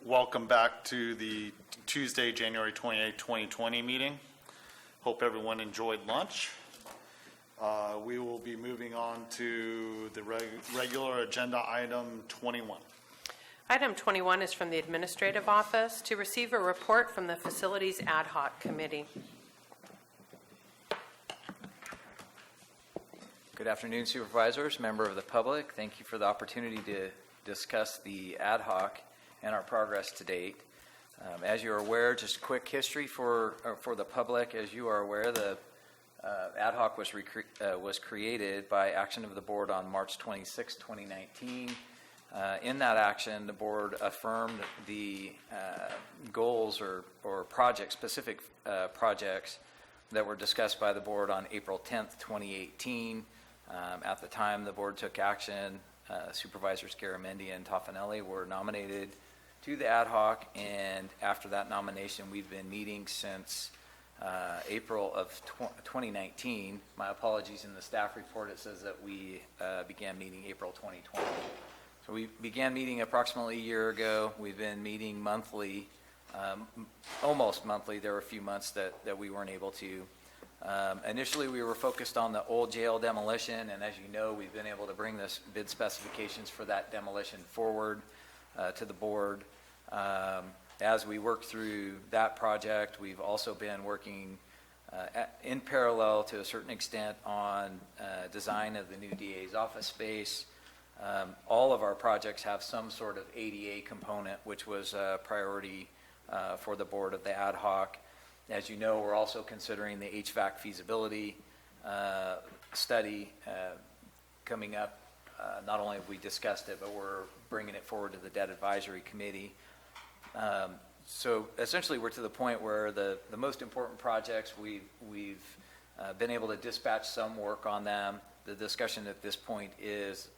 welcome back to the Tuesday, January 28, 2020 meeting. Hope everyone enjoyed lunch. We will be moving on to the regular agenda item 21. Item 21 is from the Administrative Office to receive a report from the Facilities Ad Hoc Committee. Good afternoon, supervisors, member of the public. Thank you for the opportunity to discuss the ad hoc and our progress to date. As you are aware, just a quick history for the public. As you are aware, the ad hoc was created by action of the board on March 26, 2019. In that action, the board affirmed the goals or specific projects that were discussed by the board on April 10th, 2018. At the time the board took action, Supervisors Garamendi and Toffanelli were nominated to the ad hoc, and after that nomination we've been meeting since April of 2019. My apologies, in the staff report it says that we began meeting April 2020. So we began meeting approximately a year ago. We've been meeting monthly, almost monthly. There were a few months that we weren't able to. Initially, we were focused on the old jail demolition, and as you know, we've been able to bring this bid specifications for that demolition forward to the board. As we work through that project, we've also been working in parallel to a certain extent on design of the new DA's office space. All of our projects have some sort of ADA component, which was a priority for the board of the ad hoc. As you know, we're also considering the HVAC feasibility study coming up. Not only have we discussed it, but we're bringing it forward to the Debt Advisory Committee. So essentially we're to the point where the most important projects, we've been able to dispatch some work on them. The discussion at this point is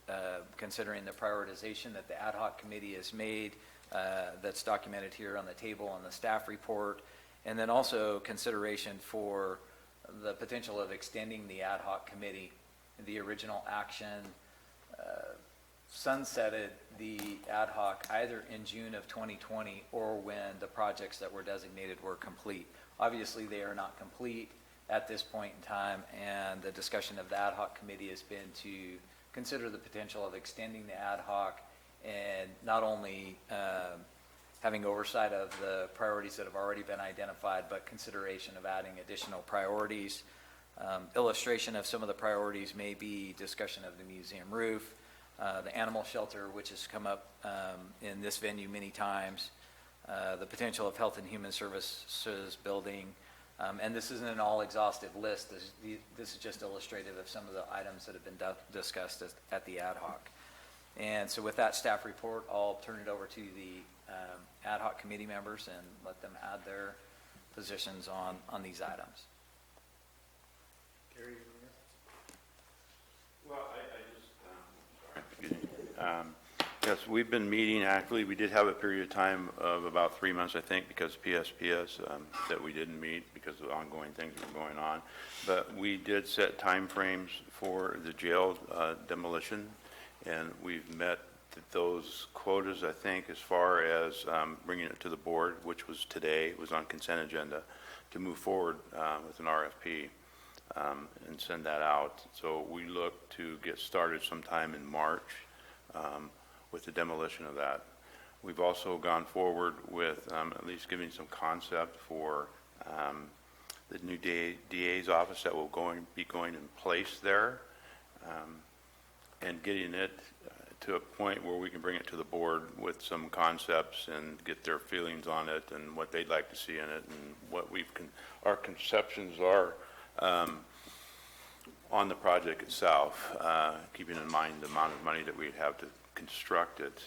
considering the prioritization that the ad hoc committee has made, that's documented here on the table on the staff report. And then also consideration for the potential of extending the ad hoc committee. The original action sunsetted the ad hoc either in June of 2020 or when the projects that were designated were complete. Obviously, they are not complete at this point in time, and the discussion of the ad hoc committee has been to consider the potential of extending the ad hoc and not only having oversight of the priorities that have already been identified, but consideration of adding additional priorities. Illustration of some of the priorities may be discussion of the museum roof, the animal shelter, which has come up in this venue many times, the potential of health and human services building, and this isn't an all-exhaustive list. This is just illustrative of some of the items that have been discussed at the ad hoc. And so with that staff report, I'll turn it over to the ad hoc committee members and let them add their positions on these items. Gary, well, yes, we've been meeting actively. We did have a period of time of about 3 months, I think, because PSPS that we didn't meet because of ongoing things that were going on. But we did set time frames for the jail demolition, and we've met those quotas, I think, as far as bringing it to the board, which was today. It was on consent agenda to move forward with an RFP and send that out. So we look to get started sometime in March with the demolition of that. We've also gone forward with at least giving some concept for the new DA's office that will be going in place there, and getting it to a point where we can bring it to the board with some concepts and get their feelings on it and what they'd like to see in it and what our conceptions are on the project itself, keeping in mind the amount of money that we'd have to construct it.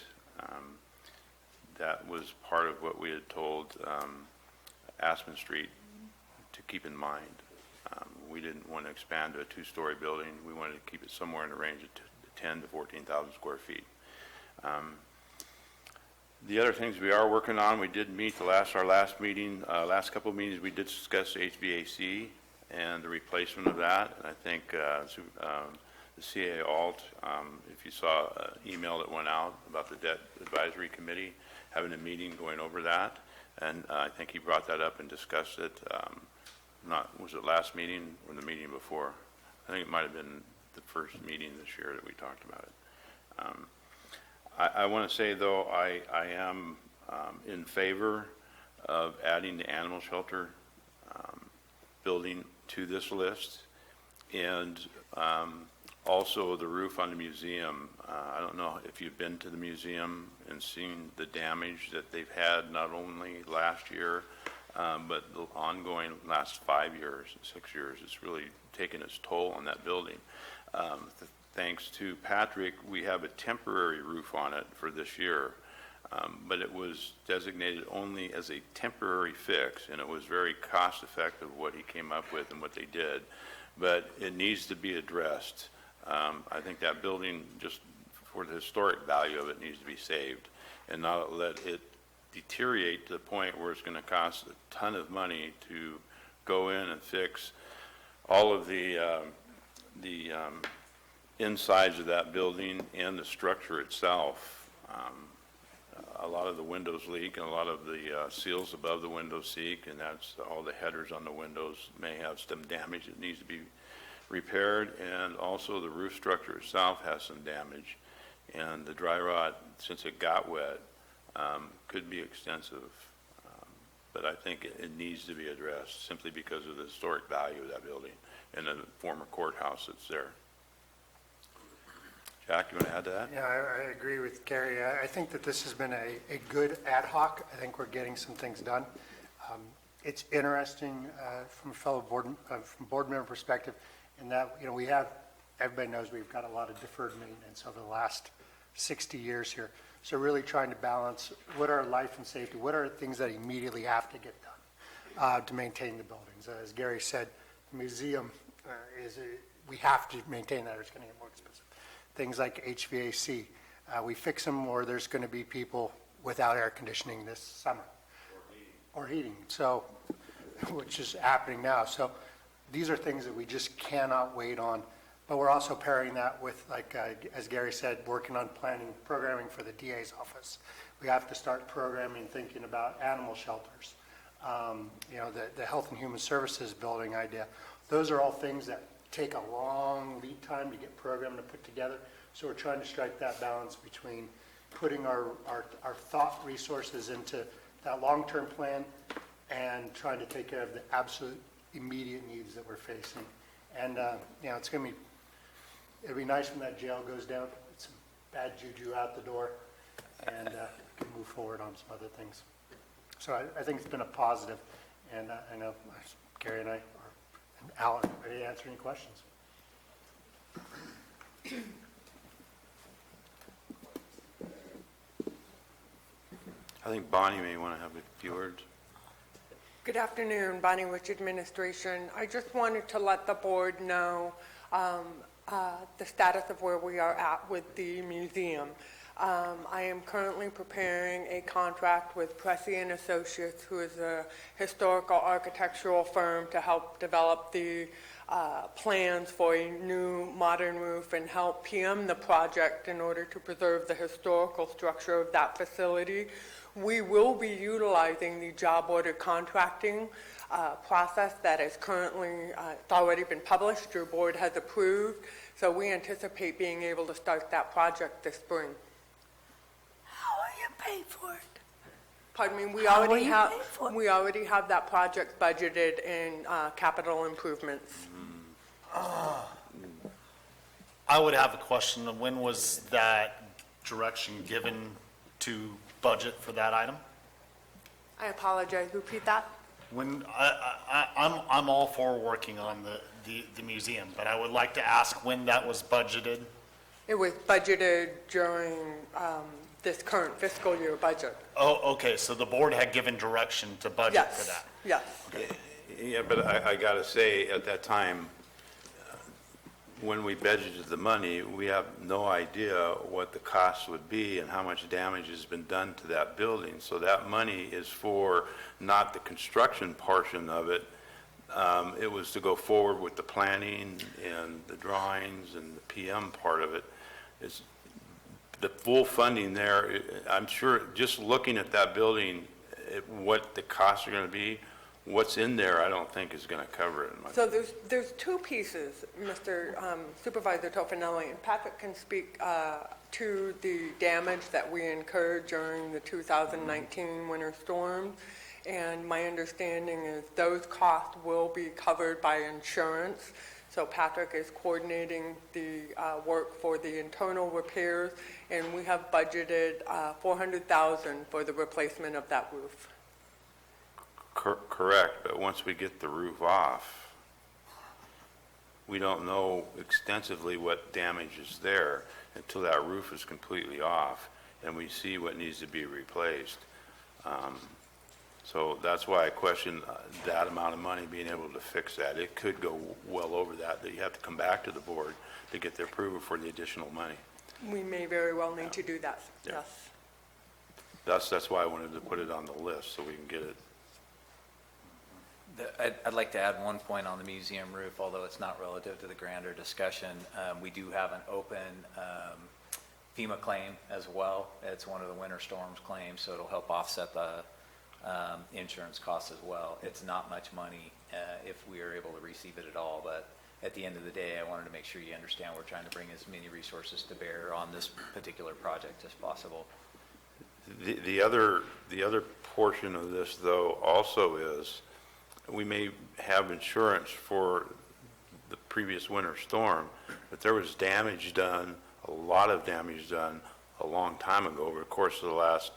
That was part of what we had told Aspen Street to keep in mind. We didn't want to expand to a two-story building. We wanted to keep it somewhere in the range of 10 to 14,000 square feet. The other things we are working on, we did meet our last meeting, last couple of meetings, we did discuss HVAC and the replacement of that. And I think the CA Alt, if you saw an email that went out about the Debt Advisory Committee, having a meeting going over that, and I think he brought that up and discussed it, was it last meeting or the meeting before? I think it might have been the first meeting this year that we talked about it. I want to say, though, I am in favor of adding the animal shelter building to this list, and also the roof on the museum. I don't know if you've been to the museum and seen the damage that they've had, not only last year, but the ongoing last 5 years, 6 years. It's really taken its toll on that building. Thanks to Patrick, we have a temporary roof on it for this year, but it was designated only as a temporary fix, and it was very cost effective what he came up with and what they did, but it needs to be addressed. I think that building, just for the historic value of it, needs to be saved and not let it deteriorate to the point where it's going to cost a ton of money to go in and fix all of the insides of that building and the structure itself. A lot of the windows leak, and a lot of the seals above the windows leak, and that's all the headers on the windows may have some damage that needs to be repaired, and also the roof structure itself has some damage, and the dry rot, since it got wet, could be extensive. But I think it needs to be addressed simply because of the historic value of that building and the former courthouse that's there. Jack, you want to add to that? Yeah, I agree with Gary. I think that this has been a good ad hoc. I think we're getting some things done. It's interesting from a from board member perspective in that, we have, everybody knows we've got a lot of deferred maintenance over the last 60 years here. So really trying to balance what are life and safety, what are things that immediately have to get done to maintain the buildings. As Gary said, the museum we have to maintain that or it's going to get more expensive. Things like HVAC, we fix them or there's going to be people without air conditioning this summer. Or heating, so, which is happening now. So these are things that we just cannot wait on. But we're also pairing that with, like, as Gary said, working on planning, programming for the DA's office. We have to start programming, thinking about animal shelters. The Health and Human Services building idea. Those are all things that take a long lead time to get programmed and put together. So we're trying to strike that balance between putting our thought resources into that long-term plan and trying to take care of the absolute immediate needs that we're facing. And, it's going to be, it'll be nice when that jail goes down. It's some bad juju out the door and can move forward on some other things. So I think it's been a positive. And I know Gary and I and Alan are ready to answer any questions. I think Bonnie may want to have a few words. Good afternoon, Bonnie Rich Administration. I just wanted to let the board know the status of where we are at with the museum. I am currently preparing a contract with Pressey and Associates, who is a historical architectural firm, to help develop the plans for a new modern roof and help PM the project in order to preserve the historical structure of that facility. We will be utilizing the job order contracting process that is currently, it's already been published, your board has approved, so we anticipate being able to start that project this spring. How are you paid for it? Pardon me, we How will already you have, pay for it? we already have that project budgeted in capital improvements. I would have a question. When was that direction given to budget for that item? I apologize, repeat that? When, I'm all for working on the museum, but I would like to ask when that was budgeted. It was budgeted during this current fiscal year budget. Oh, okay, so the board had given direction to budget for that. Yes. Yeah, but I got to say, at that time, when we budgeted the money, we have no idea what the cost would be and how much damage has been done to that building. So that money is for not the construction portion of it, It was to go forward with the planning and the drawings and the PM part of it. It's the full funding there. I'm sure, just looking at that building, what the costs are going to be, what's in there, I don't think is going to cover it. So there's two pieces, Mr. Supervisor Tofinelli, and Patrick can speak to the damage that we incurred during the 2019 winter storm. And my understanding is those costs will be covered by insurance. So Patrick is coordinating the work for the internal repairs, and we have budgeted $400,000 for the replacement of that roof. Correct, but once we get the roof off, we don't know extensively what damage is there until that roof is completely off and we see what needs to be replaced. So that's why I question that amount of money being able to fix that. It could go well over that you have to come back to the board to get the approval for the additional money. We may very well need to do that, Yeah. yes. That's why I wanted to put it on the list so we can get it. I'd like to add one point on the museum roof, although it's not relative to the grander discussion. We do have an open FEMA claim as well. It's one of the winter storms claims, so it'll help offset the insurance costs as well. It's not much money if we are able to receive it at all, but at the end of the day, I wanted to make sure you understand we're trying to bring as many resources to bear on this particular project as possible. The other portion of this, though, also is we may have insurance for the previous winter storm, but there was damage done, a lot of damage done a long time ago over the course of the last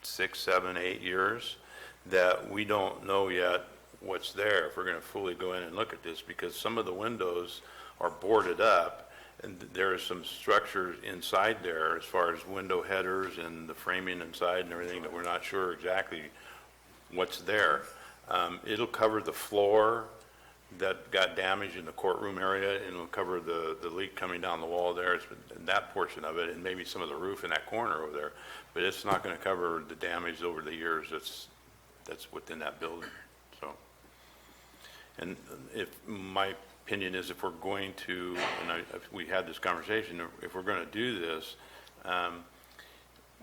6, 7, 8 years that we don't know yet what's there if we're going to fully go in and look at this, because some of the windows are boarded up and there are some structures inside there as far as window headers and the framing inside and everything that we're not sure exactly what's there. It'll cover the floor that got damaged in the courtroom area, and it'll cover the leak coming down the wall there, that portion of it, and maybe some of the roof in that corner over there. But it's not going to cover the damage over the years that's within that building. So, and my opinion is if we're going to, and we had this conversation, if we're going to do this,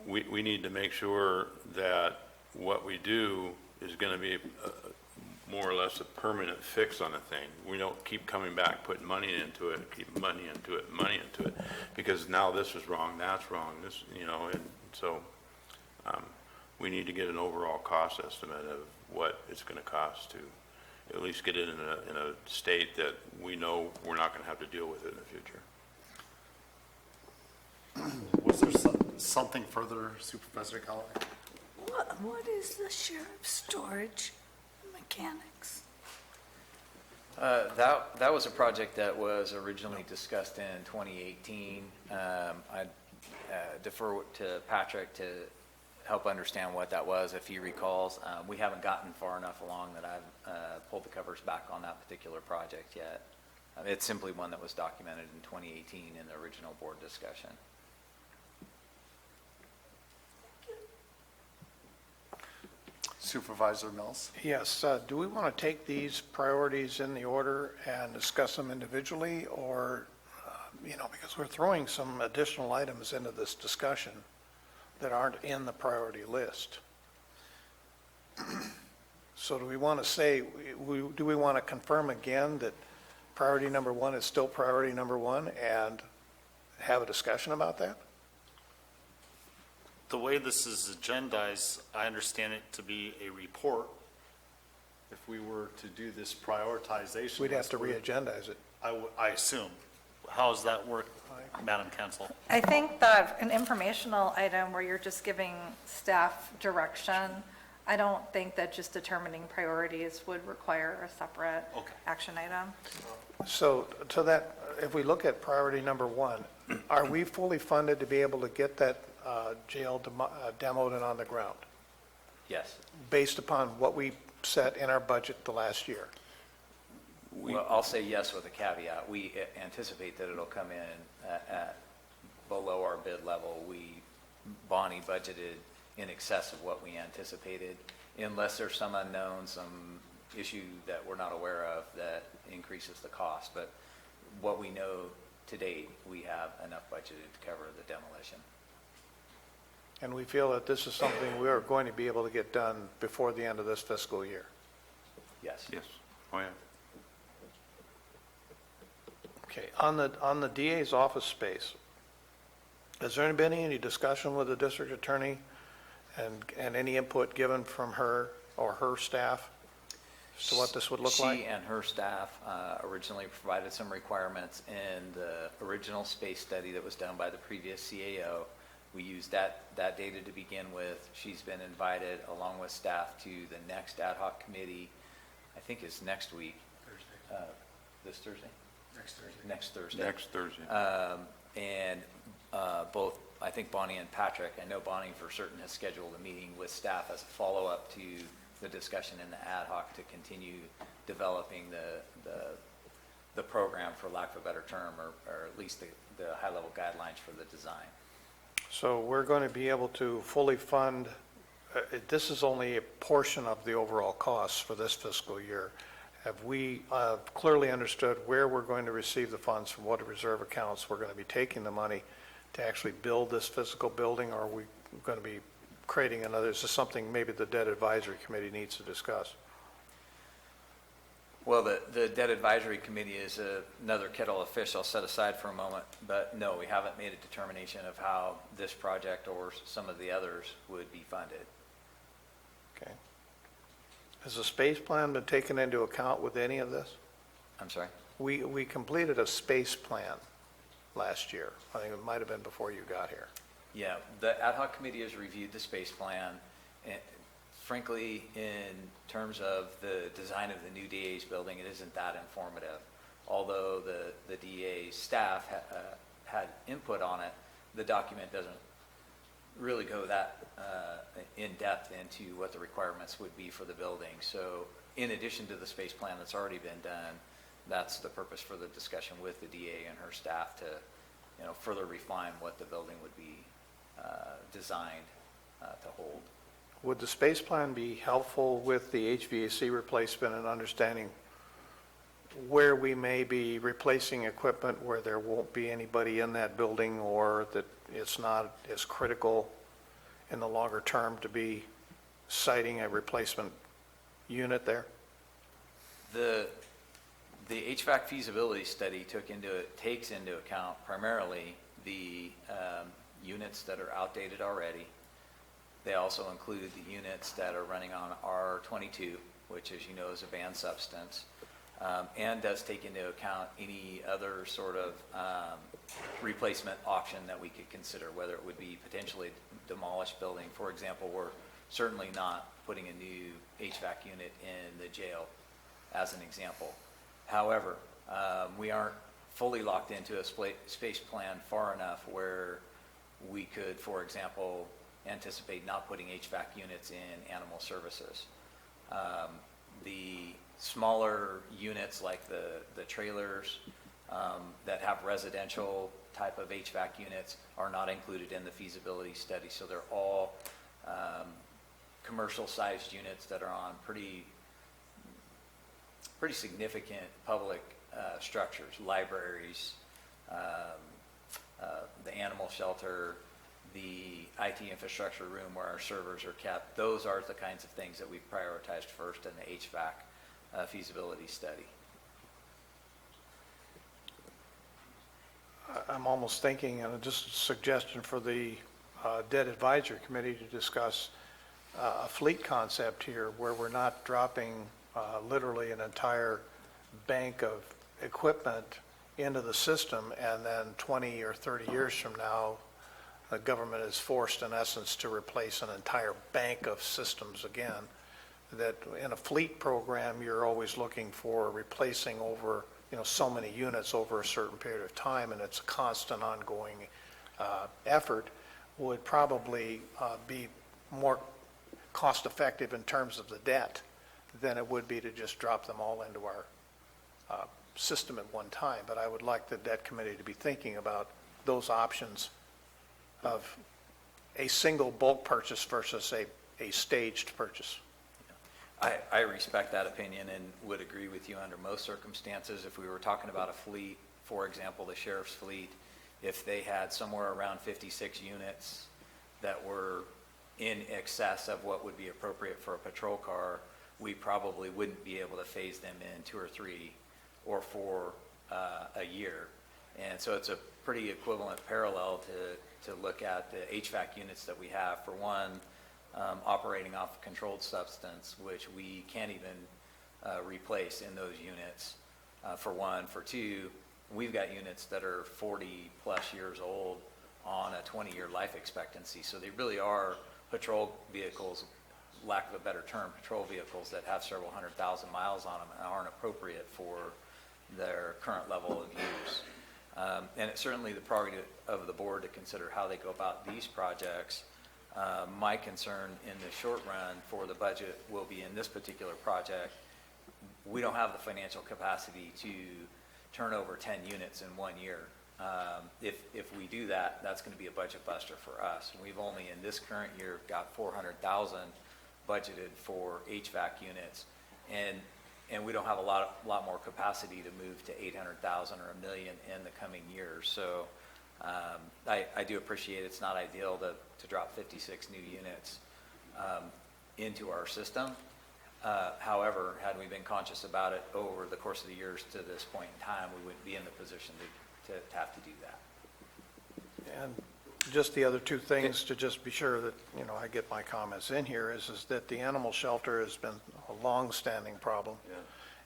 we need to make sure that what we do is going to be more or less a permanent fix on a thing. We don't keep coming back, putting money into it, keep money into it, because now this is wrong, that's wrong, this, and so we need to get an overall cost estimate of what it's going to cost to at least get it in a state that we know we're not going to have to deal with it in the future. Was there something further, Supervisor Callaway? What is the sheriff's storage mechanics? That was a project that was originally discussed in 2018. I defer to Patrick to help understand what that was, if he recalls. We haven't gotten far enough along that I've pulled the covers back on that particular project yet. It's simply one that was documented in 2018 in the original board discussion. Supervisor Mills? Yes, do we want to take these priorities in the order and discuss them individually, or, because we're throwing some additional items into this discussion that aren't in the priority list. So do we want to say, do we want to confirm again that priority number one is still priority number one and have a discussion about that? The way this is agendized, I understand it to be a report. If we were to do this prioritization. We'd have to list, re-agendize it. I assume. How does that work, Madam Counsel? I think an informational item where you're just giving staff direction, I don't think that just determining priorities would require a separate action item. So to that, if we look at priority number one, are we fully funded to be able to get that jail demoed and on the ground, Yes. based upon what we set in our budget the last year? Well, I'll say yes with a caveat. We anticipate that it'll come in at below our bid level. Bonnie budgeted in excess of what we anticipated, unless there's some unknown, some issue that we're not aware of that increases the cost. But what we know to date, we have enough budgeted to cover the demolition. And we feel that this is something we are going to be able to get done before the end of this fiscal year. Yes. Yes. Oh, yeah. Okay, on the DA's office space, has there been any discussion with the district attorney and any input given from her or her staff as to what this would look like? She and her staff originally provided some requirements in the original space study that was done by the previous CAO. We used that data to begin with. She's been invited, along with staff, to the next ad hoc committee, I think it's next week. Thursday. This Thursday? Next Thursday. Next Thursday. And both, I think Bonnie and Patrick, I know Bonnie for certain has scheduled a meeting with staff as a follow-up to the discussion in the ad hoc to continue developing the program, for lack of a better term, or at least the high-level guidelines for the design. So we're going to be able to fully fund, this is only a portion of the overall costs for this fiscal year. Have we clearly understood where we're going to receive the funds, from what reserve accounts we're going to be taking the money to actually build this physical building, or are we going to be creating another? Is this something maybe the debt advisory committee needs to discuss? Well, the debt advisory committee is another kettle of fish I'll set aside for a moment, but no, we haven't made a determination of how this project or some of the others would be funded. Okay. Has the space plan been taken into account with any of this? I'm sorry? We completed a space plan last year. I think it might have been before you got here. Yeah, the ad hoc committee has reviewed the space plan. And frankly, in terms of the design of the new DA's building, it isn't that informative. Although the DA staff had input on it, the document doesn't really go that in depth into what the requirements would be for the building. So in addition to the space plan that's already been done, that's the purpose for the discussion with the DA and her staff to, further refine what the building would be designed to hold. Would the space plan be helpful with the HVAC replacement and understanding where we may be replacing equipment where there won't be anybody in that building, or that it's not as critical in the longer term to be citing a replacement unit there? The HVAC feasibility study takes into account primarily the units that are outdated already. They also include the units that are running on R22, which, as you know, is a banned substance, and does take into account any other sort of replacement option that we could consider, whether it would be potentially demolished building. For example, we're certainly not putting a new HVAC unit in the jail, as an example. However, we aren't fully locked into a space plan far enough where we could, for example, anticipate not putting HVAC units in animal services. The smaller units, like the trailers that have residential type of HVAC units, are not included in the feasibility study. So they're all commercial-sized units that are on pretty significant public structures, libraries, the animal shelter, the IT infrastructure room where our servers are kept. Those are the kinds of things that we've prioritized first in the HVAC feasibility study. I'm almost thinking, and just a suggestion for the debt advisory committee to discuss a fleet concept here, where we're not dropping literally an entire bank of equipment into the system, and then 20 or 30 years from now, the government is forced, in essence, to replace an entire bank of systems again. That in a fleet program, you're always looking for replacing over, so many units over a certain period of time, and it's a constant ongoing effort. Would probably be more cost-effective in terms of the debt than it would be to just drop them all into our system at one time. But I would like the debt committee to be thinking about those options of a single bulk purchase versus a staged purchase. I respect that opinion and would agree with you under most circumstances. If we were talking about a fleet, for example, the sheriff's fleet, if they had somewhere around 56 units that were in excess of what would be appropriate for a patrol car, we probably wouldn't be able to phase them in 2 or 3 or 4 a year. And so it's a pretty equivalent parallel to look at the HVAC units that we have. For one, operating off controlled substance, which we can't even replace in those units, for one. For two, we've got units that are 40-plus years old on a 20-year life expectancy. So they really are patrol vehicles, lack of a better term, patrol vehicles that have several 100,000 miles on them and aren't appropriate for their current level of use. And it's certainly the prerogative of the board to consider how they go about these projects. My concern in the short run for the budget will be in this particular project, we don't have the financial capacity to turn over 10 units in 1 year. If we do that, that's going to be a budget buster for us. We've only in this current year got 400,000 budgeted for HVAC units, and we don't have a lot more capacity to move to 800,000 or $1 million in the coming years. So I do appreciate it's not ideal to drop 56 new units into our system. However, had we been conscious about it over the course of the years to this point in time, we wouldn't be in the position to have to do that. And just the other two things to just be sure that, I get my comments in here is that the animal shelter has been a long-standing problem.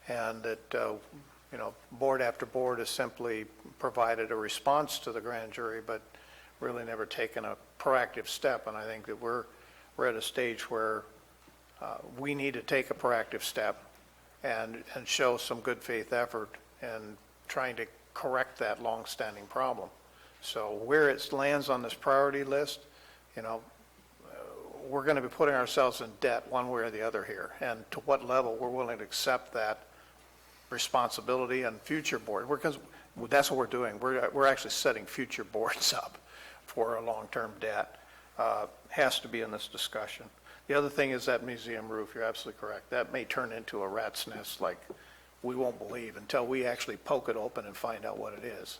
Yeah. And that, board after board has simply provided a response to the grand jury, but really never taken a proactive step. And I think that we're at a stage where we need to take a proactive step and show some good faith effort in trying to correct that long-standing problem. So where it lands on this priority list, we're going to be putting ourselves in debt one way or the other here. And to what level we're willing to accept that responsibility and future board, because that's what we're doing. We're actually setting future boards up for a long-term debt. Has to be in this discussion. The other thing is that museum roof. You're absolutely correct. That may turn into a rat's nest like we won't believe until we actually poke it open and find out what it is.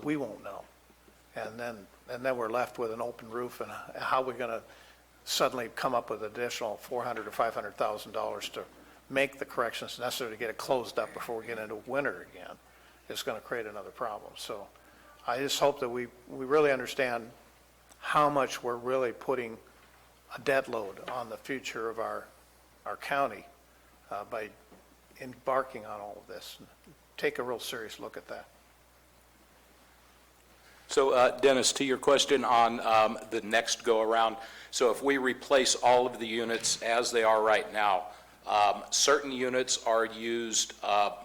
We won't know. And then we're left with an open roof, and how we're going to suddenly come up with additional $400,000 or $500,000 to make the corrections necessary to get it closed up before we get into winter again is going to create another problem. So I just hope that we really understand how much we're really putting a debt load on the future of our county by embarking on all of this. Take a real serious look at that. So Dennis, to your question on the next go-around, so if we replace all of the units as they are right now, certain units are used at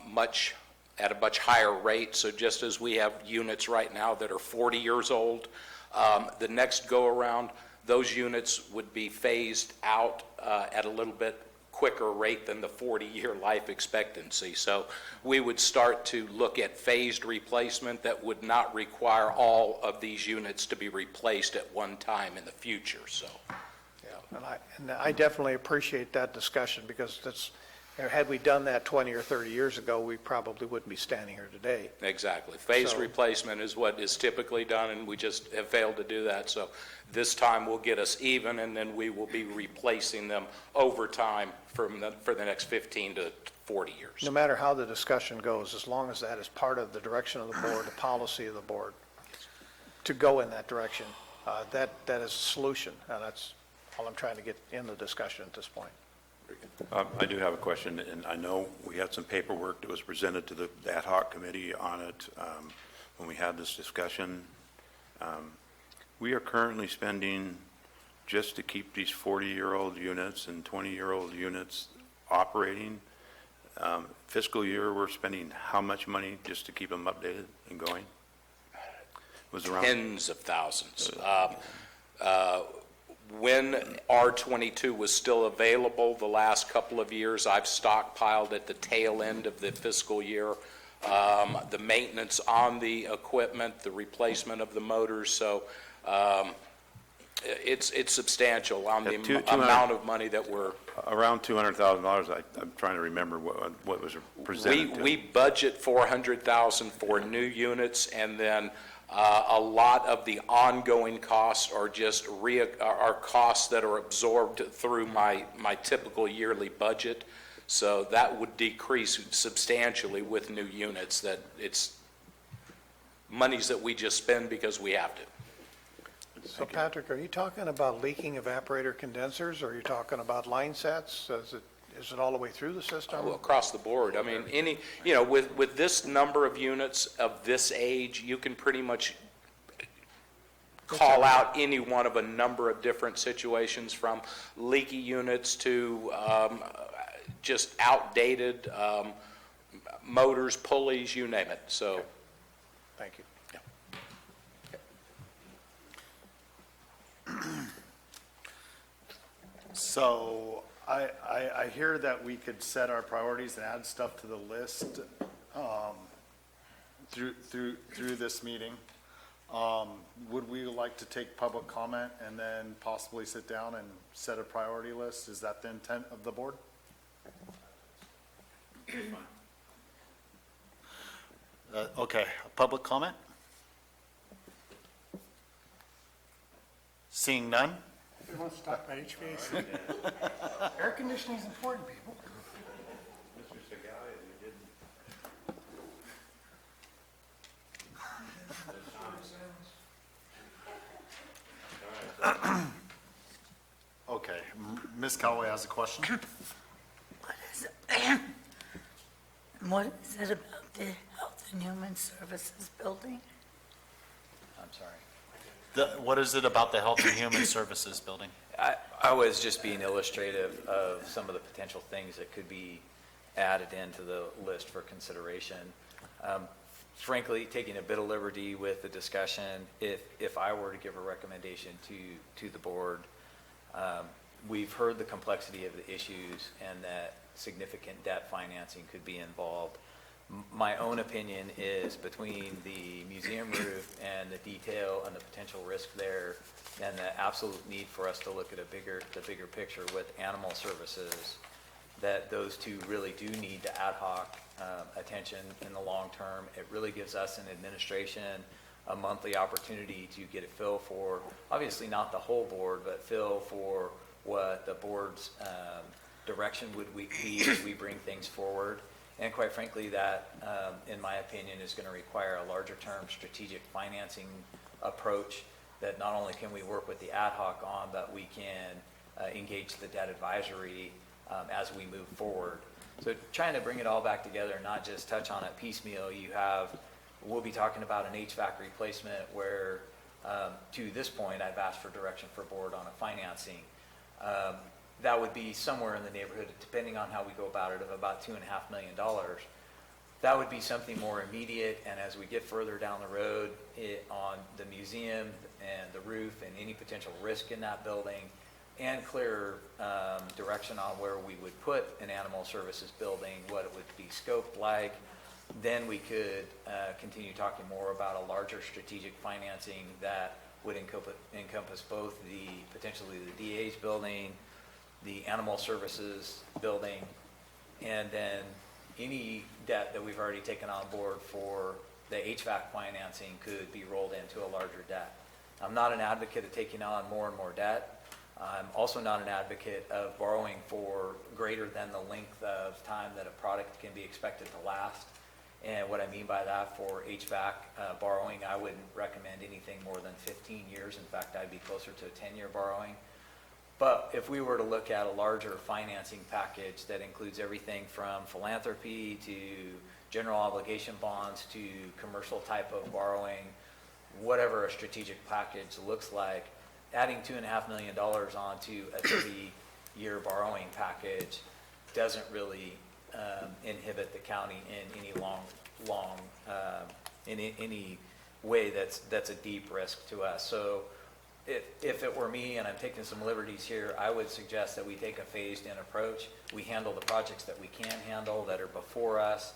a much higher rate. So just as we have units right now that are 40 years old, the next go-around, those units would be phased out at a little bit quicker rate than the 40-year life expectancy. So we would start to look at phased replacement that would not require all of these units to be replaced at one time in the future. So, yeah, and I definitely appreciate that discussion, because had we done that 20 or 30 years ago, we probably wouldn't be standing here today. Exactly. Phased replacement is what is typically done, and we just have failed to do that. So this time will get us even, and then we will be replacing them over time for the next 15 to 40 years. No matter how the discussion goes, as long as that is part of the direction of the board, the policy of the board, to go in that direction, that is a solution, and that's all I'm trying to get in the discussion at this point. I do have a question, and I know we had some paperwork that was presented to the ad hoc committee on it when we had this discussion. We are currently spending, just to keep these 40-year-old units and 20-year-old units operating, fiscal year, we're spending how much money just to keep them updated and going? It was around tens of thousands. When R22 was still available the last couple of years, I've stockpiled at the tail end of the fiscal year the maintenance on the equipment, the replacement of the motors. So it's substantial on the Yeah, 200 amount of money that we're, Around $200,000, I'm trying to remember what was presented. to- we budget 400,000 for new units, and then a lot of the ongoing costs are just are costs that are absorbed through my typical yearly budget. So that would decrease substantially with new units, that it's monies that we just spend because we have to. So Patrick, are you talking about leaking evaporator condensers, or are you talking about line sets? Is it all the way through the system? Well, across the board. I mean, with this number of units of this age, you can pretty much call out any one of a number of different situations, from leaky units to just outdated motors, pulleys, you name it. So, Thank you. So I hear that we could set our priorities and add stuff to the list through this meeting. Would we like to take public comment and then possibly sit down and set a priority list? Is that the intent of the board? Okay, public comment? Seeing none? Everyone stop by HVAC. Air conditioning is important, people. Okay, Ms. Callaway has a question. What is it? What is it about the Health and Human Services building? I'm sorry. What is it about the Health and Human Services building? I was just being illustrative of some of the potential things that could be added into the list for consideration. Frankly, taking a bit of liberty with the discussion, if I were to give a recommendation to the board, we've heard the complexity of the issues and that significant debt financing could be involved. My own opinion is, between the museum roof and the detail and the potential risk there, and the absolute need for us to look at the bigger picture with animal services, that those two really do need the ad hoc attention in the long term. It really gives us an administration a monthly opportunity to get a feel for, obviously not the whole board, but feel for what the board's direction would be as we bring things forward. And quite frankly, that, in my opinion, is going to require a larger term strategic financing approach that not only can we work with the ad hoc on, but we can engage the debt advisory as we move forward. So trying to bring it all back together, not just touch on it piecemeal. We'll be talking about an HVAC replacement where, to this point, I've asked for direction for board on a financing. That would be somewhere in the neighborhood, depending on how we go about it, of about $2.5 million. That would be something more immediate, and as we get further down the road on the museum and the roof and any potential risk in that building, and clearer direction on where we would put an animal services building, what it would be scoped like, then we could continue talking more about a larger strategic financing that would encompass both potentially the DA's building, the animal services building, and then any debt that we've already taken on board for the HVAC financing could be rolled into a larger debt. I'm not an advocate of taking on more and more debt. I'm also not an advocate of borrowing for greater than the length of time that a product can be expected to last. And what I mean by that, for HVAC borrowing, I wouldn't recommend anything more than 15 years. In fact, I'd be closer to a 10-year borrowing. But if we were to look at a larger financing package that includes everything from philanthropy to general obligation bonds to commercial type of borrowing, whatever a strategic package looks like, adding $2.5 million onto a 30-year borrowing package doesn't really inhibit the county in any in any way that's a deep risk to us. So if it were me, and I'm taking some liberties here, I would suggest that we take a phased-in approach. We handle the projects that we can handle that are before us,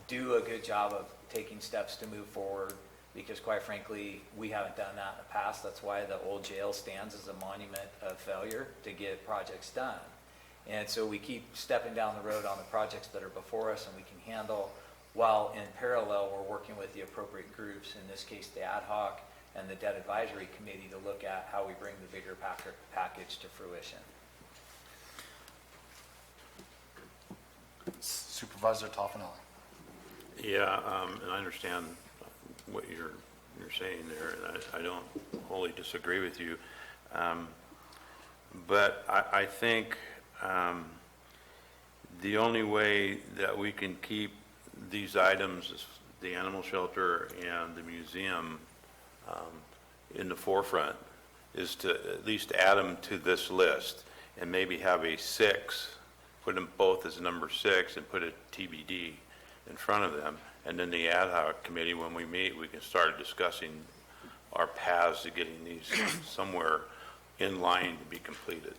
do a good job of taking steps to move forward, because quite frankly, we haven't done that in the past. That's why the old jail stands as a monument of failure to get projects done. And so we keep stepping down the road on the projects that are before us and we can handle, while in parallel, we're working with the appropriate groups, in this case, the ad hoc and the debt advisory committee, to look at how we bring the bigger package to fruition. Supervisor Toffenali. Yeah, and I understand what you're saying there, and I don't wholly disagree with you. But I think the only way that we can keep these items, the animal shelter and the museum, in the forefront, is to at least add them to this list and maybe have a 6, put them both as number 6 and put a TBD in front of them. And then the ad hoc committee, when we meet, we can start discussing our paths to getting these somewhere in line to be completed.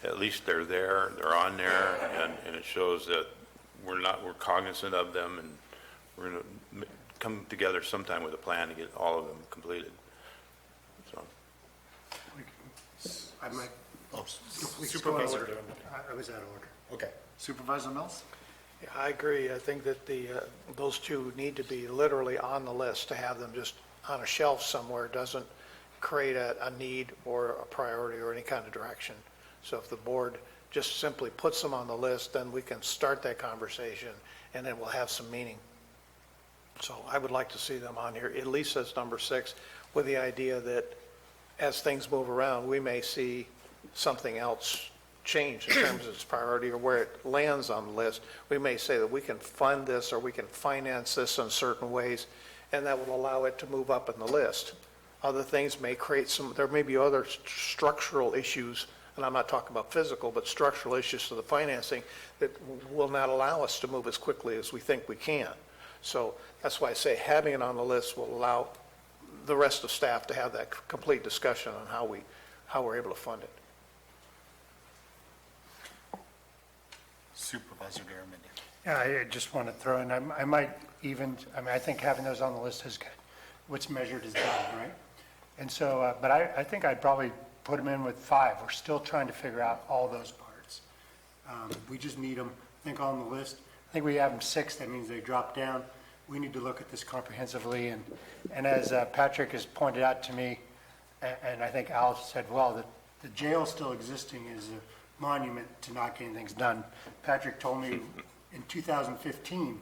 At least they're there, they're on there, and it shows that we're cognizant of them, and we're going to come together sometime with a plan to get all of them completed. So, I might, Oh, please, Supervisor. I was out of order. Okay. Supervisor Mills? Yeah, I agree. I think that those two need to be literally on the list. To have them just on a shelf somewhere doesn't create a need or a priority or any kind of direction. So if the board just simply puts them on the list, then we can start that conversation and then we'll have some meaning. So I would like to see them on here, at least as number 6, with the idea that as things move around, we may see something else change in terms of its priority or where it lands on the list. We may say that we can fund this or we can finance this in certain ways, and that will allow it to move up in the list. Other things may create there may be other structural issues, and I'm not talking about physical, but structural issues to the financing that will not allow us to move as quickly as we think we can. So that's why I say having it on the list will allow the rest of staff to have that complete discussion on how we're able to fund it. Supervisor Garamendi. Yeah, I just want to throw in, I might even, I think having those on the list is good. What's measured is done, right? And so, but I think I'd probably put them in with 5. We're still trying to figure out all those parts. We just need them, I think, on the list. I think we have them 6, that means they drop down. We need to look at this comprehensively, and as Patrick has pointed out to me, and I think Al said, well, that the jail still existing is a monument to not getting things done. Patrick told me in 2015,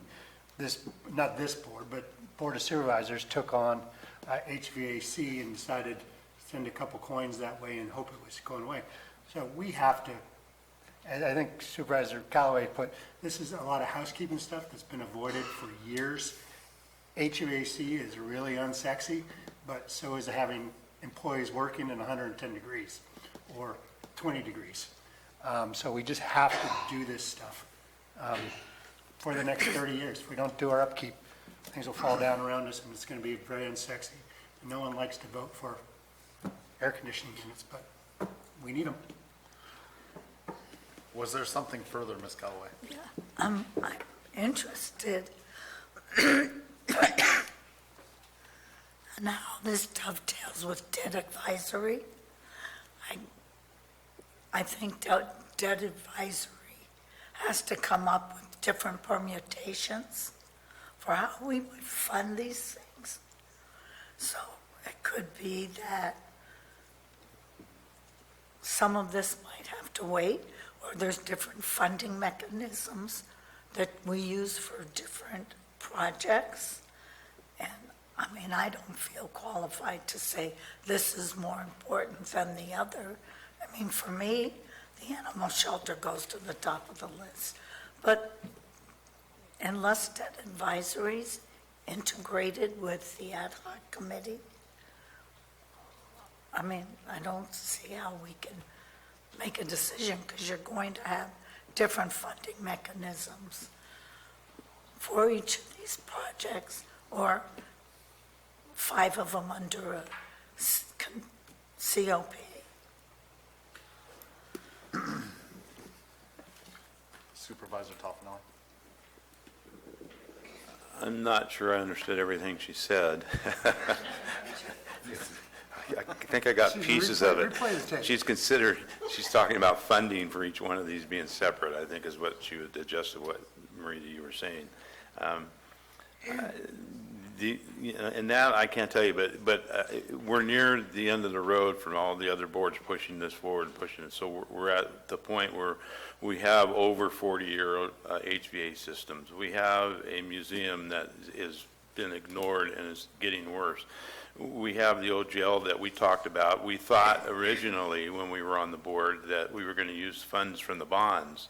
not this board, but Board of Supervisors took on HVAC and decided to send a couple coins that way and hope it was going away. So we have to, and I think Supervisor Callaway put, this is a lot of housekeeping stuff that's been avoided for years. HVAC is really unsexy, but so is having employees working in 110 degrees or 20 degrees. So we just have to do this stuff for the next 30 years. If we don't do our upkeep, things will fall down around us and it's going to be very unsexy. And no one likes to vote for air conditioning units, but we need them. Was there something further, Ms. Callaway? Yeah, I'm interested in how this dovetails with debt advisory. I think debt advisory has to come up with different permutations for how we would fund these things. So it could be that some of this might have to wait, or there's different funding mechanisms that we use for different projects. And I mean, I don't feel qualified to say this is more important than the other. I mean, for me, the animal shelter goes to the top of the list. But unless debt advisory's integrated with the ad hoc committee, I mean, I don't see how we can make a decision, because you're going to have different funding mechanisms for each of these projects, or 5 of them under a COP. Supervisor Toffenali. I'm not sure I understood everything she said. I think I got pieces of it. Replay the tape. She's talking about funding for each one of these being separate, I think is what she would adjust to what, Marie, you were saying. And that I can't tell you, but we're near the end of the road from all the other boards pushing this forward and pushing it. So we're at the point where we have over 40-year HVA systems. We have a museum that has been ignored and is getting worse. We have the old jail that we talked about. We thought originally when we were on the board that we were going to use funds from the bonds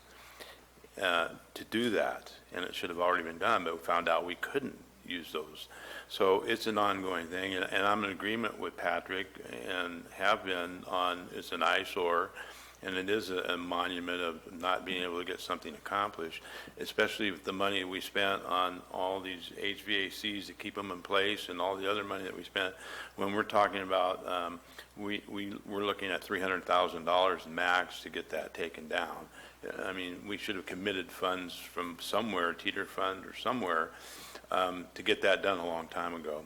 to do that, and it should have already been done, but we found out we couldn't use those. So it's an ongoing thing, and I'm in agreement with Patrick and have been on, it's an eyesore, and it is a monument of not being able to get something accomplished, especially with the money we spent on all these HVACs to keep them in place and all the other money that we spent. When we're talking about, we're looking at $300,000 max to get that taken down. I mean, we should have committed funds from somewhere, Teeter Fund or somewhere, to get that done a long time ago.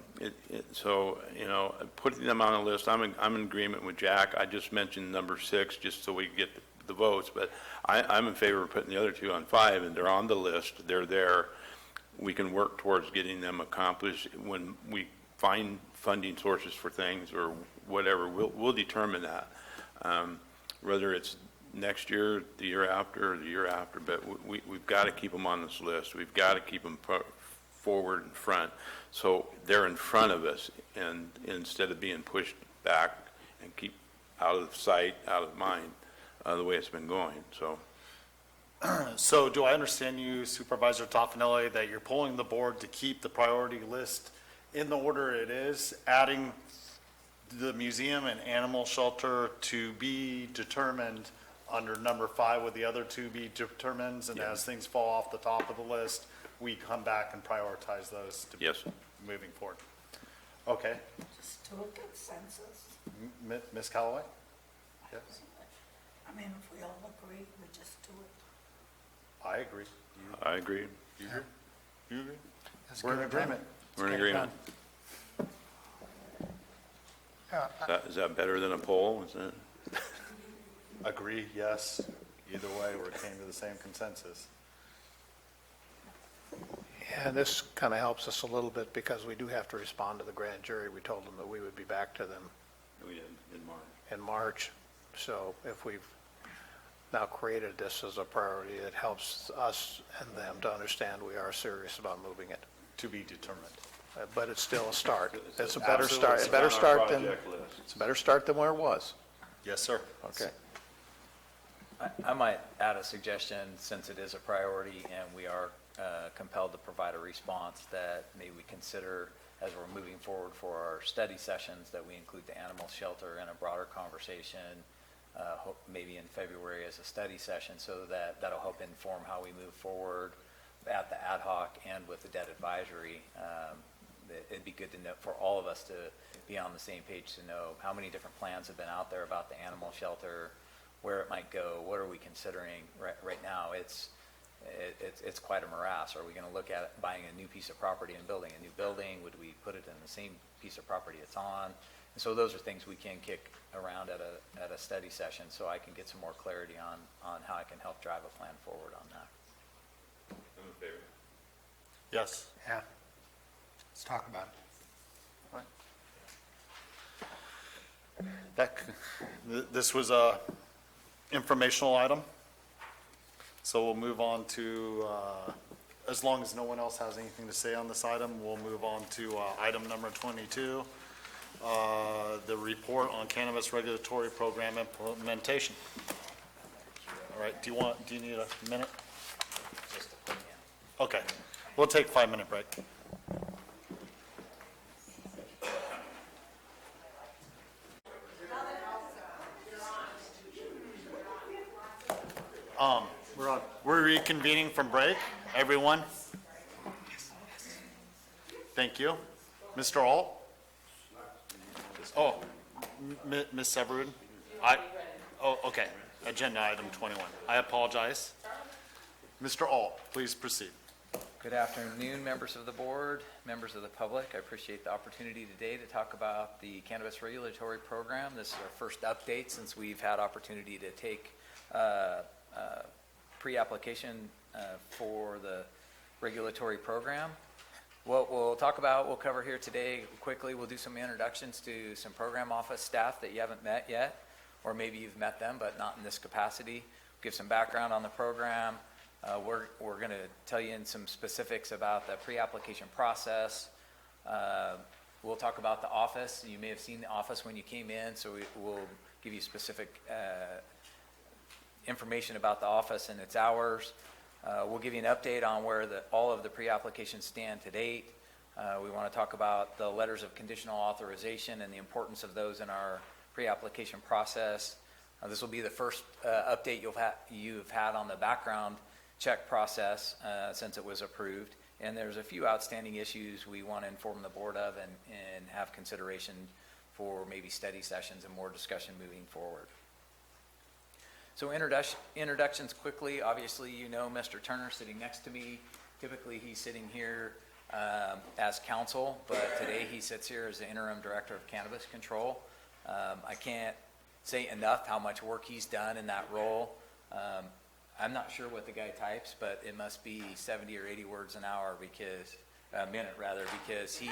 So, you know, putting them on a list, I'm in agreement with Jack. I just mentioned number 6 just so we get the votes, but I'm in favor of putting the other 2 on 5, and they're on the list. They're there. We can work towards getting them accomplished. When we find funding sources for things or whatever, we'll determine that. Whether it's next year, the year after, or the year after, but we've got to keep them on this list. We've got to keep them forward in front, so they're in front of us, and instead of being pushed back and keep out of sight, out of mind, the way it's been going. So do I understand you, Supervisor Toffenelli, that you're pulling the board to keep the priority list in the order it is, adding the museum and animal shelter to be determined under number 5 with the other 2 be determined, and as things fall off the top of the list, we come back and prioritize those to be Yes. moving forward? Okay. Just do a consensus. Ms. Callaway? Yes. I mean, if we all agree, we just do it. I agree. I agree. You agree? You agree? Let's We're in get it done. agreement. We're in Let's get it agreement. done. Is that better than a poll? Is that? Agree, yes. Either way, we came to the same consensus. Yeah, this kind of helps us a little bit because we do have to respond to the grand jury. We told them that we would be back to them We did in March. in March. So if we've now created this as a priority, it helps us and them to understand we are serious about moving it. To be determined. But it's still a start. It's a Absolutely. better start, It's a better on our start than, project list. it's a better start than where it was. Yes, sir. Okay. I might add a suggestion, since it is a priority and we are compelled to provide a response, that maybe we consider, as we're moving forward for our study sessions, that we include the animal shelter in a broader conversation, maybe in February as a study session, so that'll help inform how we move forward at the ad hoc and with the debt advisory. It'd be good to know, for all of us to be on the same page, to know how many different plans have been out there about the animal shelter, where it might go, what are we considering right now. It's quite a morass. Are we going to look at buying a new piece of property and building a new building? Would we put it in the same piece of property it's on? And so those are things we can kick around at a study session, so I can get some more clarity on how I can help drive a plan forward on that. I'm in favor. Yes. Yeah. Let's talk about it. This was a informational item. So we'll move on to, as long as no one else has anything to say on this item, we'll move on to item number 22, the report on cannabis regulatory program implementation. All right, do you need a minute? Okay, we'll take a 5-minute break. We're reconvening from break, everyone. Thank you. Mr. Alt? Oh, Ms. Severud? Okay, agenda item 21. I apologize. Mr. Alt, please proceed. Good afternoon, members of the board, members of the public. I appreciate the opportunity today to talk about the cannabis regulatory program. This is our first update since we've had opportunity to take pre-application for the regulatory program. What we'll talk about, we'll cover here today quickly. We'll do some introductions to some program office staff that you haven't met yet, or maybe you've met them, but not in this capacity. Give some background on the program. We're going to tell you in some specifics about the pre-application process. We'll talk about the office. You may have seen the office when you came in, so we'll give you specific information about the office and its hours. We'll give you an update on where all of the pre-applications stand to date. We want to talk about the letters of conditional authorization and the importance of those in our pre-application process. This will be the first update you've had on the background check process since it was approved. And there's a few outstanding issues we want to inform the board of and have consideration for maybe study sessions and more discussion moving forward. So introductions quickly. Obviously, you know Mr. Turner sitting next to me. Typically, he's sitting here as counsel, but today he sits here as the interim director of cannabis control. I can't say enough how much work he's done in that role. I'm not sure what the guy types, but it must be 70 or 80 words an hour a minute because he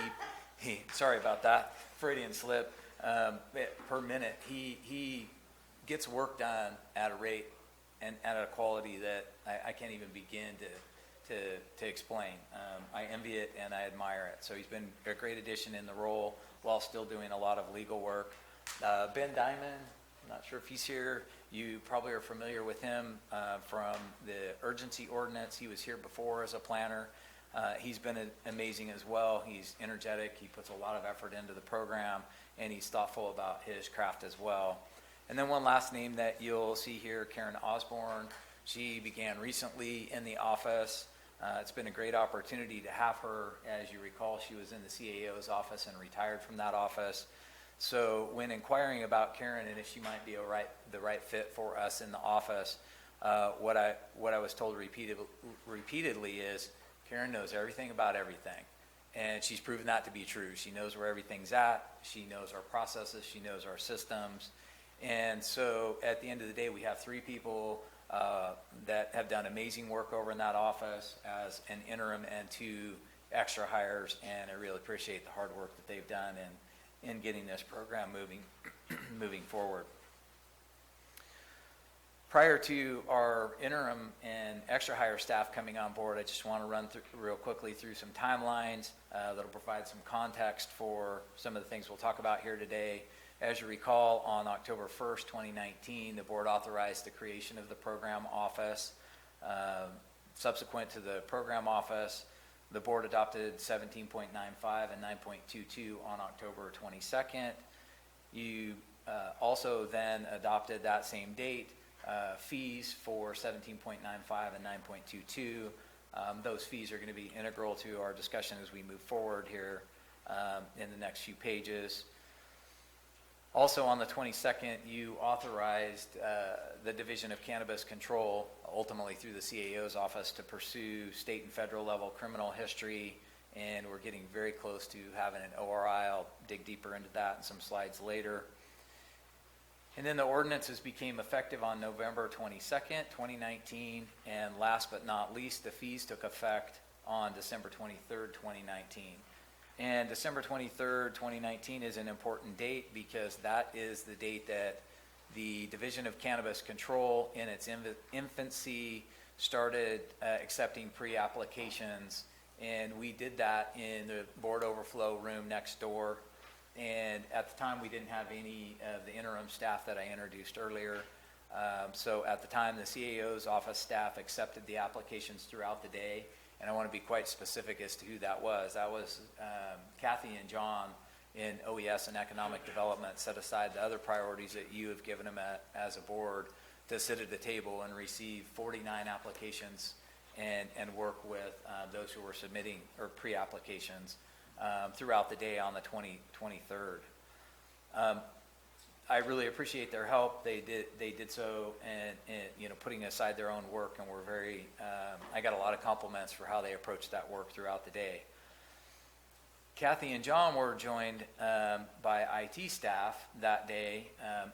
sorry about that, Freudian slip, per minute. He gets work done at a rate and at a quality that I can't even begin to explain. I envy it and I admire it. So he's been a great addition in the role while still doing a lot of legal work. Ben Diamond, I'm not sure if he's here. You probably are familiar with him from the urgency ordinance. He was here before as a planner. He's been amazing as well. He's energetic. He puts a lot of effort into the program, and he's thoughtful about his craft as well. And then one last name that you'll see here, Karen Osborne. She began recently in the office. It's been a great opportunity to have her. As you recall, she was in the CAO's office and retired from that office. So when inquiring about Karen and if she might be the right fit for us in the office, what I was told repeatedly is Karen knows everything about everything. And she's proven that to be true. She knows where everything's at. She knows our processes. She knows our systems. And so at the end of the day, we have three people that have done amazing work over in that office as an interim and two extra hires. And I really appreciate the hard work that they've done in getting this program moving forward. Prior to our interim and extra hire staff coming on board, I just want to run real quickly through some timelines that'll provide some context for some of the things we'll talk about here today. As you recall, on October 1st, 2019, the board authorized the creation of the program office. Subsequent to the program office, the board adopted 17.95 and 9.22 on October 22nd. You also then adopted that same date fees for 17.95 and 9.22. Those fees are going to be integral to our discussion as we move forward here in the next few pages. Also on the 22nd, you authorized the Division of Cannabis Control, ultimately through the CAO's office, to pursue state and federal level criminal history, and we're getting very close to having an ORI. I'll dig deeper into that in some slides later. And then the ordinances became effective on November 22nd, 2019, and last but not least, the fees took effect on December 23rd, 2019. And December 23rd, 2019 is an important date because that is the date that the Division of Cannabis Control in its infancy started accepting pre-applications, and we did that in the board overflow room next door. And at the time, we didn't have any of the interim staff that I introduced earlier. So at the time, the CAO's office staff accepted the applications throughout the day. And I want to be quite specific as to who that was. That was Kathy and John in OES and economic development set aside the other priorities that you have given them as a board to sit at the table and receive 49 applications and work with those who were submitting or pre-applications throughout the day on the 23rd. I really appreciate their help. They did so, and you know, putting aside their own work, and we're very, I got a lot of compliments for how they approached that work throughout the day. Kathy and John were joined by IT staff that day,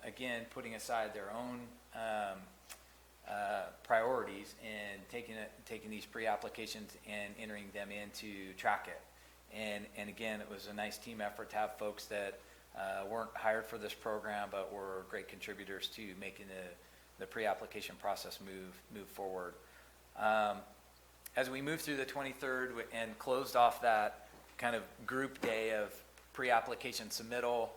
again, putting aside their own priorities and taking these pre-applications and entering them into Track It. And again, it was a nice team effort to have folks that weren't hired for this program, but were great contributors to making the pre-application process move forward. As we moved through the 23rd and closed off that kind of group day of pre-application submittal,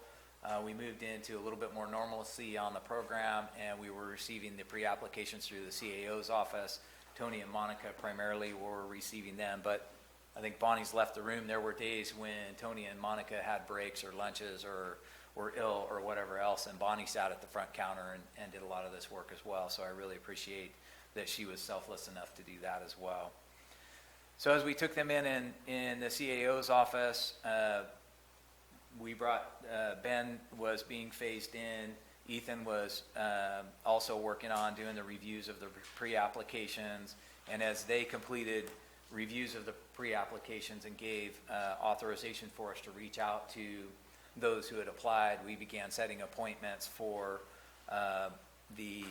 we moved into a little bit more normalcy on the program, and we were receiving the pre-applications through the CAO's office. Tony and Monica primarily were receiving them, but I think Bonnie's left the room. There were days when Tony and Monica had breaks or lunches or were ill or whatever else, and Bonnie sat at the front counter and did a lot of this work as well. So I really appreciate that she was selfless enough to do that as well. So as we took them in the CAO's office, we brought, Ben was being phased in. Ethan was also working on doing the reviews of the pre-applications. And as they completed reviews of the pre-applications and gave authorization for us to reach out to those who had applied, we began setting appointments for the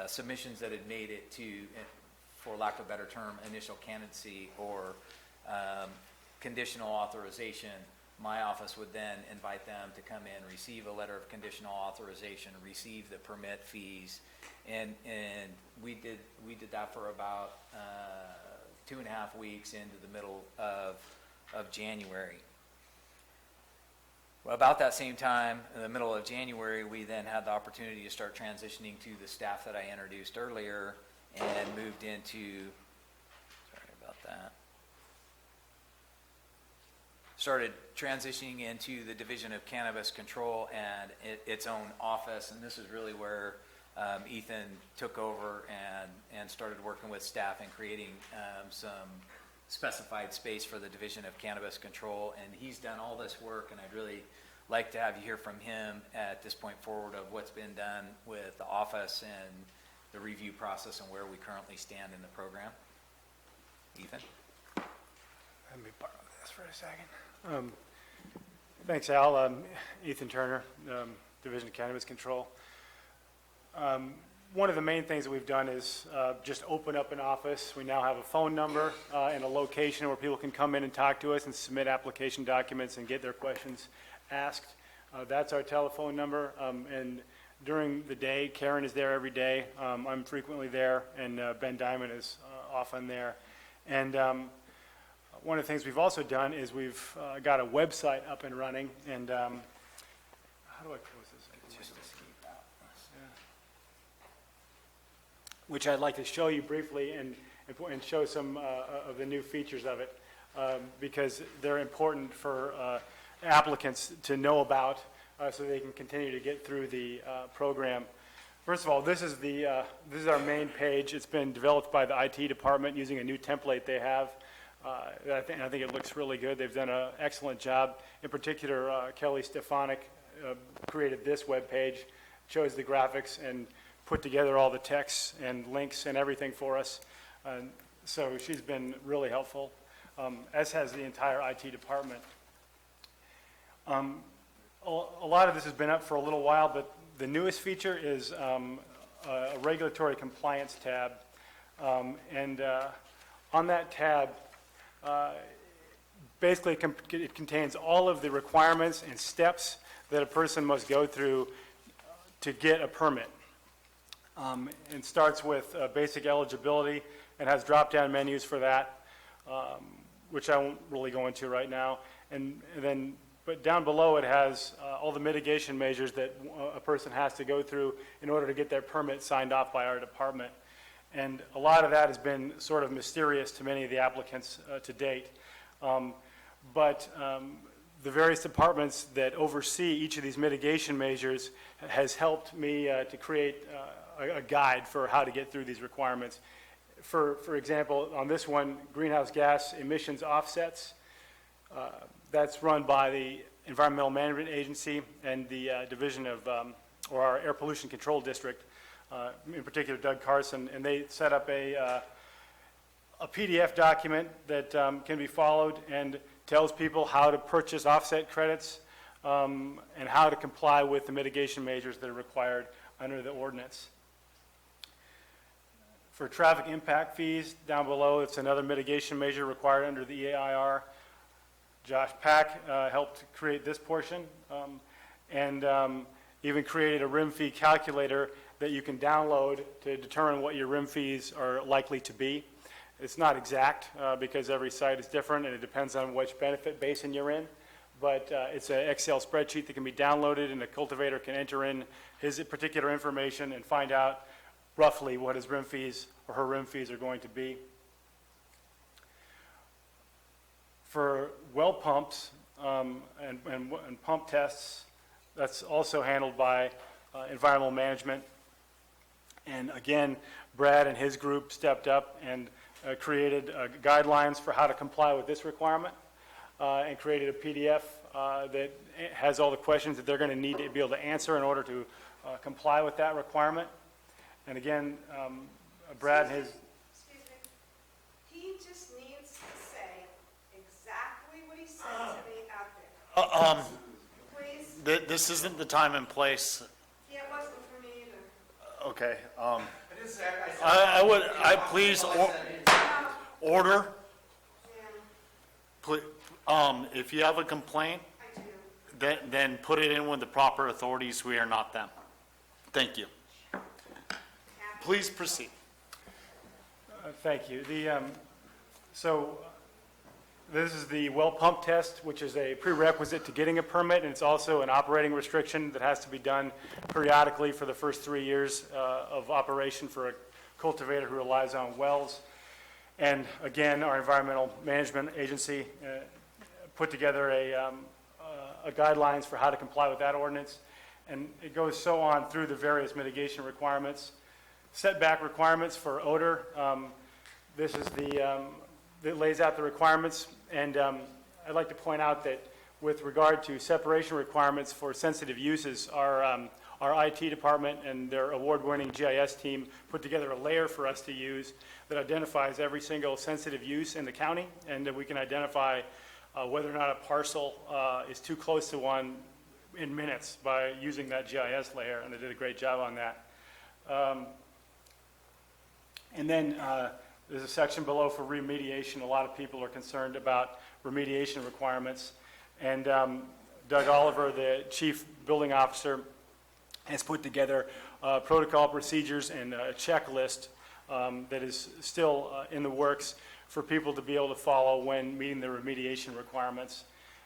submissions that had made it to, for lack of a better term, initial candidacy or conditional authorization. My office would then invite them to come in, receive a letter of conditional authorization, receive the permit fees, and we did that for about 2.5 weeks into the middle of January. Well, about that same time, in the middle of January, we then had the opportunity to start transitioning to the staff that I introduced earlier, and moved into, sorry about that, started transitioning into the Division of Cannabis Control and its own office. And this is really where Ethan took over and started working with staff and creating some specified space for the Division of Cannabis Control. And he's done all this work, and I'd really like to have you hear from him at this point forward of what's been done with the office and the review process and where we currently stand in the program. Ethan? Let me borrow this for a second. Thanks, Al. Ethan Turner, Division of Cannabis Control. One of the main things that we've done is just open up an office. We now have a phone number and a location where people can come in and talk to us and submit application documents and get their questions asked. That's our telephone number. And during the day, Karen is there every day. I'm frequently there, and Ben Diamond is often there. And one of the things we've also done is we've got a website up and running. And how do I close this? Just escape out. Yeah. Which I'd like to show you briefly and show some of the new features of it, because they're important for applicants to know about, so they can continue to get through the program. First of all, this is our main page. It's been developed by the IT department using a new template they have. I think it looks really good. They've done an excellent job. In particular, Kelly Stefanik created this web page, shows the graphics, and put together all the texts and links and everything for us. So she's been really helpful, as has the entire IT department. A lot of this has been up for a little while, but the newest feature is a regulatory compliance tab. And on that tab, basically it contains all of the requirements and steps that a person must go through to get a permit. It starts with basic eligibility and has drop-down menus for that, which I won't really go into right now. But down below it has all the mitigation measures that a person has to go through in order to get their permit signed off by our department. And a lot of that has been sort of mysterious to many of the applicants to date. But the various departments that oversee each of these mitigation measures has helped me to create a guide for how to get through these requirements. For example, on this one, greenhouse gas emissions offsets, that's run by the Environmental Management Agency and the Division of, or our Air Pollution Control District, in particular Doug Carson, and they set up a PDF document that can be followed and tells people how to purchase offset credits and how to comply with the mitigation measures that are required under the ordinance. For traffic impact fees, down below, it's another mitigation measure required under the EAIR. Josh Pack helped create this portion and even created a RIM fee calculator that you can download to determine what your RIM fees are likely to be. It's not exact because every site is different and it depends on which benefit basin you're in, but it's an Excel spreadsheet that can be downloaded and the cultivator can enter in his particular information and find out roughly what his RIM fees or her RIM fees are going to be. For well pumps and pump tests, that's also handled by environmental management. And again, Brad and his group stepped up and created guidelines for how to comply with this requirement and created a PDF that has all the questions that they're going to need to be able to answer in order to comply with that requirement. And again, Brad and his... Excuse me. He just needs to say exactly what he said to me out there. Please? This isn't the time and place. Yeah, it wasn't for me either. Okay. I please order. If you have a complaint, I do. then put it in with the proper authorities. We are not them. Thank you. Please proceed. Thank you. So this is the well pump test, which is a prerequisite to getting a permit, and it's also an operating restriction that has to be done periodically for the first 3 years of operation for a cultivator who relies on wells. And again, our environmental management agency put together a guidelines for how to comply with that ordinance, and it goes so on through the various mitigation requirements. Setback requirements for odor. This is that lays out the requirements, and I'd like to point out that with regard to separation requirements for sensitive uses, our IT department and their award-winning GIS team put together a layer for us to use that identifies every single sensitive use in the county, and that we can identify whether or not a parcel is too close to one in minutes by using that GIS layer, and they did a great job on that. And then there's a section below for remediation. A lot of people are concerned about remediation requirements. And Doug Oliver, the chief building officer, has put together protocol procedures and a checklist that is still in the works for people to be able to follow when meeting the remediation requirements.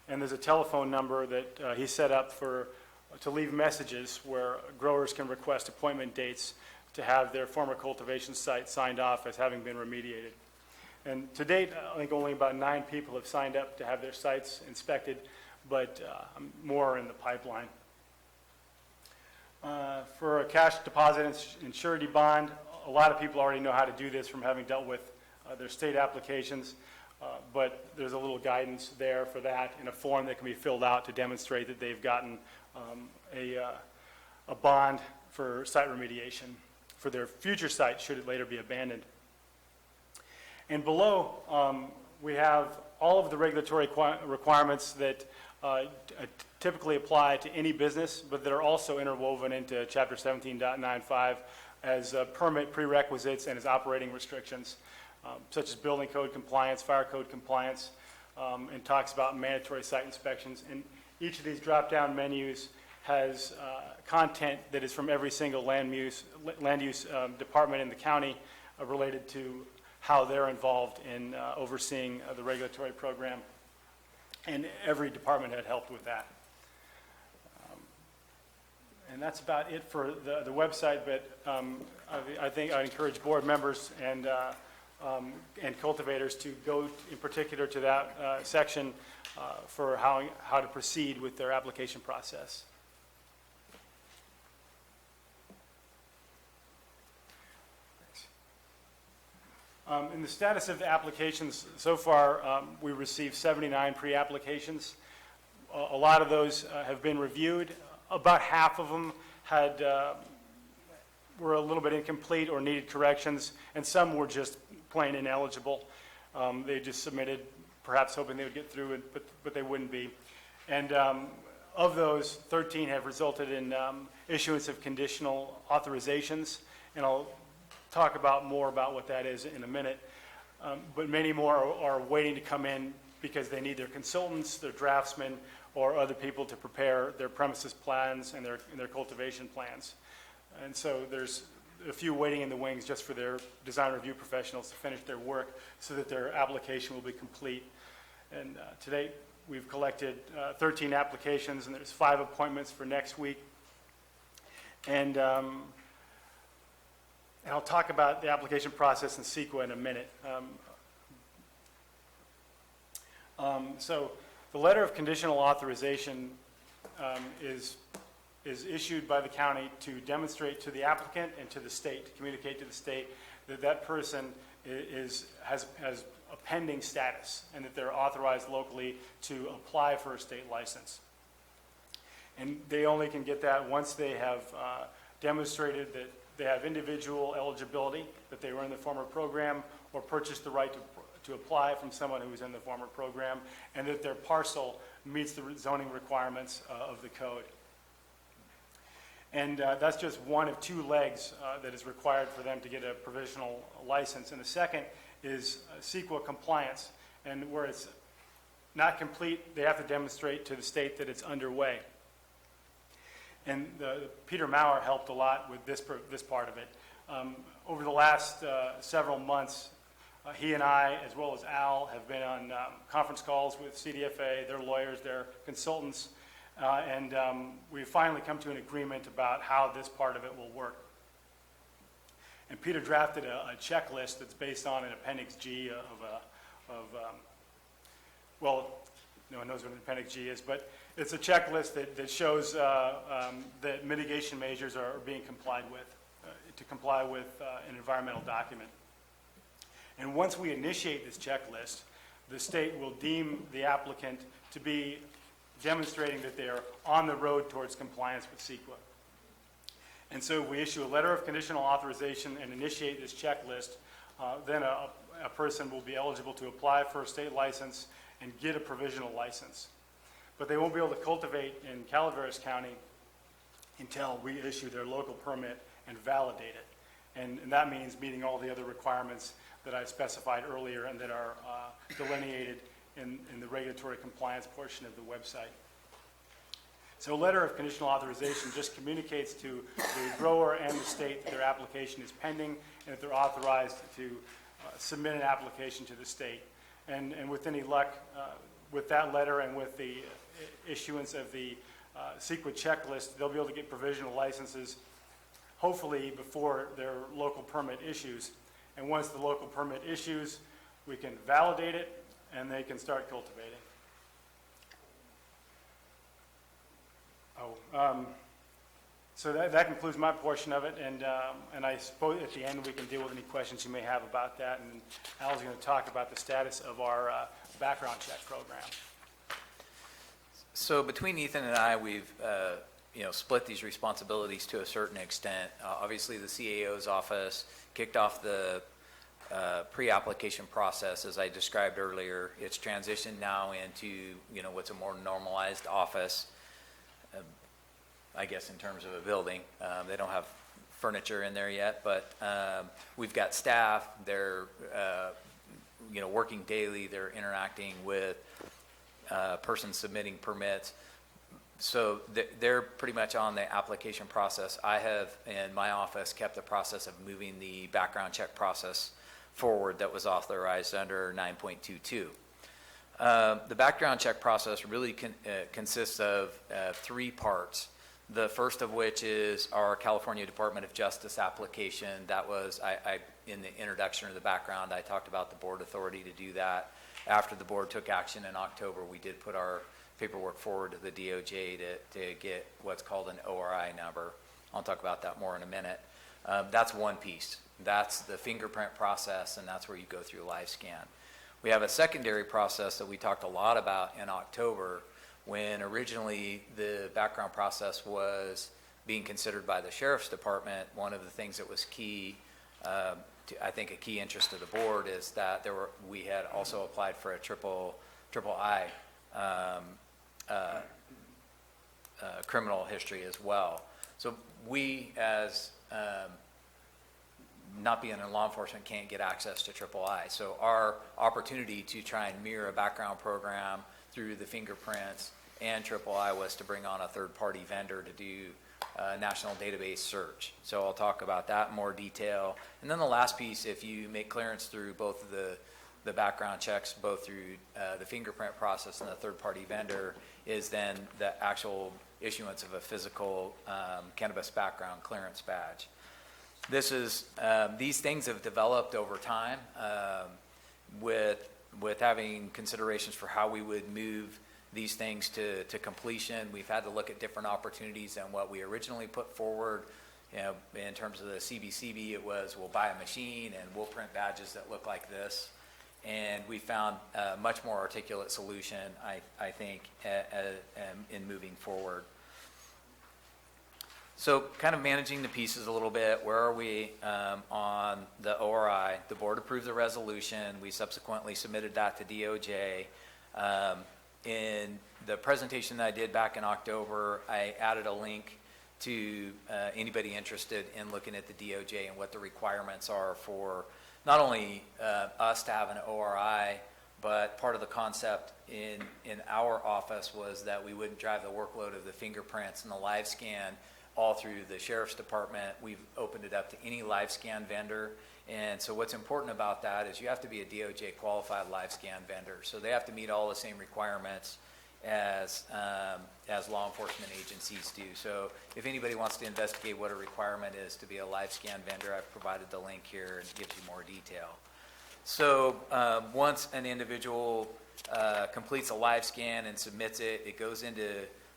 And there's a telephone number that he set up to leave messages where growers can request appointment dates to have their former cultivation site signed off as having been remediated. And to date, I think only about 9 people have signed up to have their sites inspected, but more are in the pipeline. For a cash deposit and surety bond, a lot of people already know how to do this from having dealt with their state applications, but there's a little guidance there for that in a form that can be filled out to demonstrate that they've gotten a bond for site remediation for their future site should it later be abandoned. And below, we have all of the regulatory requirements that typically apply to any business, but that are also interwoven into Chapter 17.95 as permit prerequisites and as operating restrictions, such as building code compliance, fire code compliance, and talks about mandatory site inspections. And each of these drop-down menus has content that is from every single land use department in the county related to how they're involved in overseeing the regulatory program. And every department had helped with that. And that's about it for the website, but I think I'd encourage board members and cultivators to go in particular to that section for how to proceed with their application process. In the status of the applications, so far we received 79 pre-applications. A lot of those have been reviewed. About half of them had, were a little bit incomplete or needed corrections, and some were just plain ineligible. They just submitted, perhaps hoping they would get through it, but they wouldn't be. And of those, 13 have resulted in issuance of conditional authorizations, and I'll talk about more about what that is in a minute. But many more are waiting to come in because they need their consultants, their draftsmen, or other people to prepare their premises plans and their cultivation plans. And so there's a few waiting in the wings just for their design review professionals to finish their work so that their application will be complete. And to date, we've collected 13 applications, and there's 5 appointments for next week. And I'll talk about the application process in CEQA in a minute. So the letter of conditional authorization is issued by the county to demonstrate to the applicant and to the state, to communicate to the state that that person has a pending status and that they're authorized locally to apply for a state license. And they only can get that once they have demonstrated that they have individual eligibility, that they were in the former program, or purchased the right to apply from someone who was in the former program, and that their parcel meets the zoning requirements of the code. And that's just one of 2 legs that is required for them to get a provisional license. And the second is CEQA compliance. And where it's not complete, they have to demonstrate to the state that it's underway. And Peter Maurer helped a lot with this part of it. Over the last several months, he and I, as well as Al, have been on conference calls with CDFA, their lawyers, their consultants, and we've finally come to an agreement about how this part of it will work. And Peter drafted a checklist that's based on an Appendix G well, no one knows what an Appendix G is, but it's a checklist that shows that mitigation measures are being complied with, to comply with an environmental document. And once we initiate this checklist, the state will deem the applicant to be demonstrating that they are on the road towards compliance with CEQA. And so we issue a letter of conditional authorization and initiate this checklist. Then a person will be eligible to apply for a state license and get a provisional license. But they won't be able to cultivate in Calaveras County until we issue their local permit and validate it. And that means meeting all the other requirements that I specified earlier and that are delineated in the regulatory compliance portion of the website. So a letter of conditional authorization just communicates to the grower and the state that their application is pending and that they're authorized to submit an application to the state. And with any luck, with that letter and with the issuance of the CEQA checklist, they'll be able to get provisional licenses, hopefully before their local permit issues. And once the local permit issues, we can validate it and they can start cultivating. So that concludes my portion of it, and I suppose at the end we can deal with any questions you may have about that, and Al's going to talk about the status of our background check program. So between Ethan and I, we've split these responsibilities to a certain extent. Obviously, the CAO's office kicked off the pre-application process, as I described earlier. It's transitioned now into what's a more normalized office. I guess in terms of a building. They don't have furniture in there yet, but we've got staff. They're working daily. They're interacting with persons submitting permits. So they're pretty much on the application process. I have, in my office, kept the process of moving the background check process forward that was authorized under 9.22. The background check process really consists of 3 parts. The first of which is our California Department of Justice application. That was, in the introduction of the background, I talked about the board authority to do that. After the board took action in October, we did put our paperwork forward to the DOJ to get what's called an ORI number. I'll talk about that more in a minute. That's one piece. That's the fingerprint process, and that's where you go through live scan. We have a secondary process that we talked a lot about in October, when originally the background process was being considered by the sheriff's department, one of the things that was key, I think a key interest of the board is that we had also applied for a triple I criminal history as well. So we, as not being in law enforcement, can't get access to triple I. So our opportunity to try and mirror a background program through the fingerprints and triple I was to bring on a third-party vendor to do national database search. So I'll talk about that in more detail. And then the last piece, if you make clearance through both of the background checks, both through the fingerprint process and the third-party vendor, is then the actual issuance of a physical cannabis background clearance badge. These things have developed over time with having considerations for how we would move these things to completion. We've had to look at different opportunities than what we originally put forward. In terms of the CBCB, it was we'll buy a machine and we'll print badges that look like this. And we found a much more articulate solution, I think, in moving forward. So kind of managing the pieces a little bit, where are we on the ORI? The board approved the resolution. We subsequently submitted that to DOJ. In the presentation that I did back in October, I added a link to anybody interested in looking at the DOJ and what the requirements are for not only us to have an ORI, but part of the concept in our office was that we wouldn't drive the workload of the fingerprints and the live scan all through the sheriff's department. We've opened it up to any live scan vendor. And so what's important about that is you have to be a DOJ qualified live scan vendor. So they have to meet all the same requirements as law enforcement agencies do. So if anybody wants to investigate what a requirement is to be a live scan vendor, I've provided the link here and it gives you more detail. So once an individual completes a live scan and submits it, it goes into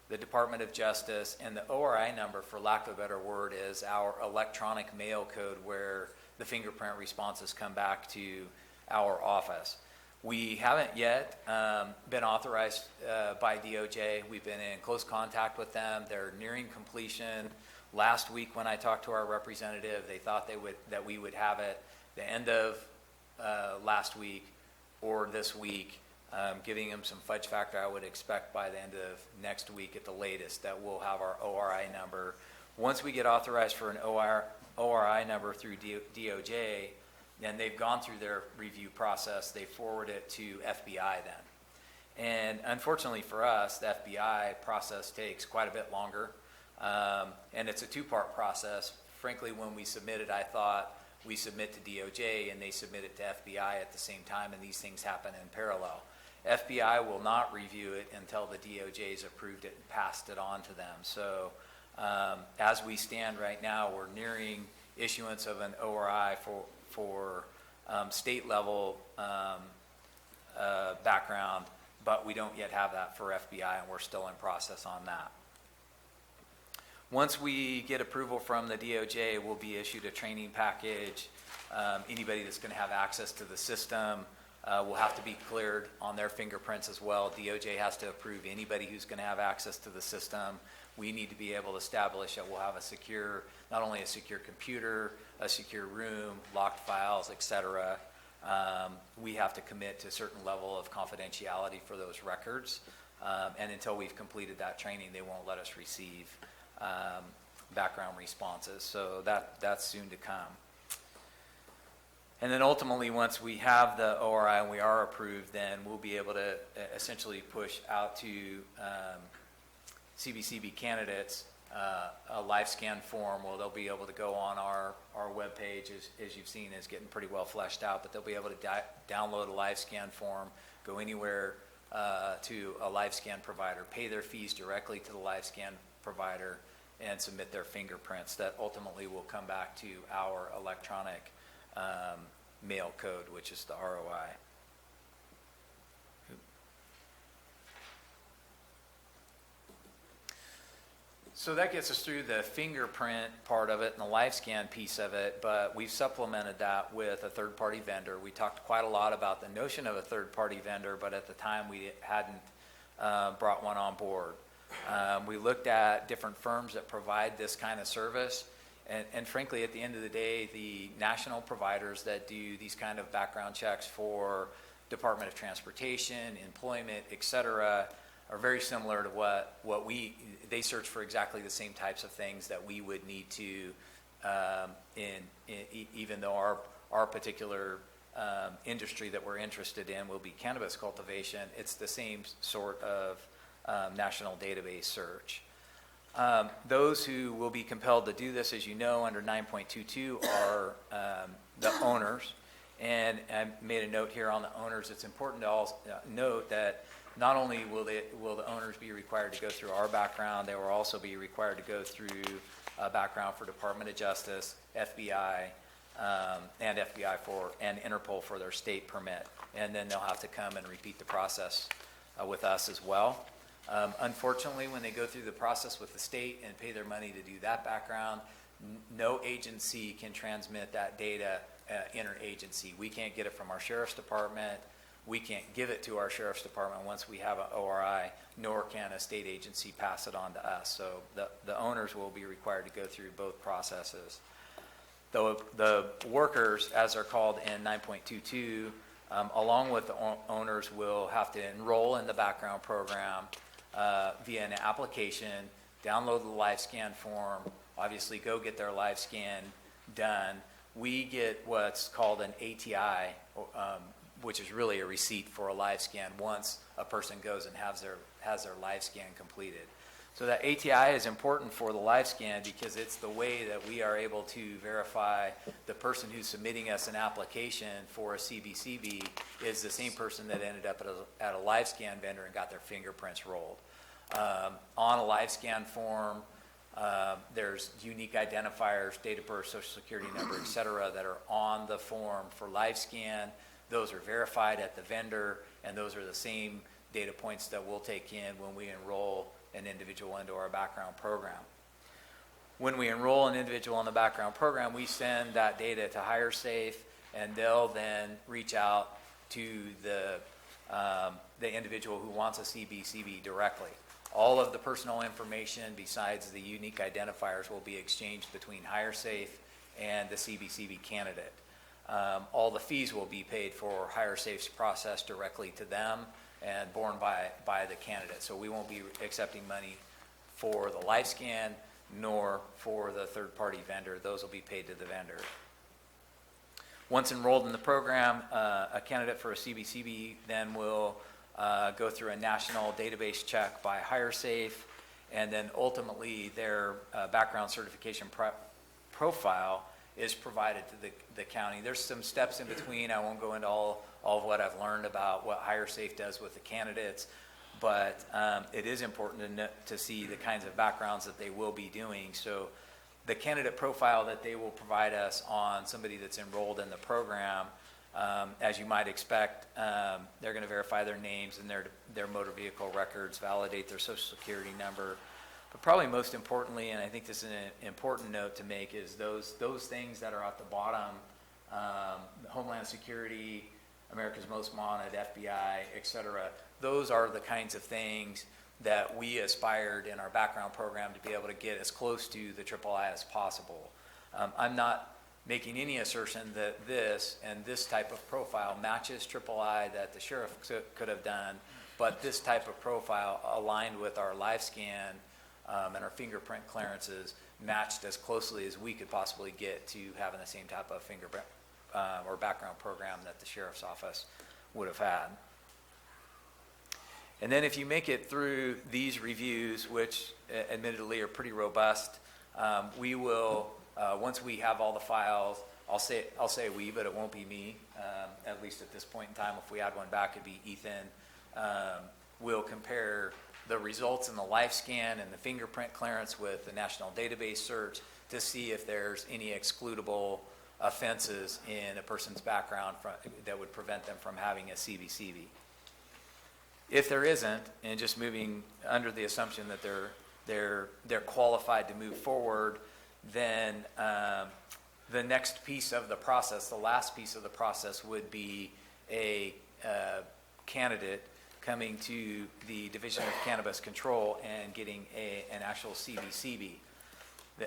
the Department of Justice, and the ORI number, for lack of a better word, is our electronic mail code where the fingerprint responses come back to our office. We haven't yet been authorized by DOJ. We've been in close contact with them. They're nearing completion. Last week when I talked to our representative, they thought that we would have it the end of last week or this week. Giving them some fudge factor, I would expect by the end of next week at the latest that we'll have our ORI number. Once we get authorized for an ORI number through DOJ, and they've gone through their review process, they forward it to FBI then. And unfortunately for us, the FBI process takes quite a bit longer, and it's a two-part process. Frankly, when we submitted, I thought we submit to DOJ and they submit it to FBI at the same time, and these things happen in parallel. FBI will not review it until the DOJ's approved it and passed it on to them. So as we stand right now, we're nearing issuance of an ORI for state level background, but we don't yet have that for FBI, and we're still in process on that. Once we get approval from the DOJ, we'll be issued a training package. Anybody that's going to have access to the system will have to be cleared on their fingerprints as well. DOJ has to approve anybody who's going to have access to the system. We need to be able to establish that we'll have a secure, not only a secure computer, a secure room, locked files, etc. We have to commit to a certain level of confidentiality for those records. And until we've completed that training, they won't let us receive background responses. So that's soon to come. And then ultimately, once we have the ORI and we are approved, then we'll be able to essentially push out to CBCB candidates a live scan form where they'll be able to go on our webpage, as you've seen, is getting pretty well fleshed out, but they'll be able to download a live scan form, go anywhere to a live scan provider, pay their fees directly to the live scan provider, and submit their fingerprints that ultimately will come back to our electronic mail code, which is the ROI. So that gets us through the fingerprint part of it and the live scan piece of it, but we've supplemented that with a third-party vendor. We talked quite a lot about the notion of a third-party vendor, but at the time we hadn't brought one on board. We looked at different firms that provide this kind of service. And frankly, at the end of the day, the national providers that do these kind of background checks for Department of Transportation, employment, et cetera, are very similar to what they search for exactly the same types of things that we would need to, even though our particular industry that we're interested in will be cannabis cultivation, it's the same sort of national database search. Those who will be compelled to do this, as you know, under 9.22 are the owners. And I made a note here on the owners. It's important to also note that not only will the owners be required to go through our background, they will also be required to go through a background for Department of Justice, FBI, and Interpol for their state permit. And then they'll have to come and repeat the process with us as well. Unfortunately, when they go through the process with the state and pay their money to do that background, no agency can transmit that data interagency. We can't get it from our sheriff's department. We can't give it to our sheriff's department once we have an ORI, nor can a state agency pass it on to us. So the owners will be required to go through both processes. The workers, as they're called in 9.22, along with the owners, will have to enroll in the background program via an application, download the live scan form, obviously go get their live scan done. We get what's called an ATI, which is really a receipt for a live scan once a person goes and has their live scan completed. So that ATI is important for the live scan because it's the way that we are able to verify the person who's submitting us an application for a CBCB is the same person that ended up at a live scan vendor and got their fingerprints rolled. On a live scan form, there's unique identifiers, date of birth, social security number, et cetera, that are on the form for live scan. Those are verified at the vendor, and those are the same data points that we'll take in when we enroll an individual into our background program. When we enroll an individual in the background program, we send that data to HireSafe, and they'll then reach out to the individual who wants a CBCB directly. All of the personal information besides the unique identifiers will be exchanged between HireSafe and the CBCB candidate. All the fees will be paid for HireSafe's process directly to them and borne by the candidate. So we won't be accepting money for the live scan nor for the third-party vendor. Those will be paid to the vendor. Once enrolled in the program, a candidate for a CBCB then will go through a national database check by HireSafe, and then ultimately their background certification profile is provided to the county. There's some steps in between. I won't go into all of what I've learned about what HireSafe does with the candidates, but it is important to see the kinds of backgrounds that they will be doing. So the candidate profile that they will provide us on somebody that's enrolled in the program, as you might expect, they're going to verify their names and their motor vehicle records, validate their social security number. But probably most importantly, and I think this is an important note to make, is those things that are at the bottom, Homeland Security, America's Most Wanted, FBI, et cetera, those are the kinds of things that we aspired in our background program to be able to get as close to the III as possible. I'm not making any assertion that this and this type of profile matches III that the sheriff could have done, but this type of profile aligned with our live scan and our fingerprint clearances matched as closely as we could possibly get to having the same type of fingerprint or background program that the sheriff's office would have had. And then if you make it through these reviews, which admittedly are pretty robust, we will, once we have all the files, I'll say we, but it won't be me, at least at this point in time. If we add one back, it'd be Ethan. We'll compare the results in the live scan and the fingerprint clearance with the national database search to see if there's any excludable offenses in a person's background that would prevent them from having a CBCB. If there isn't, and just moving under the assumption that they're qualified to move forward, then the next piece of the process, the last piece of the process, would be a candidate coming to the Division of Cannabis Control and getting an actual CBCB.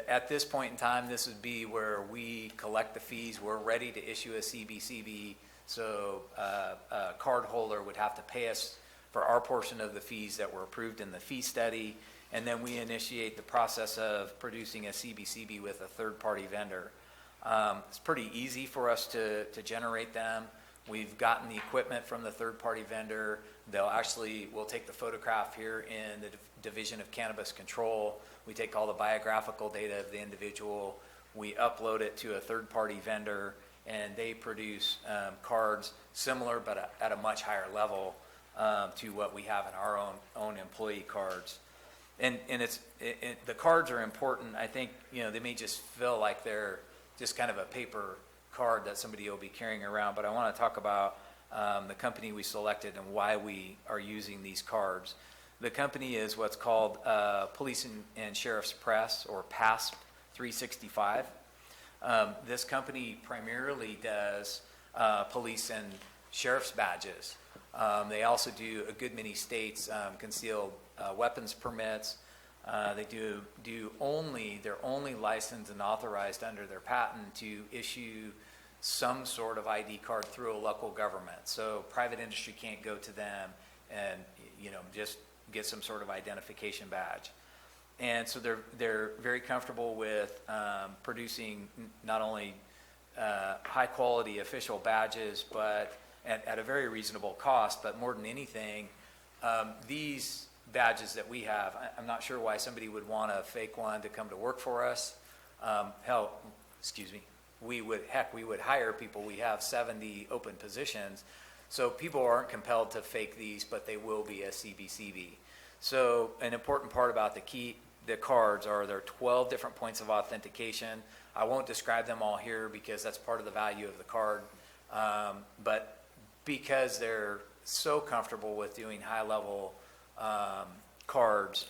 At this point in time, this would be where we collect the fees. We're ready to issue a CBCB, so a card holder would have to pay us for our portion of the fees that were approved in the fee study, and then we initiate the process of producing a CBCB with a third-party vendor. It's pretty easy for us to generate them. We've gotten the equipment from the third-party vendor. We'll take the photograph here in the Division of Cannabis Control. We take all the biographical data of the individual. We upload it to a third-party vendor, and they produce cards similar but at a much higher level to what we have in our own employee cards. And the cards are important. I think, they may just feel like they're just kind of a paper card that somebody will be carrying around, but I want to talk about the company we selected and why we are using these cards. The company is what's called Police and Sheriff's Press, or PASP 365. This company primarily does police and sheriff's badges. They also do a good many states concealed weapons permits. They're only licensed and authorized under their patent to issue some sort of ID card through a local government. So private industry can't go to them and, just get some sort of identification badge. And so they're very comfortable with producing not only high quality official badges, but at a very reasonable cost, but more than anything, these badges that we have, I'm not sure why somebody would want a fake one to come to work for us. We would hire people. We have 70 open positions. So people aren't compelled to fake these, but they will be a CBCB. So an important part about the cards are there are 12 different points of authentication. I won't describe them all here because that's part of the value of the card. But because they're so comfortable with doing high-level cards,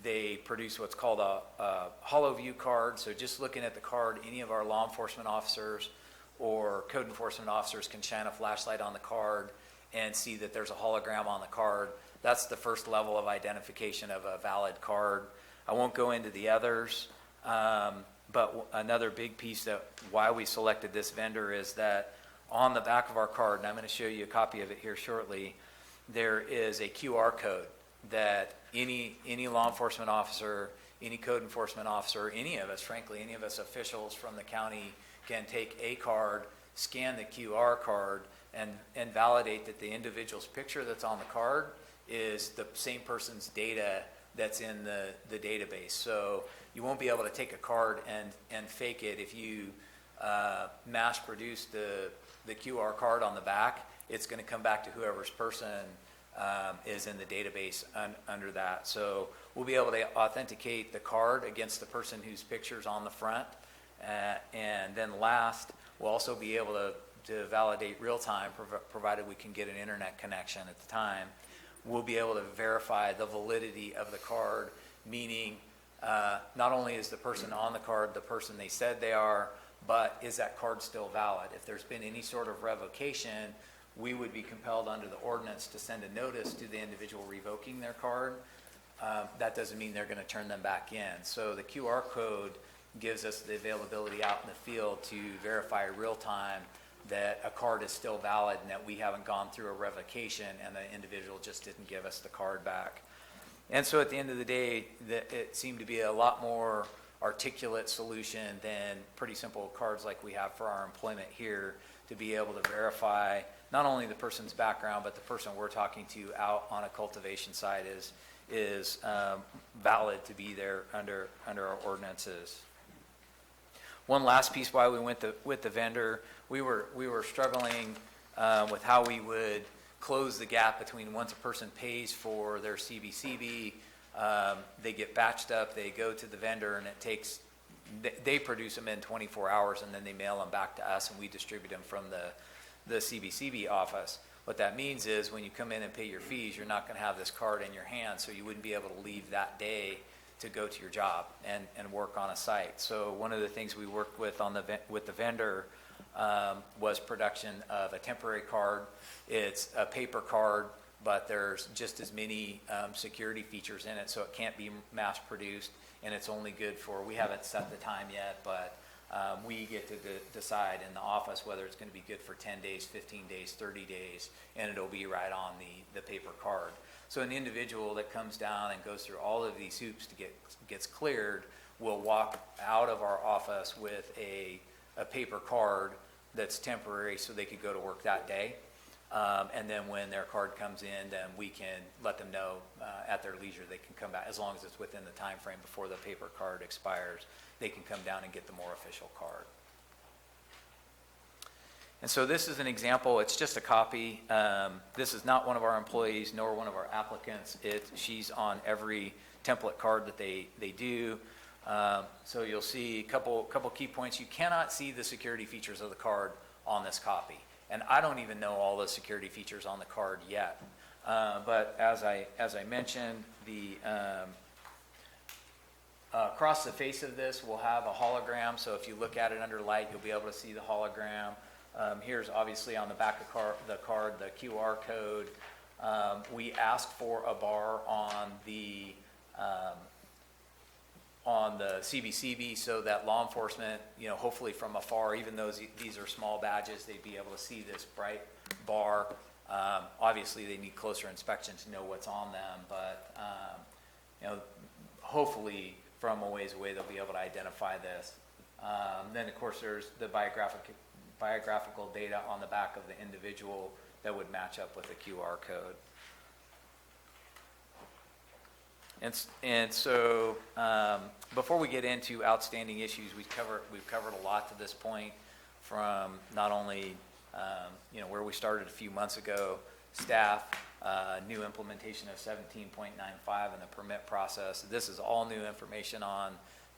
they produce what's called a hollow view card. So just looking at the card, any of our law enforcement officers or code enforcement officers can shine a flashlight on the card and see that there's a hologram on the card. That's the first level of identification of a valid card. I won't go into the others, but another big piece that why we selected this vendor is that on the back of our card, and I'm going to show you a copy of it here shortly, there is a QR code that any law enforcement officer, any code enforcement officer, any of us, frankly, any of us officials from the county can take a card, scan the QR card, and validate that the individual's picture that's on the card is the same person's data that's in the database. So you won't be able to take a card and fake it. If you mass produce the QR card on the back, it's going to come back to whoever's person is in the database under that. So we'll be able to authenticate the card against the person whose picture's on the front. And then last, we'll also be able to validate real time, provided we can get an internet connection at the time. We'll be able to verify the validity of the card, meaning not only is the person on the card the person they said they are, but is that card still valid? If there's been any sort of revocation, we would be compelled under the ordinance to send a notice to the individual revoking their card. That doesn't mean they're going to turn them back in. So the QR code gives us the availability out in the field to verify real time that a card is still valid and that we haven't gone through a revocation and the individual just didn't give us the card back. And so at the end of the day, it seemed to be a lot more articulate solution than pretty simple cards like we have for our employment here, to be able to verify not only the person's background, but the person we're talking to out on a cultivation site is valid to be there under our ordinances. One last piece why we went with the vendor, we were struggling with how we would close the gap between once a person pays for their CBCB, they get batched up, they go to the vendor, and it takes, they produce them in 24 hours, and then they mail them back to us, and we distribute them from the CBCB office. What that means is when you come in and pay your fees, you're not going to have this card in your hand, so you wouldn't be able to leave that day to go to your job and work on a site. So one of the things we worked with with the vendor was production of a temporary card. It's a paper card, but there's just as many security features in it, so it can't be mass-produced, and it's only good for, we haven't set the time yet, but we get to decide in the office whether it's going to be good for 10 days, 15 days, 30 days, and it'll be right on the paper card. So an individual that comes down and goes through all of these hoops to gets cleared will walk out of our office with a paper card that's temporary so they could go to work that day. And then when their card comes in, then we can let them know at their leisure they can come back, as long as it's within the time frame before the paper card expires, they can come down and get the more official card. And so this is an example. It's just a copy. This is not one of our employees nor one of our applicants. She's on every template card that they do. So you'll see a couple key points. You cannot see the security features of the card on this copy. And I don't even know all the security features on the card yet. But as I mentioned, across the face of this, we'll have a hologram. So if you look at it under light, you'll be able to see the hologram. Here's obviously on the back of the card, the QR code. We ask for a bar on the CBCB so that law enforcement, hopefully from afar, even though these are small badges, they'd be able to see this bright bar. Obviously, they need closer inspection to know what's on them, but hopefully from a ways away, they'll be able to identify this. Then, of course, there's the biographical data on the back of the individual that would match up with the QR code. And so before we get into outstanding issues, we've covered a lot to this point, from not only where we started a few months ago, staff, new implementation of 17.95 and the permit process. This is all new information on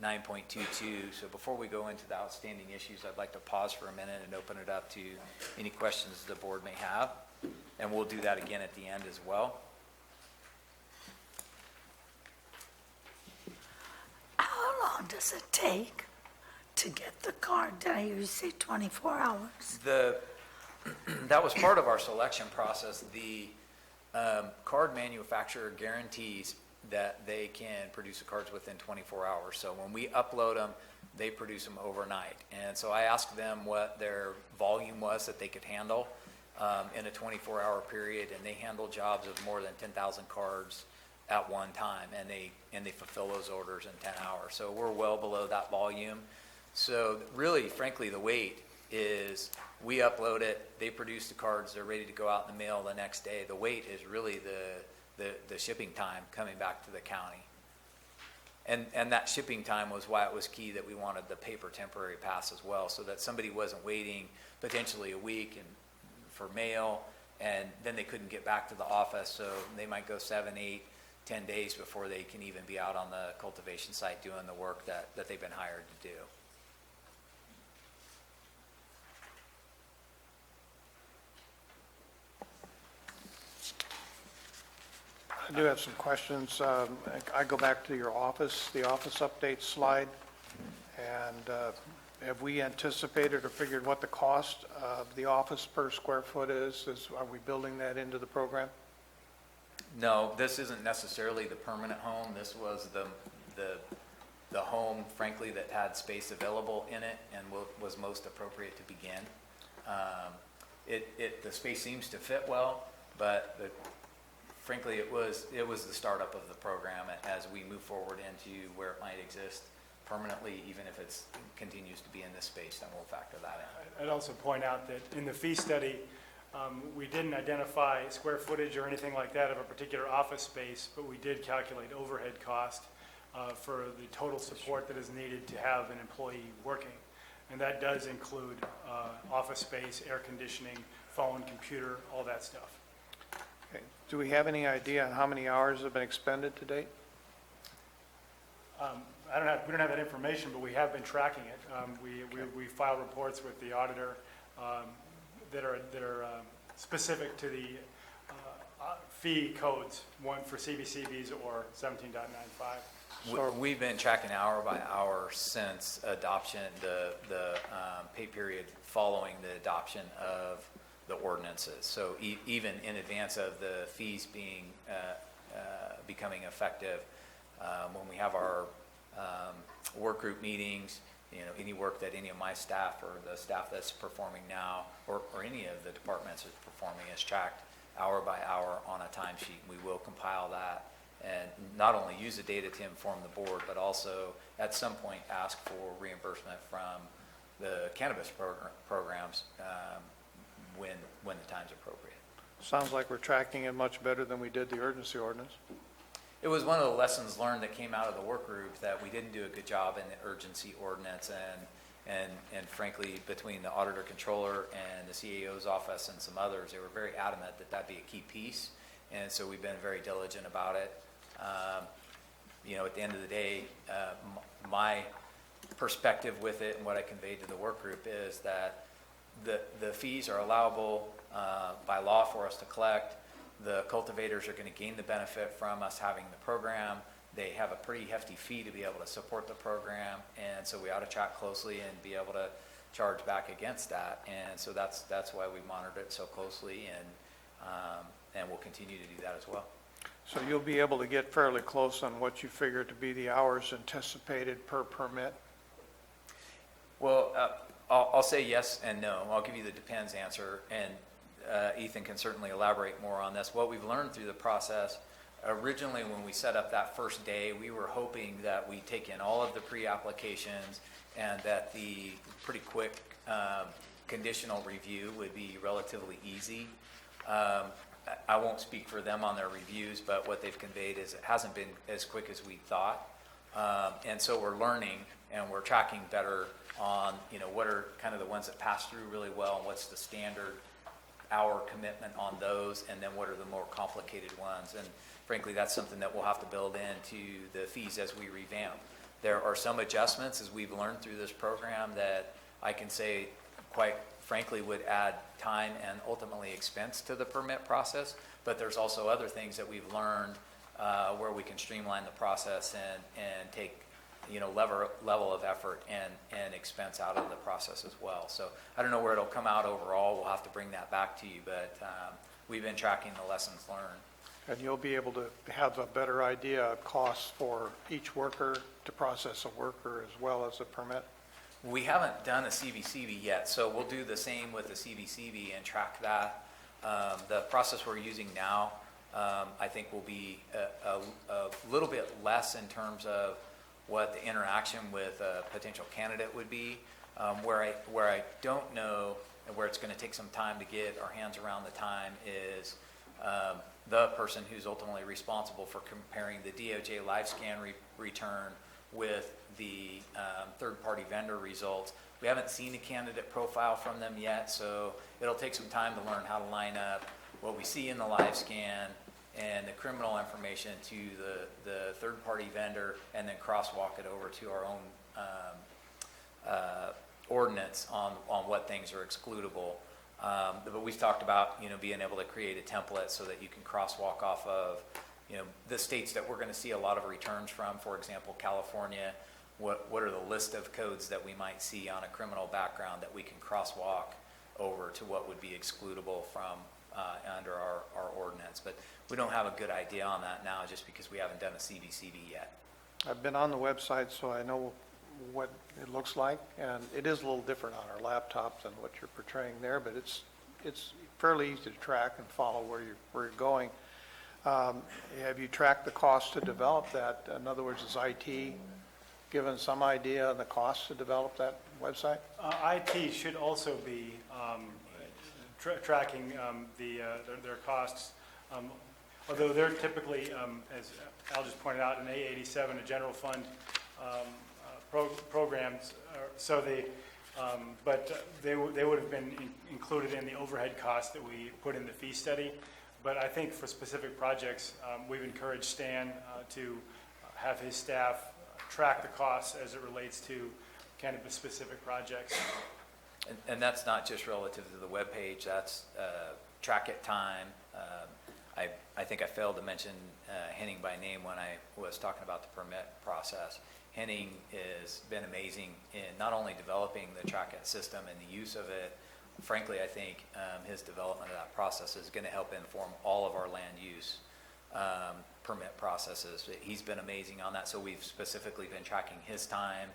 9.22. So before we go into the outstanding issues, I'd like to pause for a minute and open it up to any questions the board may have. And we'll do that again at the end as well. How long does it take to get the card? Did I hear you say 24 hours? That was part of our selection process. The card manufacturer guarantees that they can produce the cards within 24 hours. So when we upload them, they produce them overnight. And so I asked them what their volume was that they could handle in a 24-hour period, and they handle jobs of more than 10,000 cards at one time, and they fulfill those orders in 10 hours. So we're well below that volume. So really, frankly, the wait is we upload it, they produce the cards, they're ready to go out in the mail the next day. The wait is really the shipping time coming back to the county. And that shipping time was why it was key that we wanted the paper temporary pass as well, so that somebody wasn't waiting potentially a week for mail, and then they couldn't get back to the office, so they might go 7, 8, 10 days before they can even be out on the cultivation site doing the work that they've been hired to do. I do have some questions. I go back to the office update slide, and have we anticipated or figured what the cost of the office per square foot is? Are we building that into the program? No, this isn't necessarily the permanent home. This was the home, frankly, that had space available in it and was most appropriate to begin. The space seems to fit well, but frankly, it was the startup of the program. As we move forward into where it might exist permanently, even if it continues to be in this space, then we'll factor that in. I'd also point out that in the fee study, we didn't identify square footage or anything like that of a particular office space, but we did calculate overhead cost for the total support that is needed to have an employee working. And that does include office space, air conditioning, phone, computer, all that stuff. Okay. Do we have any idea on how many hours have been expended to date? We don't have that information, but we have been tracking it. We file reports with the auditor that are specific to the fee codes, one for CBCBs or 17.95. We've been tracking hour by hour since adoption, the pay period following the adoption of the ordinances. So even in advance of the fees being, becoming effective, when we have our work group meetings, any work that any of my staff or the staff that's performing now, or any of the departments is performing, is tracked hour by hour on a timesheet. We will compile that and not only use the data to inform the board, but also at some point ask for reimbursement from the cannabis programs when the time's appropriate. Sounds like we're tracking it much better than we did the urgency ordinance. It was one of the lessons learned that came out of the work group, that we didn't do a good job in the urgency ordinance, and frankly, between the auditor controller and the CAO's office and some others, they were very adamant that that be a key piece, and so we've been very diligent about it. At the end of the day, my perspective with it and what I conveyed to the work group is that the fees are allowable by law for us to collect. The cultivators are going to gain the benefit from us having the program. They have a pretty hefty fee to be able to support the program, and so we ought to track closely and be able to charge back against that. And so that's why we monitored it so closely, and we'll continue to do that as well. So you'll be able to get fairly close on what you figure to be the hours anticipated per permit? Well, I'll say yes and no. I'll give you the depends answer, and Ethan can certainly elaborate more on this. What we've learned through the process, originally when we set up that first day, we were hoping that we'd take in all of the pre-applications and that the pretty quick conditional review would be relatively easy. I won't speak for them on their reviews, but what they've conveyed is it hasn't been as quick as we thought. And so we're learning and we're tracking better on, what are kind of the ones that pass through really well and what's the standard hour commitment on those, and then what are the more complicated ones. And frankly, that's something that we'll have to build into the fees as we revamp. There are some adjustments as we've learned through this program that I can say, quite frankly, would add time and ultimately expense to the permit process. But there's also other things that we've learned where we can streamline the process and take level of effort and expense out of the process as well. So I don't know where it'll come out overall. We'll have to bring that back to you, but we've been tracking the lessons learned. And you'll be able to have a better idea of costs for each worker to process a worker as well as a permit? We haven't done a CBCB yet, so we'll do the same with the CBCB and track that. The process we're using now, I think, will be a little bit less in terms of what the interaction with a potential candidate would be. Where I don't know, and where it's going to take some time to get our hands around the time, is the person who's ultimately responsible for comparing the DOJ live scan return with the third-party vendor results. We haven't seen a candidate profile from them yet, so it'll take some time to learn how to line up what we see in the live scan and the criminal information to the third-party vendor, and then crosswalk it over to our own ordinance on what things are excludable. But we've talked about, being able to create a template so that you can crosswalk off of, the states that we're going to see a lot of returns from. For example, California, what are the list of codes that we might see on a criminal background that we can crosswalk over to what would be excludable from under our ordinance. But we don't have a good idea on that now just because we haven't done a CBCB yet. I've been on the website, so I know what it looks like, and it is a little different on our laptops than what you're portraying there, but it's fairly easy to track and follow where you're going. Have you tracked the cost to develop that? In other words, is IT given some idea on the cost to develop that website? IT should also be tracking their costs, although they're typically, as Al just pointed out, an A87, a general fund programs. So but they would have been included in the overhead costs that we put in the fee study. But I think for specific projects, we've encouraged Stan to have his staff track the costs as it relates to cannabis-specific projects. And that's not just relative to the webpage, that's track it time. I think I failed to mention Henning by name when I was talking about the permit process. Henning has been amazing in not only developing the TrackIt system and the use of it. Frankly, I think his development of that process is going to help inform all of our land use permit processes. He's been amazing on that, so we've specifically been tracking his time.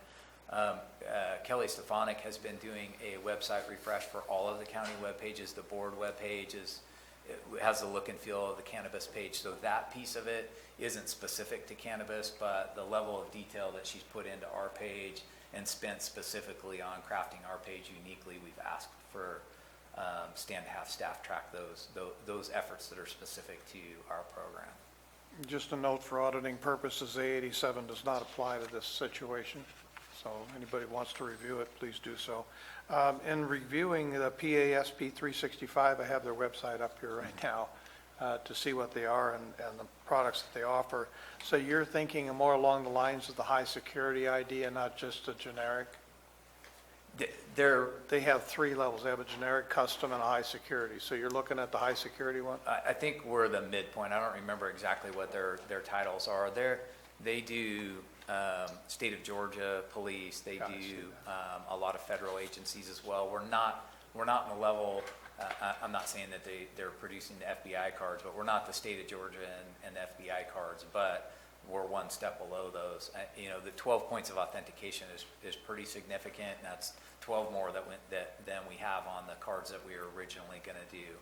Kelly Stefanik has been doing a website refresh for all of the county web pages. The board web page it has the look and feel of the cannabis page, so that piece of it isn't specific to cannabis, but the level of detail that she's put into our page and spent specifically on crafting our page uniquely, we've asked for Stan to have staff track those efforts that are specific to our program. Just a note for auditing purposes, A87 does not apply to this situation. So anybody wants to review it, please do so. In reviewing the PASP 365, I have their website up here right now to see what they are and the products that they offer. So you're thinking more along the lines of the high security idea, not just a generic? They have 3 levels. They have a generic, custom, and a high security. So you're looking at the high security one? I think we're the midpoint. I don't remember exactly what their titles are. They do state of Georgia police. They do a lot of federal agencies as well. We're not in the level. I'm not saying that they're producing the FBI cards, but we're not the state of Georgia and the FBI cards. But we're one step below those. The 12 points of authentication is pretty significant. And that's 12 more than we have on the cards that we were originally going to do.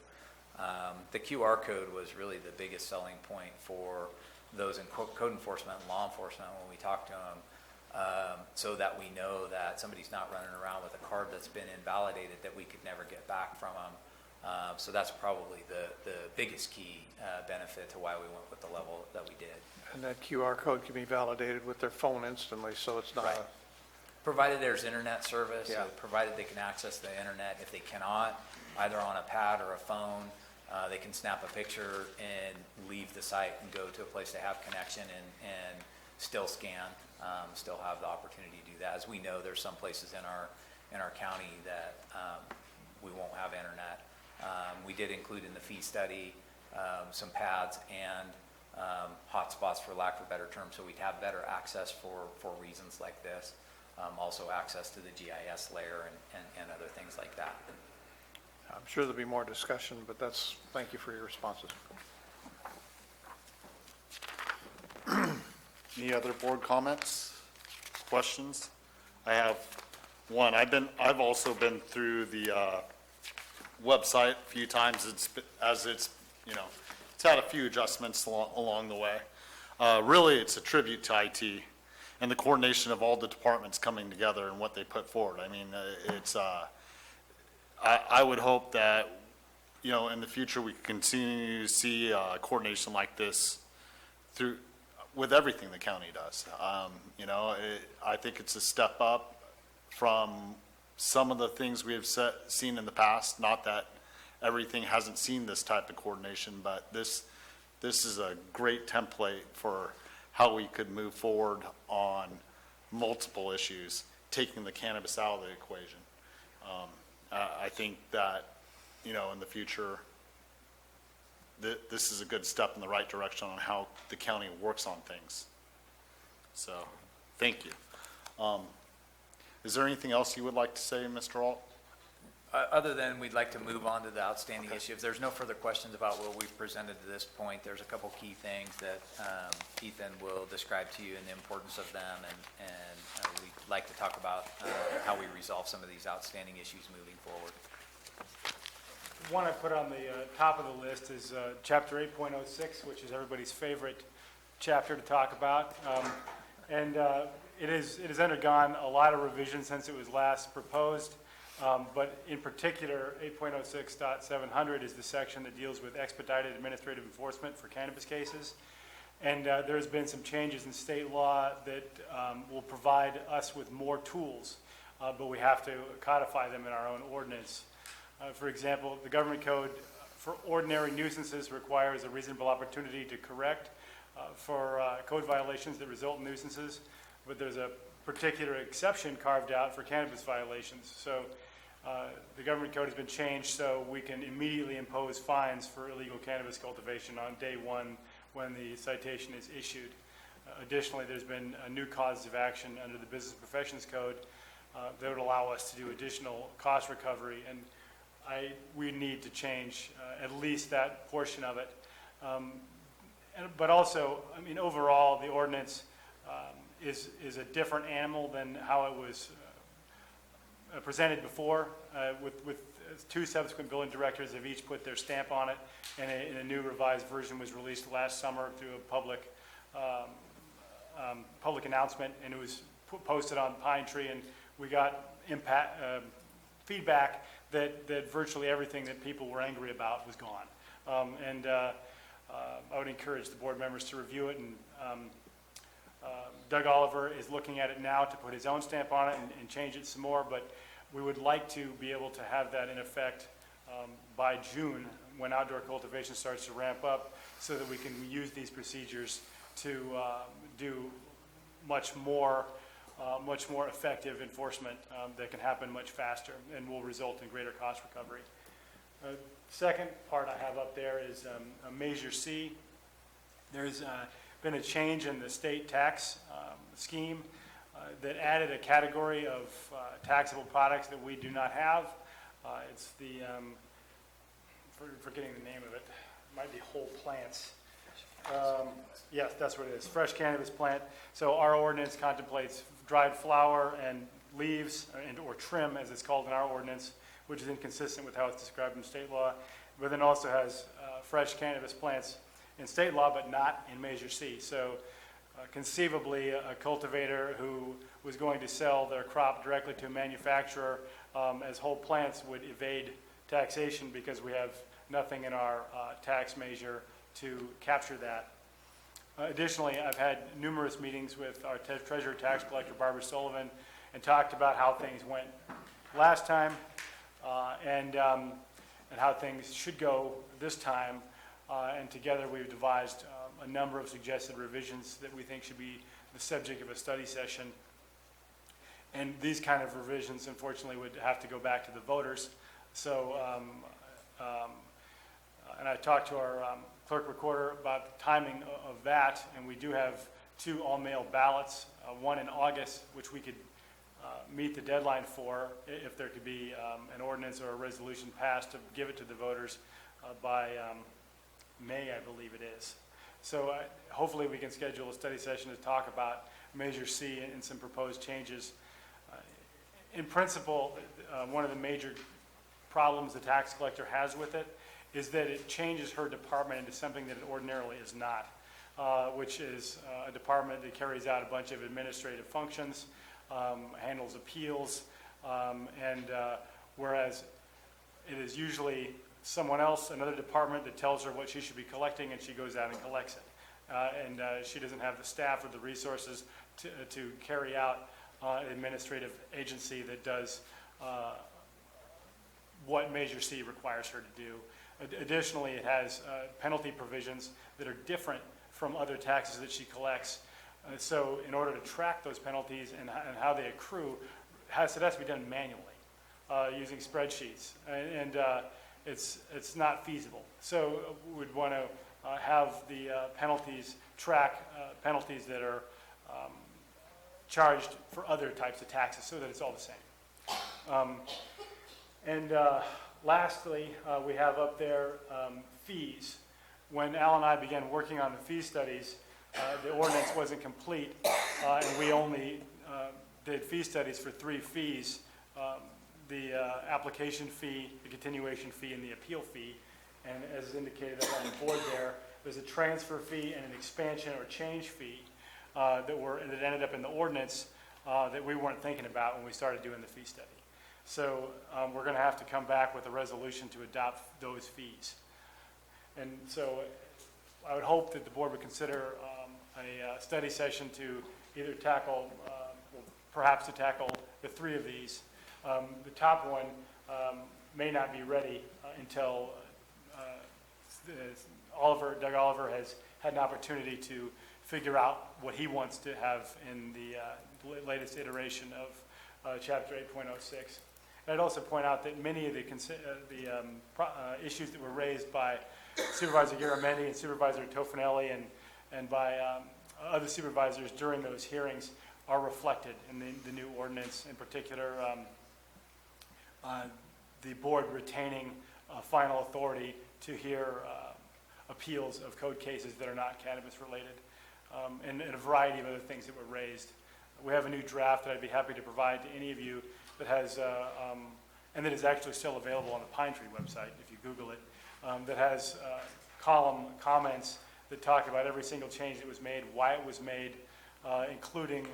The QR code was really the biggest selling point for those in code enforcement and law enforcement when we talk to them, so that we know that somebody's not running around with a card that's been invalidated that we could never get back from them. So that's probably the biggest key benefit to why we went with the level that we did. And that QR code can be validated with their phone instantly, so it's not Right. Provided there's internet service, Yeah. provided they can access the internet. If they cannot, either on a pad or a phone, they can snap a picture and leave the site and go to a place they have connection and still scan, still have the opportunity to do that. As we know, there's some places in our county that we won't have internet. We did include in the fee study some pads and hotspots, for lack of a better term, so we'd have better access for reasons like this. Also access to the GIS layer and other things like that. I'm sure there'll be more discussion, but thank you for your responses. Any other board comments, questions? I have one. I've also been through the website a few times. It's had a few adjustments along the way. Really, it's a tribute to IT and the coordination of all the departments coming together and what they put forward. I mean, I would hope that, in the future, we continue to see coordination like this with everything the county does. I think it's a step up from some of the things we have seen in the past. Not that everything hasn't seen this type of coordination, but this is a great template for how we could move forward on multiple issues, taking the cannabis out of the equation. I think that, in the future, this is a good step in the right direction on how the county works on things. So, thank you. Is there anything else you would like to say, Mr. Alt? Other than we'd like to move on to the outstanding issue. If there's no further questions about what we've presented to this point, there's a couple key things that Ethan will describe to you and the importance of them, and we'd like to talk about how we resolve some of these outstanding issues moving forward. One I put on the top of the list is Chapter 8.06, which is everybody's favorite chapter to talk about. It has undergone a lot of revisions since it was last proposed. But in particular, 8.06.700 is the section that deals with expedited administrative enforcement for cannabis cases. And there's been some changes in state law that will provide us with more tools, but we have to codify them in our own ordinance. For example, the government code for ordinary nuisances requires a reasonable opportunity to correct for code violations that result in nuisances, but there's a particular exception carved out for cannabis violations. So The government code has been changed so we can immediately impose fines for illegal cannabis cultivation on day one when the citation is issued. Additionally, there's been a new cause of action under the Business Professions Code that would allow us to do additional cost recovery, and we need to change at least that portion of it. But also, I mean, overall, the ordinance is a different animal than how it was presented before, with two subsequent building directors have each put their stamp on it, and a new revised version was released last summer through a public announcement, and it was posted on Pine Tree, and we got feedback that virtually everything that people were angry about was gone. I would encourage the board members to review it, and Doug Oliver is looking at it now to put his own stamp on it and change it some more, but we would like to be able to have that in effect by June, when outdoor cultivation starts to ramp up, so that we can use these procedures to do much more effective enforcement that can happen much faster and will result in greater cost recovery. Second part I have up there is a Measure C. There's been a change in the state tax scheme that added a category of taxable products that we do not have. It's the, forgetting the name of it, might be whole plants. Yes, that's what it is, fresh cannabis plant. So our ordinance contemplates dried flower and leaves, or trim, as it's called in our ordinance, which is inconsistent with how it's described in state law, but then also has fresh cannabis plants in state law, but not in Measure C. So conceivably, a cultivator who was going to sell their crop directly to a manufacturer as whole plants would evade taxation because we have nothing in our tax measure to capture that. Additionally, I've had numerous meetings with our Treasurer Tax Collector, Barbara Sullivan, and talked about how things went last time and how things should go this time. And together we've devised a number of suggested revisions that we think should be the subject of a study session. And these kind of revisions, unfortunately, would have to go back to the voters. So, and I talked to our clerk recorder about the timing of that, and we do have 2 all-mail ballots, one in August, which we could meet the deadline for if there could be an ordinance or a resolution passed to give it to the voters by May, I believe it is. So hopefully we can schedule a study session to talk about Measure C and some proposed changes. In principle, one of the major problems the tax collector has with it is that it changes her department into something that it ordinarily is not, which is a department that carries out a bunch of administrative functions, handles appeals, and whereas it is usually someone else, another department, that tells her what she should be collecting, and she goes out and collects it. And she doesn't have the staff or the resources to carry out an administrative agency that does what Measure C requires her to do. Additionally, it has penalty provisions that are different from other taxes that she collects. So in order to track those penalties and how they accrue, it has to be done manually using spreadsheets. And it's not feasible. So we'd want to have the penalties track penalties that are charged for other types of taxes so that it's all the same. Lastly, we have up there fees. When Al and I began working on the fee studies, the ordinance wasn't complete, and we only did fee studies for 3 fees. The application fee, the continuation fee, and the appeal fee. And as indicated up on the board there's a transfer fee and an expansion or change fee that ended up in the ordinance that we weren't thinking about when we started doing the fee study. So we're going to have to come back with a resolution to adopt those fees. And so I would hope that the board would consider a study session to either tackle, perhaps to tackle the 3 of these. The top one may not be ready until Doug Oliver has had an opportunity to figure out what he wants to have in the latest iteration of Chapter 8.06. And I'd also point out that many of the issues that were raised by Supervisor Garamendi and Supervisor Tofinelli and by other supervisors during those hearings are reflected in the new ordinance. In particular, the board retaining final authority to hear appeals of code cases that are not cannabis related, and a variety of other things that were raised. We have a new draft that I'd be happy to provide to any of you that has, and that is actually still available on the Pine Tree website if you Google it, that has column comments that talk about every single change that was made, why it was made, including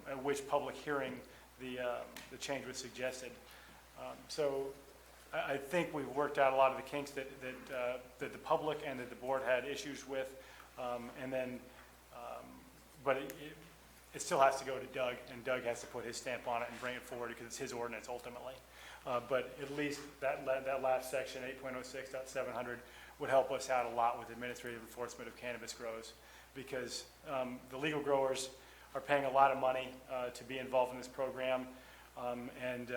at which public hearing the change was suggested. So I think we've worked out a lot of the kinks that the public and that the board had issues with, and then, but it still has to go to Doug, and Doug has to put his stamp on it and bring it forward because it's his ordinance ultimately. But at least that last section, 8.06.700, would help us out a lot with administrative enforcement of cannabis grows, because the legal growers are paying a lot of money to be involved in this program, and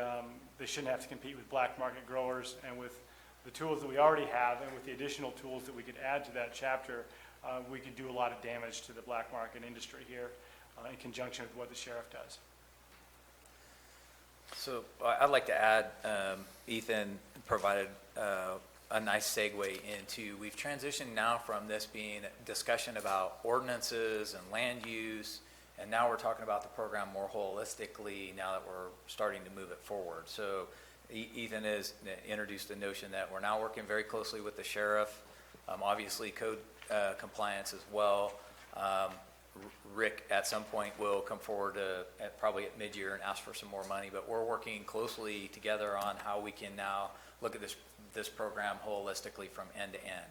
they shouldn't have to compete with black market growers. And with the tools that we already have, and with the additional tools that we could add to that chapter, we could do a lot of damage to the black market industry here in conjunction with what the sheriff does. So I'd like to add, Ethan provided a nice segue into, we've transitioned now from this being a discussion about ordinances and land use, and now we're talking about the program more holistically now that we're starting to move it forward. So Ethan has introduced the notion that we're now working very closely with the sheriff, obviously code compliance as well. Rick at some point will come forward probably at mid-year and ask for some more money, but we're working closely together on how we can now look at this program holistically from end to end.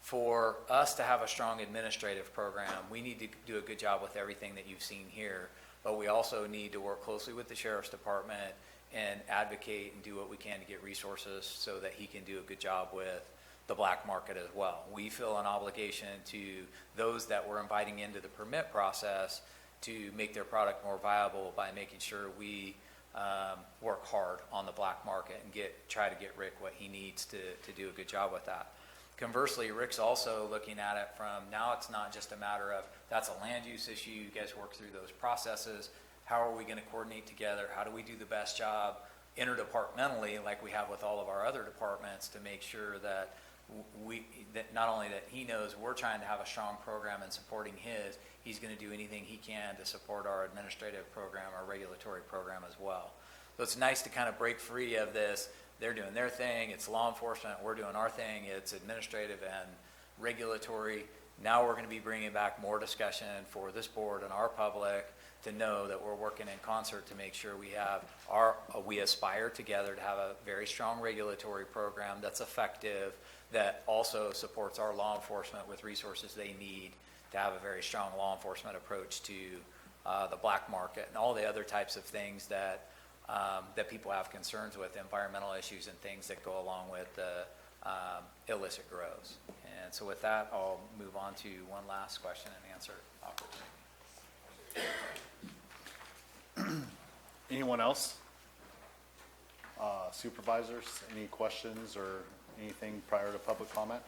For us to have a strong administrative program, we need to do a good job with everything that you've seen here, but we also need to work closely with the sheriff's department and advocate and do what we can to get resources so that he can do a good job with the black market as well. We feel an obligation to those that we're inviting into the permit process to make their product more viable by making sure we work hard on the black market and try to get Rick what he needs to do a good job with that. Conversely, Rick's also looking at it from, now it's not just a matter of, that's a land use issue, you guys work through those processes, how are we going to coordinate together, how do we do the best job interdepartmentally like we have with all of our other departments to make sure that that not only that he knows we're trying to have a strong program and supporting his, he's going to do anything he can to support our administrative program, our regulatory program as well. So it's nice to kind of break free of this. They're doing their thing, it's law enforcement, we're doing our thing, it's administrative and regulatory. Now we're going to be bringing back more discussion for this board and our public to know that we're working in concert to make sure we aspire together to have a very strong regulatory program that's effective, that also supports our law enforcement with resources they need to have a very strong law enforcement approach to the black market and all the other types of things that people have concerns with, environmental issues and things that go along with the illicit grows. And so with that, I'll move on to one last question and answer opportunity. Anyone else? Supervisors, any questions or anything prior to public comment?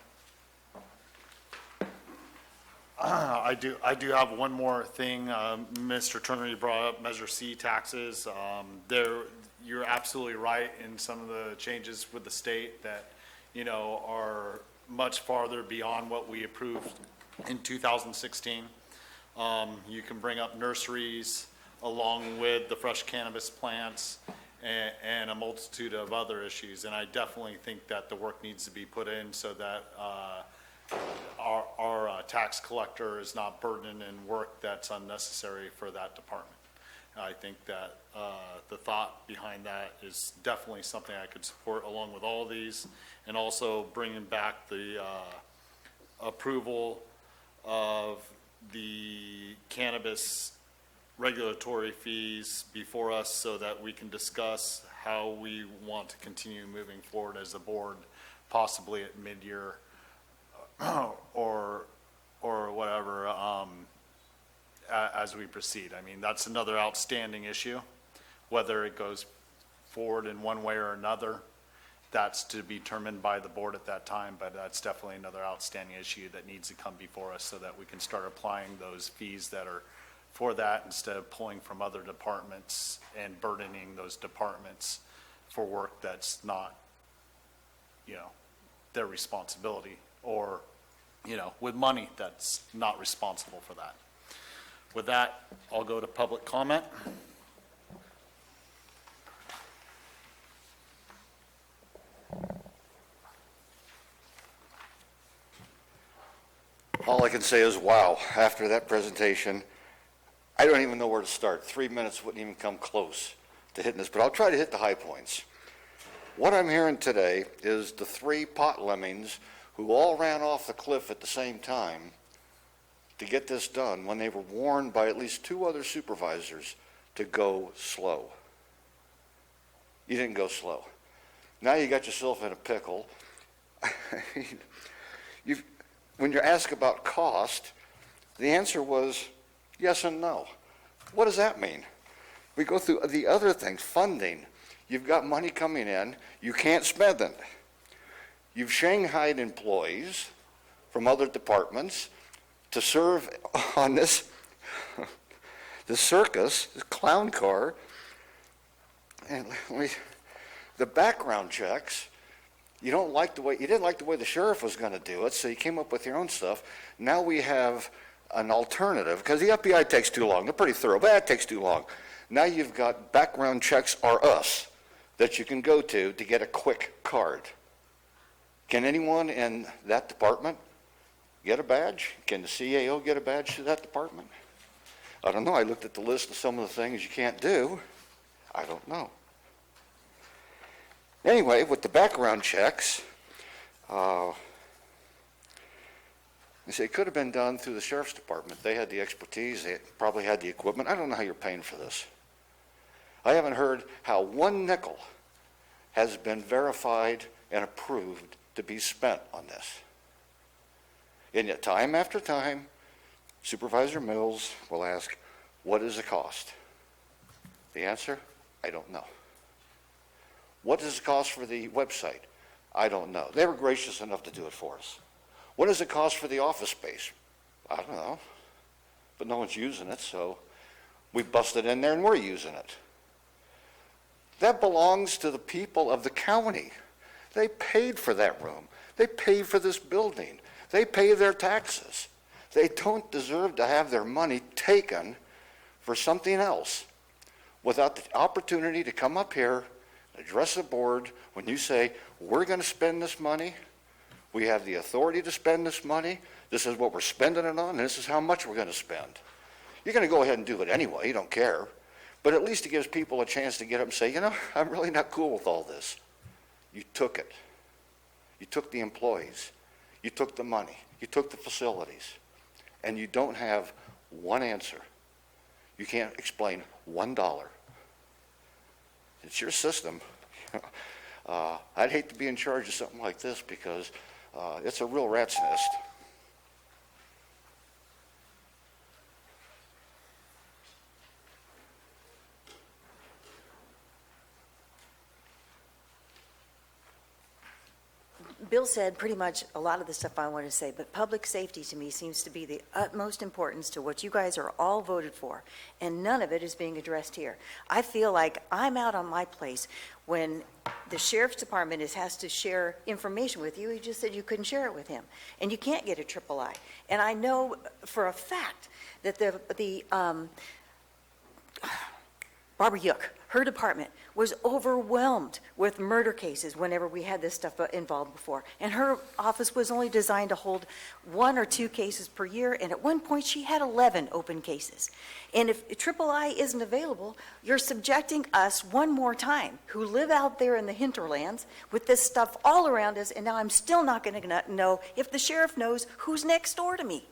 I do have one more thing. Mr. Turner, you brought up Measure C taxes. You're absolutely right in some of the changes with the state that, are much farther beyond what we approved in 2016. You can bring up nurseries along with the fresh cannabis plants and a multitude of other issues. And I definitely think that the work needs to be put in so that our tax collector is not burdened in work that's unnecessary for that department. I think that the thought behind that is definitely something I could support along with all these, and also bringing back the approval of the cannabis regulatory fees before us so that we can discuss how we want to continue moving forward as a board, possibly at mid-year or whatever, as we proceed. I mean, that's another outstanding issue, whether it goes forward in one way or another, that's to be determined by the board at that time, but that's definitely another outstanding issue that needs to come before us so that we can start applying those fees that are for that instead of pulling from other departments and burdening those departments for work that's not, their responsibility, or, with money that's not responsible for that. With that, I'll go to public comment. All I can say is, wow, after that presentation, I don't even know where to start. 3 minutes wouldn't even come close to hitting this, but I'll try to hit the high points. What I'm hearing today is the 3 pot lemmings who all ran off the cliff at the same time to get this done when they were warned by at least 2 other supervisors to go slow. You didn't go slow. Now you got yourself in a pickle. When you're asked about cost, the answer was yes and no. What does that mean? We go through the other things, funding. You've got money coming in, you can't spend it. You've shanghaied employees from other departments to serve on this circus, this clown car. And the background checks, you didn't like the way the sheriff was going to do it, so you came up with your own stuff. Now we have an alternative, because the FBI takes too long. They're pretty thorough, but that takes too long. Now you've got background checks are us that you can go to get a quick card. Can anyone in that department get a badge? Can the CAO get a badge to that department? I don't know. I looked at the list of some of the things you can't do. I don't know. Anyway, with the background checks, you say it could have been done through the sheriff's department. They had the expertise. They probably had the equipment. I don't know how you're paying for this. I haven't heard how 1 nickel has been verified and approved to be spent on this. And yet, time after time, Supervisor Mills will ask, what is the cost? The answer, I don't know. What does it cost for the website? I don't know. They were gracious enough to do it for us. What does it cost for the office space? I don't know. But no one's using it, so we busted in there and we're using it. That belongs to the people of the county. They paid for that room. They paid for this building. They pay their taxes. They don't deserve to have their money taken for something else without the opportunity to come up here, address the board. When you say, we're going to spend this money, we have the authority to spend this money, this is what we're spending it on, and this is how much we're going to spend. You're going to go ahead and do it anyway, you don't care. But at least it gives people a chance to get up and say, I'm really not cool with all this. You took it. You took the employees. You took the money. You took the facilities. And you don't have one answer. You can't explain $1. It's your system. I'd hate to be in charge of something like this because it's a real rat's nest. Bill said pretty much a lot of the stuff I wanted to say, but public safety to me seems to be the utmost importance to what you guys are all voted for, and none of it is being addressed here. I feel like I'm out on my place when the sheriff's department has to share information with you. He just said you couldn't share it with him, and you can't get a triple I. And I know for a fact that Barbara Yook, her department, was overwhelmed with murder cases whenever we had this stuff involved before. And her office was only designed to hold 1 or 2 cases per year, and at one point she had 11 open cases. And if triple I isn't available, you're subjecting us one more time, who live out there in the hinterlands with this stuff all around us, and now I'm still not going to know if the sheriff knows who's next door to me.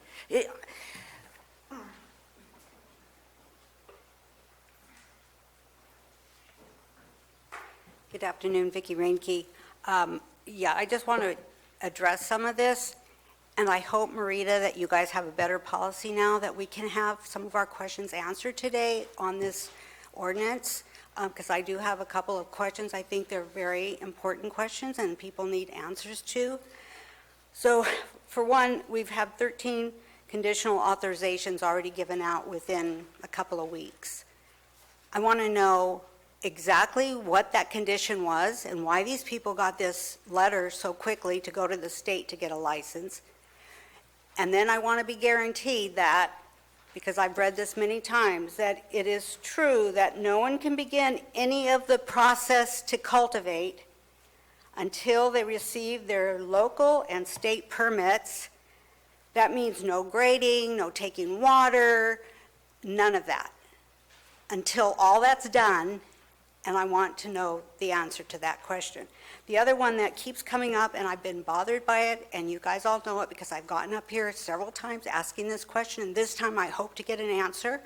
Good afternoon, Vicki Reinke. Yeah, I just want to address some of this, and I hope, Marita, that you guys have a better policy now that we can have some of our questions answered today on this ordinance. because I do have a couple of questions. I think they're very important questions and people need answers to. So, for one, we've had 13 conditional authorizations already given out within a couple of weeks. I want to know exactly what that condition was and why these people got this letter so quickly to go to the state to get a license. And then I want to be guaranteed that, because I've read this many times, that it is true that no one can begin any of the process to cultivate until they receive their local and state permits. That means no grading, no taking water, none of that. Until all that's done, and I want to know the answer to that question. The other one that keeps coming up, and I've been bothered by it, and you guys all know it because I've gotten up here several times asking this question, and this time I hope to get an answer.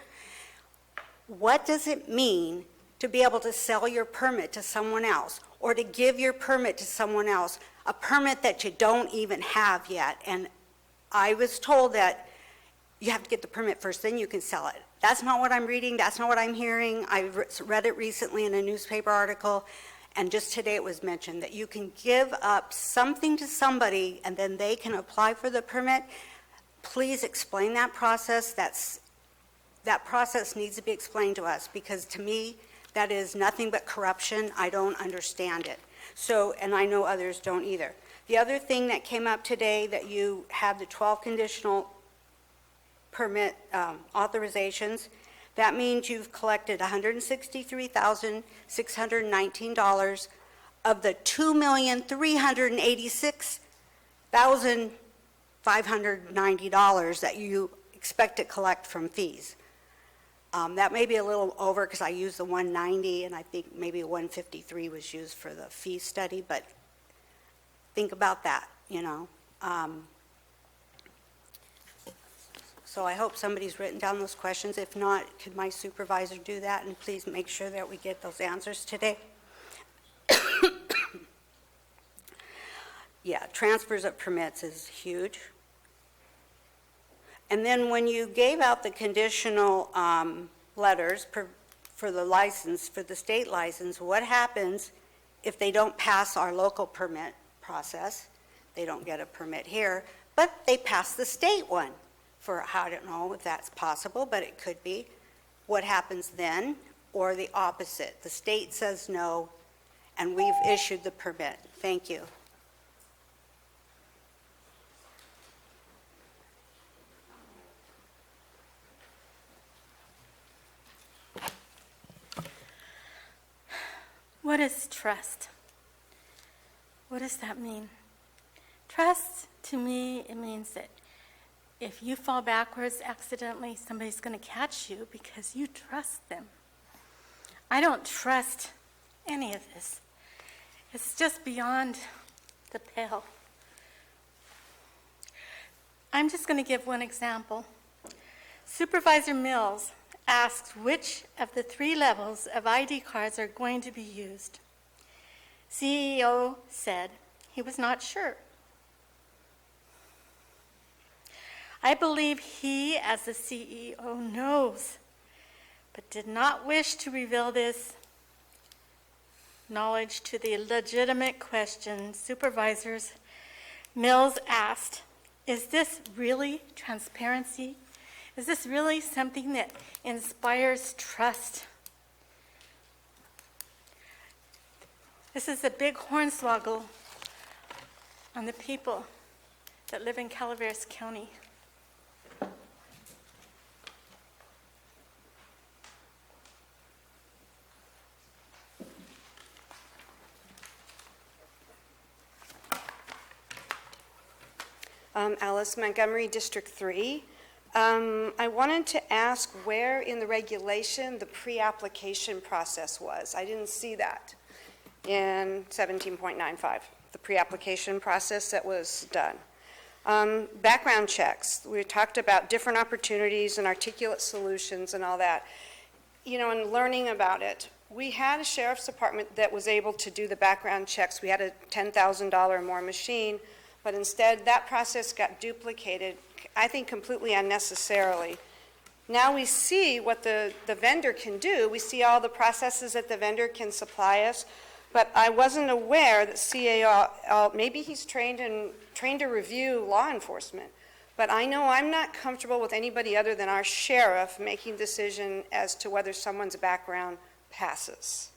What does it mean to be able to sell your permit to someone else, or to give your permit to someone else, a permit that you don't even have yet? And I was told that you have to get the permit first, then you can sell it. That's not what I'm reading, that's not what I'm hearing. I read it recently in a newspaper article, and just today it was mentioned that you can give up something to somebody and then they can apply for the permit. Please explain that process. That process needs to be explained to us, because to me, that is nothing but corruption. I don't understand it. So, and I know others don't either. The other thing that came up today, that you have the 12 conditional permit authorizations, that means you've collected $163,619 of the $2,386,590 that you expect to collect from fees. That may be a little over because I used the 190 and I think maybe 153 was used for the fee study, but think about that, you know. So I hope somebody's written down those questions. If not, could my supervisor do that? And please make sure that we get those answers today. Yeah, transfers of permits is huge. And then when you gave out the conditional letters for the license, for the state license, what happens if they don't pass our local permit process? They don't get a permit here, but they pass the state one. For, I don't know if that's possible, but it could be. What happens then? Or the opposite. The state says no, and we've issued the permit. Thank you. What is trust? What does that mean? Trust, to me, it means that if you fall backwards accidentally, somebody's going to catch you because you trust them. I don't trust any of this. It's just beyond the pale. I'm just going to give one example. Supervisor Mills asked which of the 3 levels of ID cards are going to be used. CEO said he was not sure. I believe he, as the CEO, knows, but did not wish to reveal this knowledge to the legitimate question Supervisors Mills asked. Is this really transparency? Is this really something that inspires trust? This is a big hornswoggle on the people that live in Calaveras County. Alice Montgomery, District 3. I wanted to ask where in the regulation the pre-application process was. I didn't see that in 17.95, the pre-application process that was done. Background checks. We talked about different opportunities and articulate solutions and all that. You know, and learning about it, we had a sheriff's department that was able to do the background checks. We had a $10,000 or more machine, but instead that process got duplicated, I think completely unnecessarily. Now we see what the vendor can do. We see all the processes that the vendor can supply us, but I wasn't aware that CAO, maybe he's trained to review law enforcement, but I know I'm not comfortable with anybody other than our sheriff making decision as to whether someone's background passes.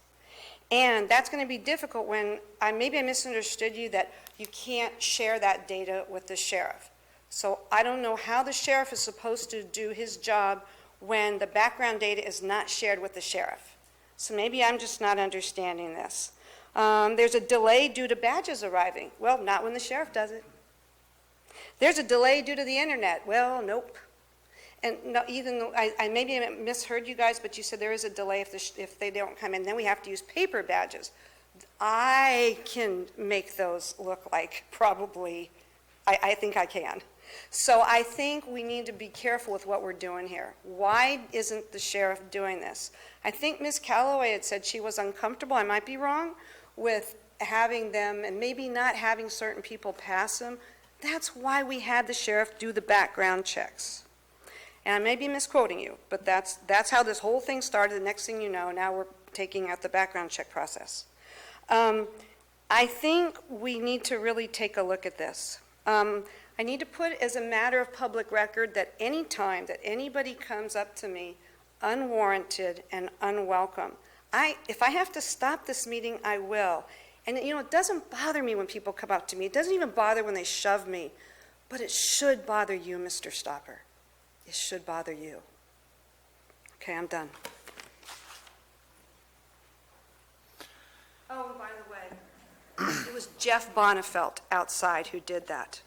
And that's going to be difficult when, maybe I misunderstood you, that you can't share that data with the sheriff. So I don't know how the sheriff is supposed to do his job when the background data is not shared with the sheriff. So maybe I'm just not understanding this. There's a delay due to badges arriving. Well, not when the sheriff does it. There's a delay due to the internet. Well, nope. And no, even though I maybe misheard you guys, but you said there is a delay if they don't come in. Then we have to use paper badges. I can make those look like probably, I think I can. So I think we need to be careful with what we're doing here. Why isn't the sheriff doing this? I think Ms. Calloway had said she was uncomfortable, I might be wrong, with having them and maybe not having certain people pass them. That's why we had the sheriff do the background checks. And I may be misquoting you, but that's how this whole thing started. The next thing you know, now we're taking out the background check process. I think we need to really take a look at this. I need to put as a matter of public record that any time that anybody comes up to me unwarranted and unwelcome, if I have to stop this meeting, I will. And it doesn't bother me when people come up to me. It doesn't even bother when they shove me. But it should bother you, Mr. Stopper. It should bother you. Okay, I'm done. Oh, and by the way, it was Jeff Bonnefelt outside who did that.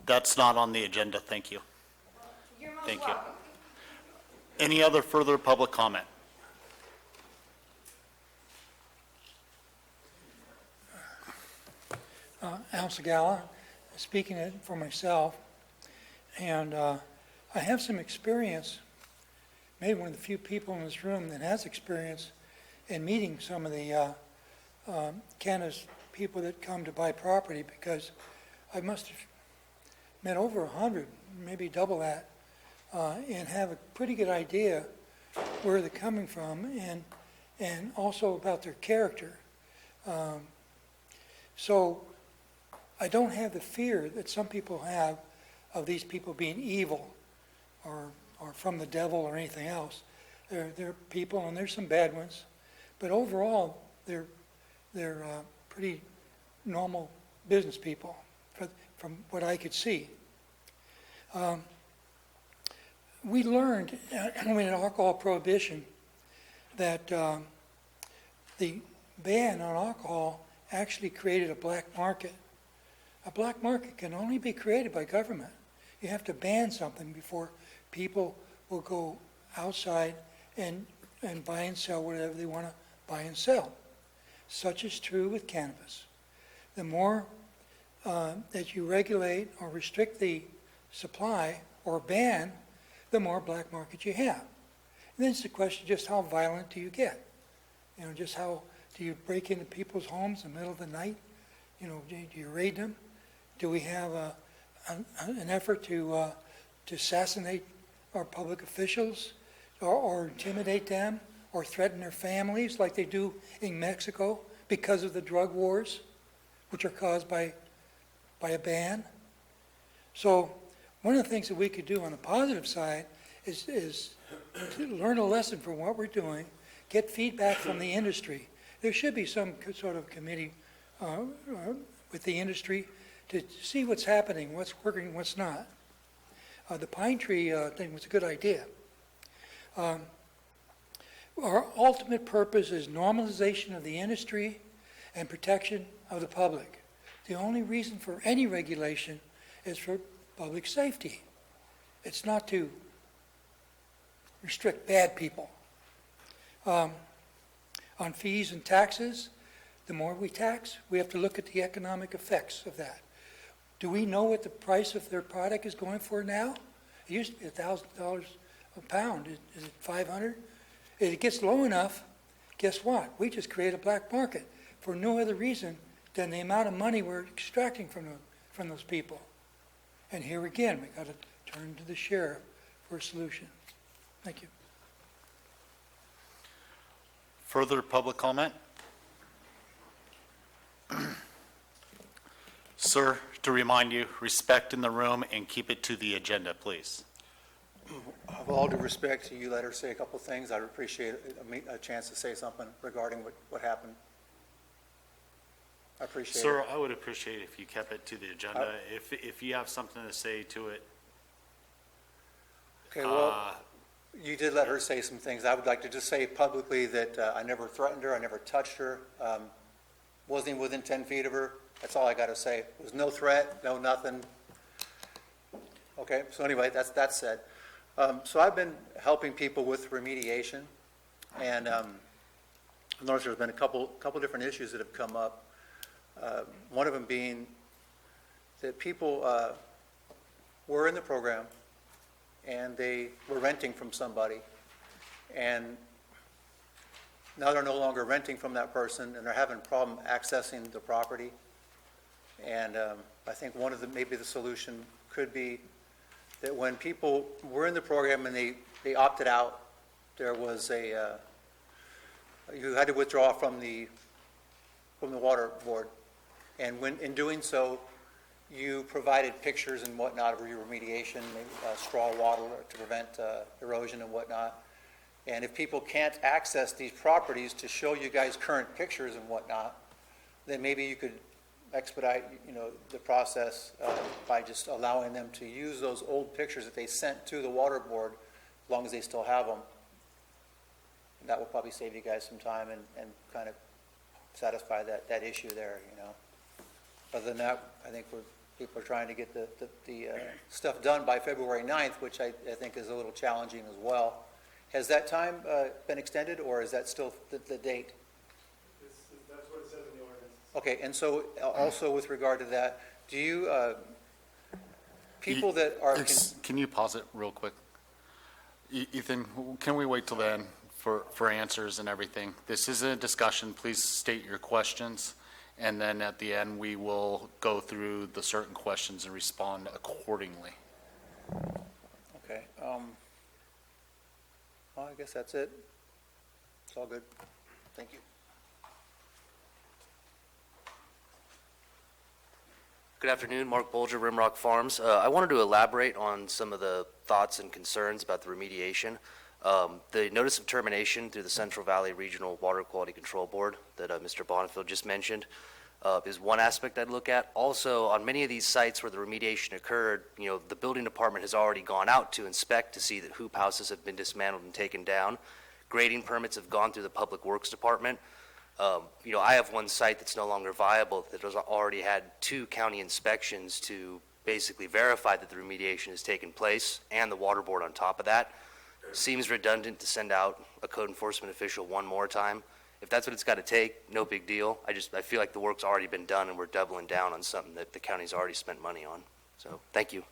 That's not on the agenda, thank you. You're most Thank you. welcome. Any other further public comment? Al Segala, speaking for myself, and I have some experience, maybe one of the few people in this room that has experience in meeting some of the Canada's people that come to buy property, because I must have met over 100, maybe double that, and have a pretty good idea where they're coming from and also about their character. So I don't have the fear that some people have of these people being evil or from the devil or anything else. They're people, and there's some bad ones, but overall they're pretty normal business people from what I could see. We learned when in alcohol prohibition that the ban on alcohol actually created a black market. A black market can only be created by government. You have to ban something before people will go outside and buy and sell whatever they want to buy and sell. Such is true with cannabis. The more that you regulate or restrict the supply or ban, the more black market you have. And then it's the question, just how violent do you get? Just how do you break into people's homes in the middle of the night? Do you raid them? Do we have an effort to assassinate our public officials or intimidate them or threaten their families like they do in Mexico because of the drug wars, which are caused by a ban? So one of the things that we could do on the positive side is to learn a lesson from what we're doing, get feedback from the industry. There should be some sort of committee with the industry to see what's happening, what's working, what's not. The pine tree thing was a good idea. Our ultimate purpose is normalization of the industry and protection of the public. The only reason for any regulation is for public safety. It's not to restrict bad people. On fees and taxes, the more we tax, we have to look at the economic effects of that. Do we know what the price of their product is going for now? It used to be $1,000 a pound. Is it $500? If it gets low enough, guess what? We just create a black market for no other reason than the amount of money we're extracting from those people. And here again, we got to turn to the sheriff for a solution. Thank you. Further public comment? Sir, to remind you, respect in the room and keep it to the agenda, please. With all due respect to you, let her say a couple things. I'd appreciate a chance to say something regarding what happened. I appreciate it. Sir, I would appreciate if you kept it to the agenda. If you have something to say to it. Okay, well, you did let her say some things. I would like to just say publicly that I never threatened her, I never touched her, wasn't even within 10 feet of her. That's all I got to say. It was no threat, no nothing. Okay, so anyway, that's said. So I've been helping people with remediation, and I noticed there's been a couple different issues that have come up. One of them being that people were in the program, and they were renting from somebody, and now they're no longer renting from that person, and they're having a problem accessing the property. And I think maybe the solution could be that when people were in the program and they opted out, there was you had to withdraw from the water board. And when, in doing so, you provided pictures and whatnot of your remediation, maybe straw wattle to prevent erosion and whatnot. And if people can't access these properties to show you guys current pictures and whatnot, then maybe you could expedite, the process by just allowing them to use those old pictures that they sent to the water board, as long as they still have them. And that will probably save you guys some time and kind of satisfy that issue there, Other than that, I think people are trying to get the stuff done by February 9th, which I think is a little challenging as well. Has that time been extended, or is that still the date? That's what it says in the ordinance. Okay, and so also with regard to that, do you, people that are... Can you pause it real quick? Ethan, can we wait till then for answers and everything? This isn't a discussion. Please state your questions, and then at the end, we will go through the certain questions and respond accordingly. Okay. Well, I guess that's it. It's all good. Thank you. Good afternoon, Mark Bolger, Rimrock Farms. I wanted to elaborate on some of the thoughts and concerns about the remediation. The notice of termination through the Central Valley Regional Water Quality Control Board that Mr. Bonnefeld just mentioned is one aspect I'd look at. Also, on many of these sites where the remediation occurred, the building department has already gone out to inspect to see that hoop houses have been dismantled and taken down. Grading permits have gone through the Public Works Department. I have one site that's no longer viable that has already had 2 county inspections to basically verify that the remediation has taken place, and the water board on top of that. Seems redundant to send out a code enforcement official one more time. If that's what it's got to take, no big deal. I feel like the work's already been done, and we're doubling down on something that the county's already spent money on. So, thank you.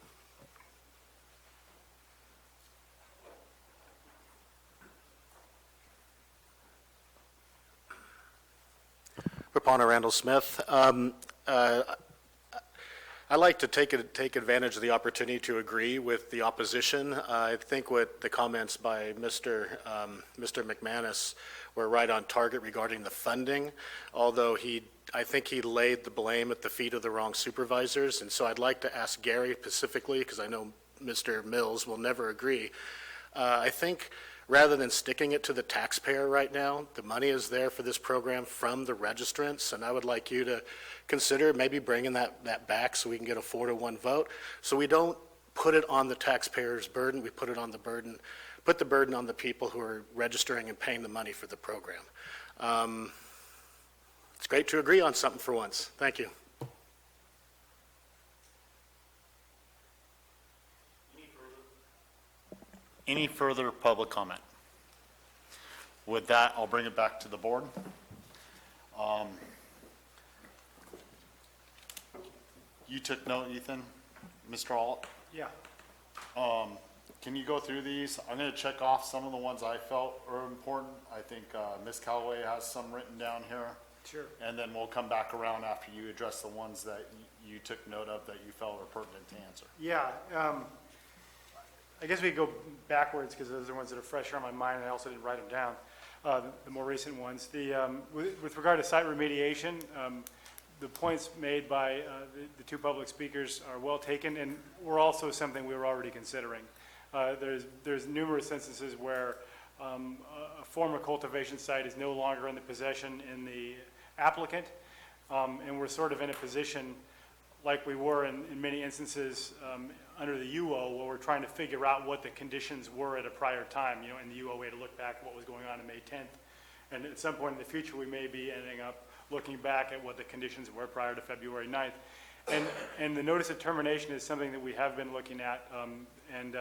Rapana Randall Smith. I like to take advantage of the opportunity to agree with the opposition. I think what the comments by Mr. McManus were right on target regarding the funding, although I think he laid the blame at the feet of the wrong supervisors. And so I'd like to ask Gary specifically, because I know Mr. Mills will never agree. I think rather than sticking it to the taxpayer right now, the money is there for this program from the registrants, and I would like you to consider maybe bringing that back so we can get a 4-to-1 vote. So we don't put it on the taxpayer's burden, we put the burden on the people who are registering and paying the money for the program. It's great to agree on something for once. Thank you. Any further public comment? With that, I'll bring it back to the board. You took note, Ethan, Mr. Alt? Yeah. Can you go through these? I'm going to check off some of the ones I felt were important. I think Ms. Callaway has some written down here. Sure. And then we'll come back around after you address the ones that you took note of that you felt were pertinent to answer. Yeah. I guess we could go backwards because those are the ones that are fresher on my mind, and I also didn't write them down, the more recent ones. With regard to site remediation, the points made by the two public speakers are well taken, and were also something we were already considering. There's numerous instances where a former cultivation site is no longer in the possession in the applicant, and we're sort of in a position like we were in many instances under the UO, where we're trying to figure out what the conditions were at a prior time. You know, in the UO, we had to look back at what was going on in May 10th. And at some point in the future, we may be ending up looking back at what the conditions were prior to February 9th. And the notice of termination is something that we have been looking at, and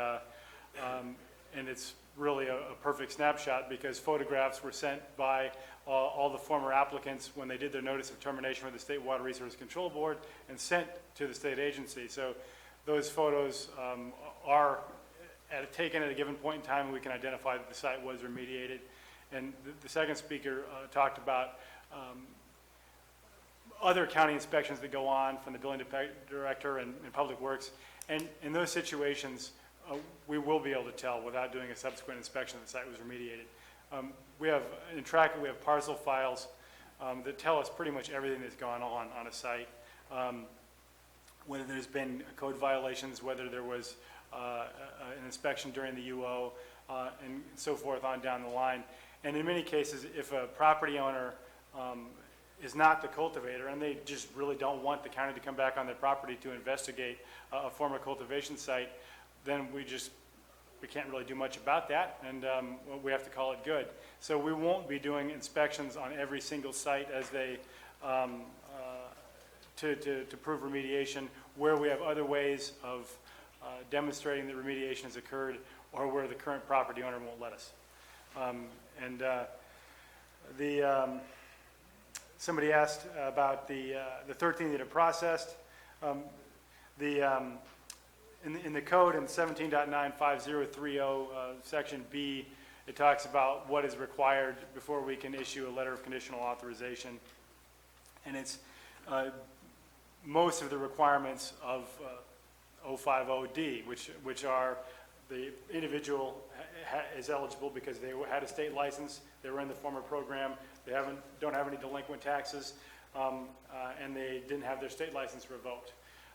it's really a perfect snapshot because photographs were sent by all the former applicants when they did their notice of termination with the State Water Resources Control Board and sent to the state agency. So those photos are taken at a given point in time, and we can identify that the site was remediated. And the second speaker talked about other county inspections that go on from the building director and Public Works. And in those situations, we will be able to tell without doing a subsequent inspection that the site was remediated. We have, in Tracker, we have parcel files that tell us pretty much everything that's gone on a site. Whether there's been code violations, whether there was an inspection during the UO, and so forth on down the line. And in many cases, if a property owner is not the cultivator and they just really don't want the county to come back on their property to investigate a former cultivation site, then we can't really do much about that, and we have to call it good. So we won't be doing inspections on every single site as they to prove remediation, where we have other ways of demonstrating that remediation has occurred, or where the current property owner won't let us. Somebody asked about the 13 that are processed. In the code in 17.95030, section B, it talks about what is required before we can issue a letter of conditional authorization. And it's most of the requirements of 050D, which are the individual is eligible because they had a state license, they were in the former program, they don't have any delinquent taxes, and they didn't have their state license revoked.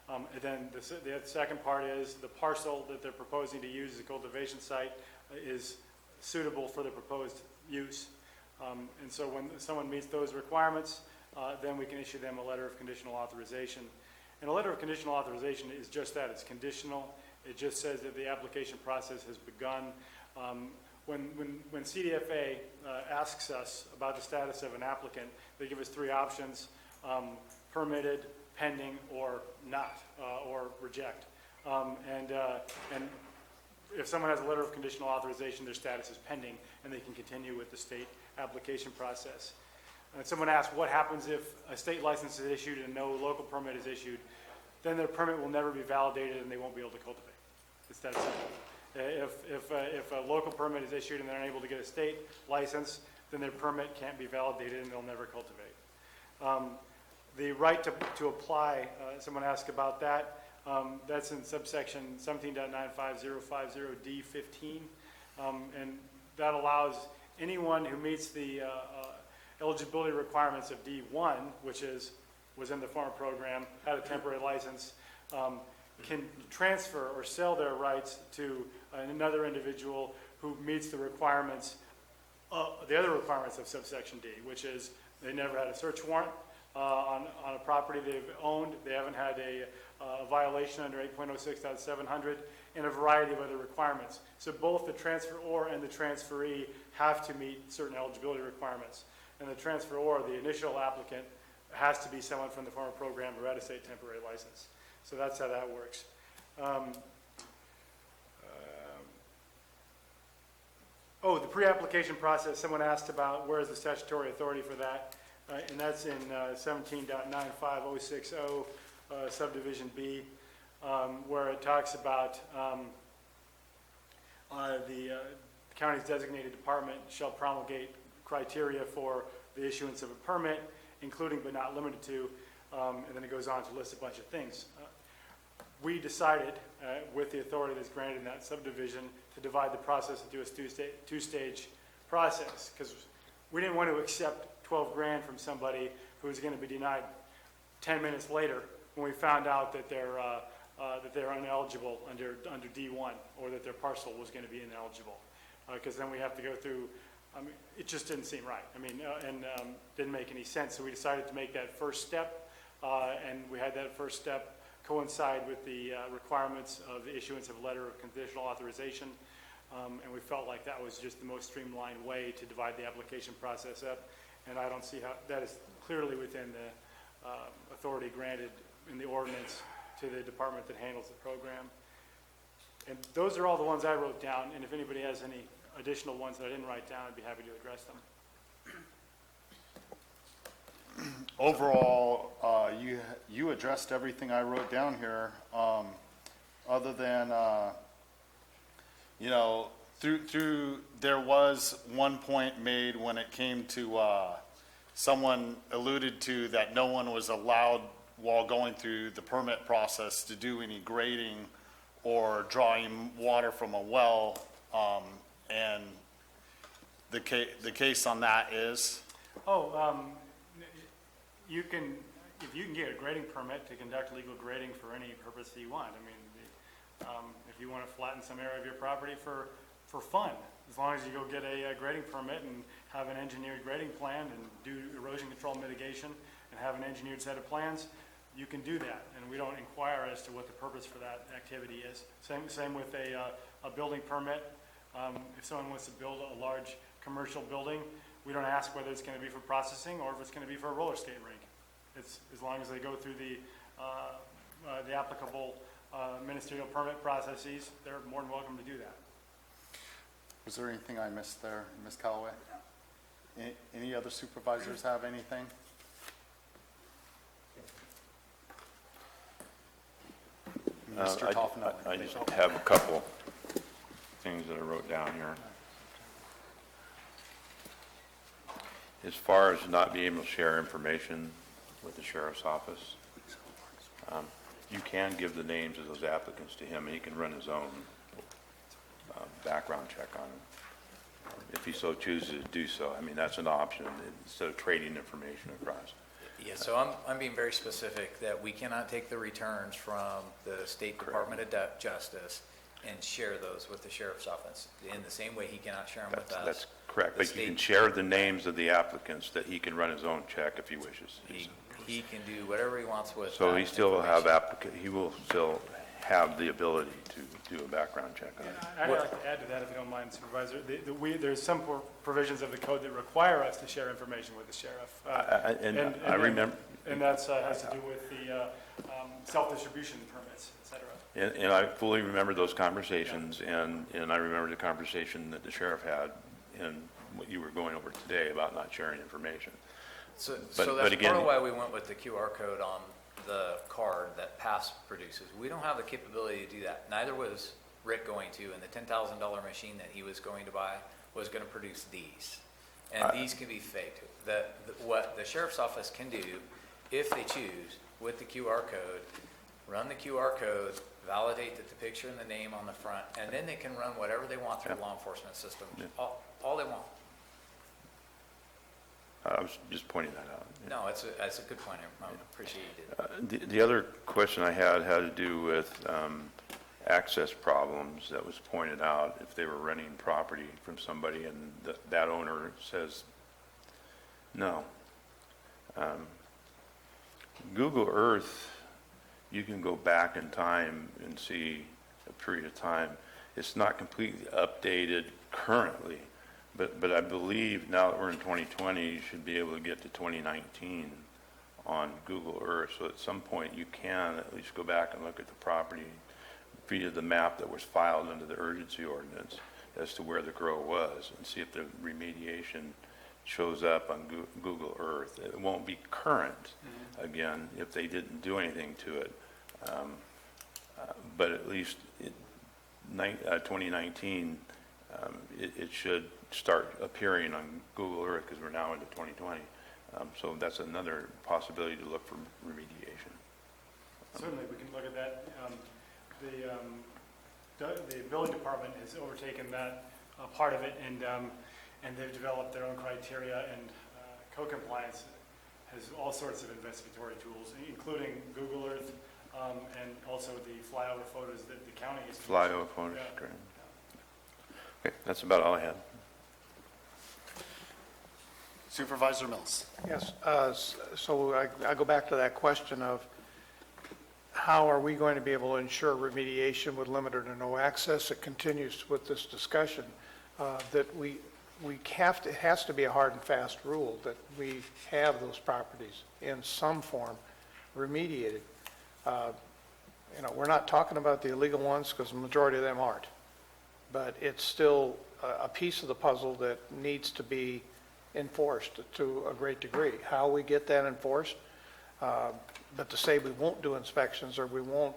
And then the second part is the parcel that they're proposing to use as a cultivation site is suitable for the proposed use. And so when someone meets those requirements, then we can issue them a letter of conditional authorization. And a letter of conditional authorization is just that, it's conditional. It just says that the application process has begun. When CDFA asks us about the status of an applicant, they give us three options: permitted, pending, or not, or reject. And if someone has a letter of conditional authorization, their status is pending, and they can continue with the state application process. And someone asked what happens if a state license is issued and no local permit is issued. Then their permit will never be validated and they won't be able to cultivate. It's that simple. If a local permit is issued and they're unable to get a state license, then their permit can't be validated and they'll never cultivate. The right to apply, someone asked about that. That's in subsection 17.95050D15. And that allows anyone who meets the eligibility requirements of D1, which was in the former program, had a temporary license, can transfer or sell their rights to another individual who meets the requirements, the other requirements of subsection D, which is they never had a search warrant on a property they've owned, they haven't had a violation under 8.06.700, and a variety of other requirements. So both the transferor and the transferee have to meet certain eligibility requirements. And the transferor, the initial applicant, has to be someone from the former program who had a state temporary license. So that's how that works. The pre-application process, someone asked about where is the statutory authority for that, and that's in 17.95060 subdivision B, where it talks about the county's designated department shall promulgate criteria for the issuance of a permit, including but not limited to, and then it goes on to list a bunch of things. we decided, with the authority that's granted in that subdivision, to divide the process into a two-stage process, because we didn't want to accept 12 grand from somebody who was going to be denied 10 minutes later when we found out that they're ineligible under D1, or that their parcel was going to be ineligible, because then we have to go through. I mean, it just didn't seem right. I mean, didn't make any sense. So we decided to make that first step, and we had that first step coincide with the requirements of the issuance of a letter of conditional authorization, and we felt like that was just the most streamlined way to divide the application process up. And I don't see how that is clearly within the authority granted in the ordinance to the department that handles the program. And those are all the ones I wrote down, and if anybody has any additional ones that I didn't write down, I'd be happy to address them. Overall, you addressed everything I wrote down here, other than, there was one point made when it came to, someone alluded to that no one was allowed while going through the permit process to do any grading or drawing water from a well, and the case on that is? You can, if you can get a grading permit to conduct legal grading for any purpose that you want. I mean, if you want to flatten some area of your property for fun, as long as you go get a grading permit and have an engineered grading plan and do erosion control mitigation and have an engineered set of plans, you can do that. And we don't inquire as to what the purpose for that activity is. Same with a building permit. If someone wants to build a large commercial building, we don't ask whether it's going to be for processing or if it's going to be for a roller skate rink. It's as long as they go through the applicable ministerial permit processes, they're more than welcome to do that. Was there anything I missed there, Ms. Callaway? Any other supervisors have anything? Mr. Toffenelli. I just have a couple things that I wrote down here. As far as not being able to share information with the sheriff's office, you can give the names of those applicants to him, and he can run his own background check on them, if he so chooses to do so. I mean, that's an option instead of trading information across. Yeah, so I'm being very specific that we cannot take the returns from the State Department of Justice and share those with the sheriff's office in the same way he cannot share them with us. That's correct, but you can share the names of the applicants that he can run his own check if he wishes. He can do whatever he wants with So that he still will have information. he will still have the ability to do a background check on it. I'd like to add to that, if you don't mind, Supervisor. There's some provisions of the code that require us to share information with the sheriff. I remember. And that has to do with the self-distribution permits, et cetera. And I fully remember those conversations, and I remember the conversation that the sheriff had and what you were going over today about not sharing information. So But that's again, part of why we went with the QR code on the card that PASS produces. We don't have the capability to do that. Neither was Rick going to, and the $10,000 machine that he was going to buy was going to produce these. And these can be faked. What the sheriff's office can do, if they choose, with the QR code, run the QR code, validate that the picture and the name on the front, and then they can run whatever they want through the law enforcement system, all they want. I was just pointing that out. No, it's a good point. I appreciate you did. The other question I had to do with access problems that was pointed out if they were renting property from somebody and that owner says no. Google Earth, you can go back in time and see a period of time. It's not completely updated currently, but I believe now that we're in 2020, you should be able to get to 2019 on Google Earth. So at some point, you can at least go back and look at the property via the map that was filed under the urgency ordinance as to where the grow was and see if the remediation shows up on Google Earth. It won't be current, again, if they didn't do anything to it. But at least 2019, it should start appearing on Google Earth because we're now into 2020. So that's another possibility to look for remediation. Certainly, we can look at that. The building department has overtaken that part of it, and they've developed their own criteria, and co-compliance has all sorts of investigatory tools, including Google Earth, and also the flyover photos that the county is. Flyover photos, Yeah. great. Okay, that's about all I had. Supervisor Mills. Yes, so I go back to that question of how are we going to be able to ensure remediation with limited or no access? It continues with this discussion that we have to, it has to be a hard and fast rule that we have those properties in some form remediated. You know, we're not talking about the illegal ones because the majority of them aren't, but it's still a piece of the puzzle that needs to be enforced to a great degree. How we get that enforced, but to say we won't do inspections or we won't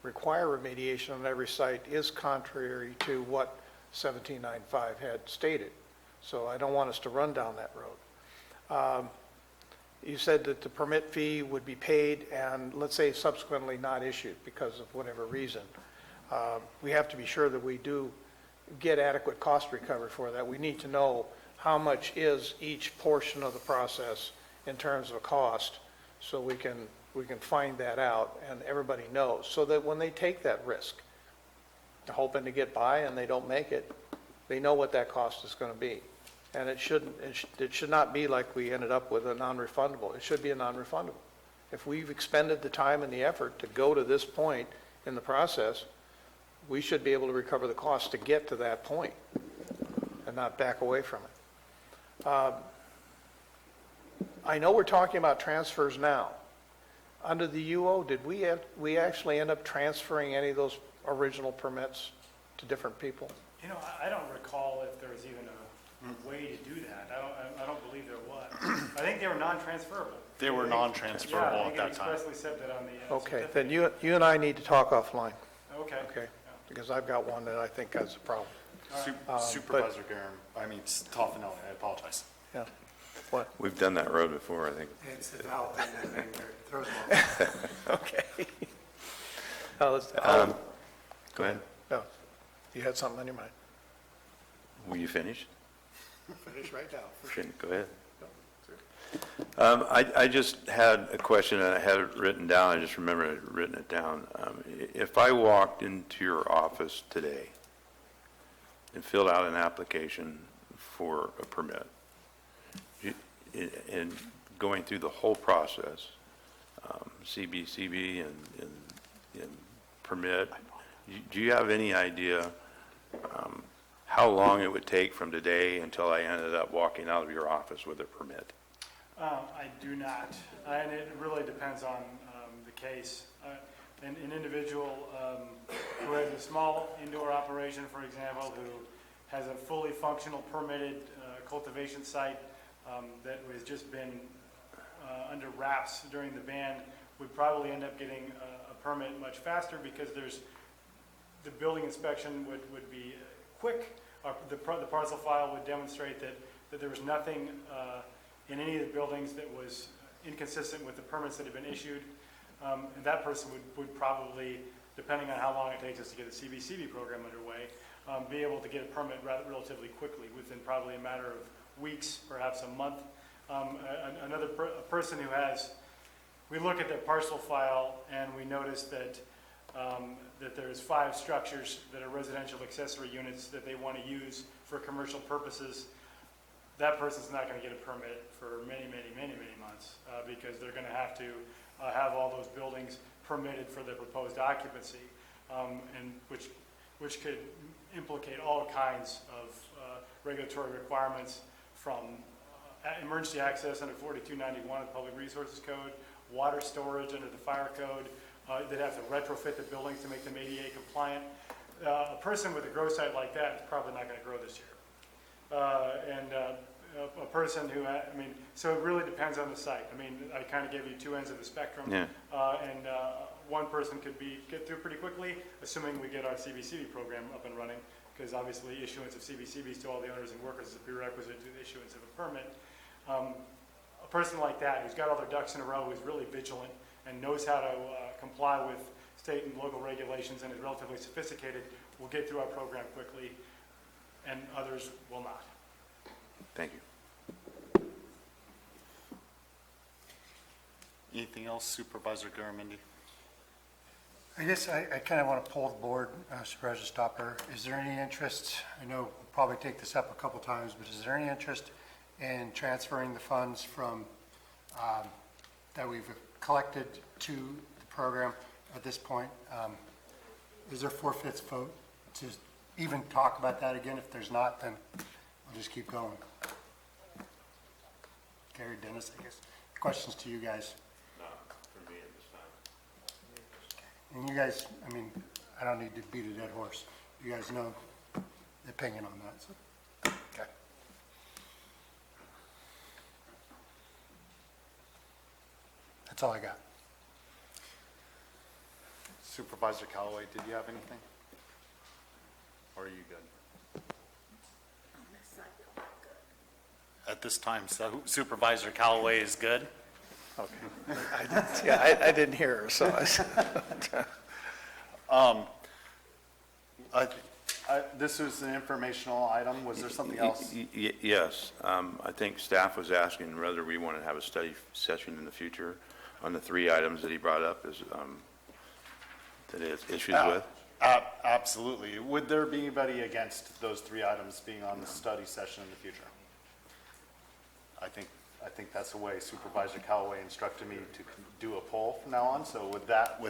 require remediation on every site is contrary to what 1795 had stated. So I don't want us to run down that road. You said that the permit fee would be paid and let's say subsequently not issued because of whatever reason. We have to be sure that we do get adequate cost recovery for that. We need to know how much is each portion of the process in terms of cost so we can find that out and everybody knows so that when they take that risk, they're hoping to get by and they don't make it, they know what that cost is going to be. And it should not be like we ended up with a non-refundable. It should be a non-refundable. If we've expended the time and the effort to go to this point in the process, we should be able to recover the cost to get to that point and not back away from it. I know we're talking about transfers now. Under the UO, did we actually end up transferring any of those original permits to different people? You know, I don't recall if there was even a way to do that. I don't believe there was. I think they were non-transferable. They were non-transferable Yeah, at that time. I think it expressly said that on the. Okay, then you and I need to talk offline. Okay. Okay, because I've got one that I think has a problem. Supervisor Toffenelli, I apologize. Yeah. What? We've done that road before, I think. It's a valid thing, throws them off. Okay. Go ahead. No, you had something on your mind. Were you finished? Finish right now. Go ahead. I just had a question, and I had it written down. I just remember I'd written it down. If I walked into your office today and filled out an application for a permit, and going through the whole process, CB and permit, do you have any idea how long it would take from today until I ended up walking out of your office with a permit? I do not, and it really depends on the case. An individual who has a small indoor operation, for example, who has a fully functional permitted cultivation site that has just been under wraps during the ban would probably end up getting a permit much faster because the building inspection would be quick. The parcel file would demonstrate that there was nothing in any of the buildings that was inconsistent with the permits that had been issued. And that person would probably, depending on how long it takes us to get the CBCB program underway, be able to get a permit relatively quickly, within probably a matter of weeks, perhaps a month. Another person who we look at their parcel file and we notice that there's 5 structures that are residential accessory units that they want to use for commercial purposes. That person's not going to get a permit for many months because they're going to have to have all those buildings permitted for their proposed occupancy, and which could implicate all kinds of regulatory requirements from emergency access under 4291 of the Public Resources Code, water storage under the Fire Code. They'd have to retrofit the buildings to make them ADA compliant. A person with a grow site like that is probably not going to grow this year. A person who, so it really depends on the site. I kind of gave you 2 ends of the spectrum. Yeah. And one person could get through pretty quickly, assuming we get our CBCB program up and running, because obviously issuance of CBCBs to all the owners and workers is a prerequisite to the issuance of a permit. A person like that, who's got all their ducks in a row, who's really vigilant and knows how to comply with state and local regulations and is relatively sophisticated will get through our program quickly, and others will not. Thank you. Anything else, Supervisor Garamendi? I guess I kind of want to poll the board, Supervisor Stopper. Is there any interest, I know we'll probably take this up a couple times, but is there any interest in transferring the funds from, that we've collected to the program at this point? Is there 4/5 vote to even talk about that again? If there's not, then we'll just keep going. Gary, Dennis, I guess. Questions to you guys. For me at this time. And you guys, I mean, I don't need to beat a dead horse. You guys know the opinion on that, so, okay. That's all I got. Supervisor Callaway, did you have anything? Or are you good? At this time, so Supervisor Callaway is good? Okay. I didn't hear her, so This was an informational item. Was there something else? Yes. I think staff was asking whether we want to have a study session in the future on the 3 items that he brought up that he has issues with. Absolutely. Would there be anybody against those 3 items being on the study session in the future? I think that's the way Supervisor Callaway instructed me to do a poll from now on. So with that,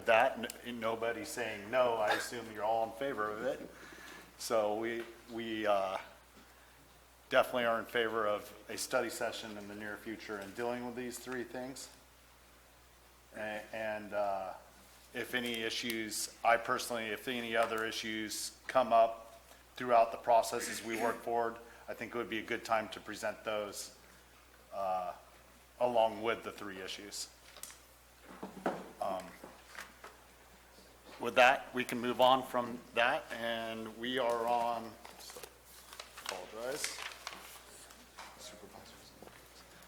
nobody saying no, I assume you're all in favor of it. So we definitely are in favor of a study session in the near future and dealing with these 3 things. And if any issues, if any other issues come up throughout the process as we work forward, I think it would be a good time to present those along with the 3 issues. With that, we can move on from that, and we are on, apologize,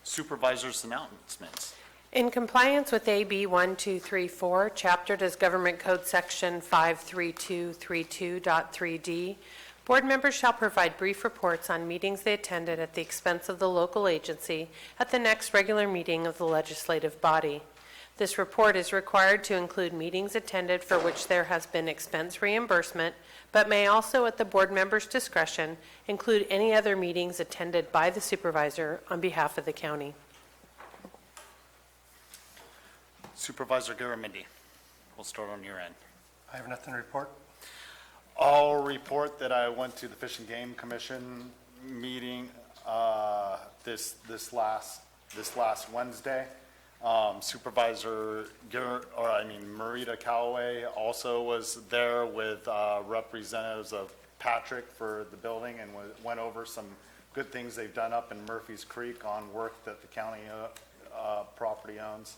Supervisor's announcements. In compliance with AB 1234, Chapter does Government Code Section 53232.3D, board members shall provide brief reports on meetings they attended at the expense of the local agency at the next regular meeting of the legislative body. This report is required to include meetings attended for which there has been expense reimbursement, but may also, at the board member's discretion, include any other meetings attended by the supervisor on behalf of the county. Supervisor Garamendi, we'll start on your end. I have nothing to report. I'll report that I went to the Fish and Game Commission meeting this last Wednesday. Marita Callaway also was there with representatives of Patrick for the building and went over some good things they've done up in Murphy's Creek on work that the county property owns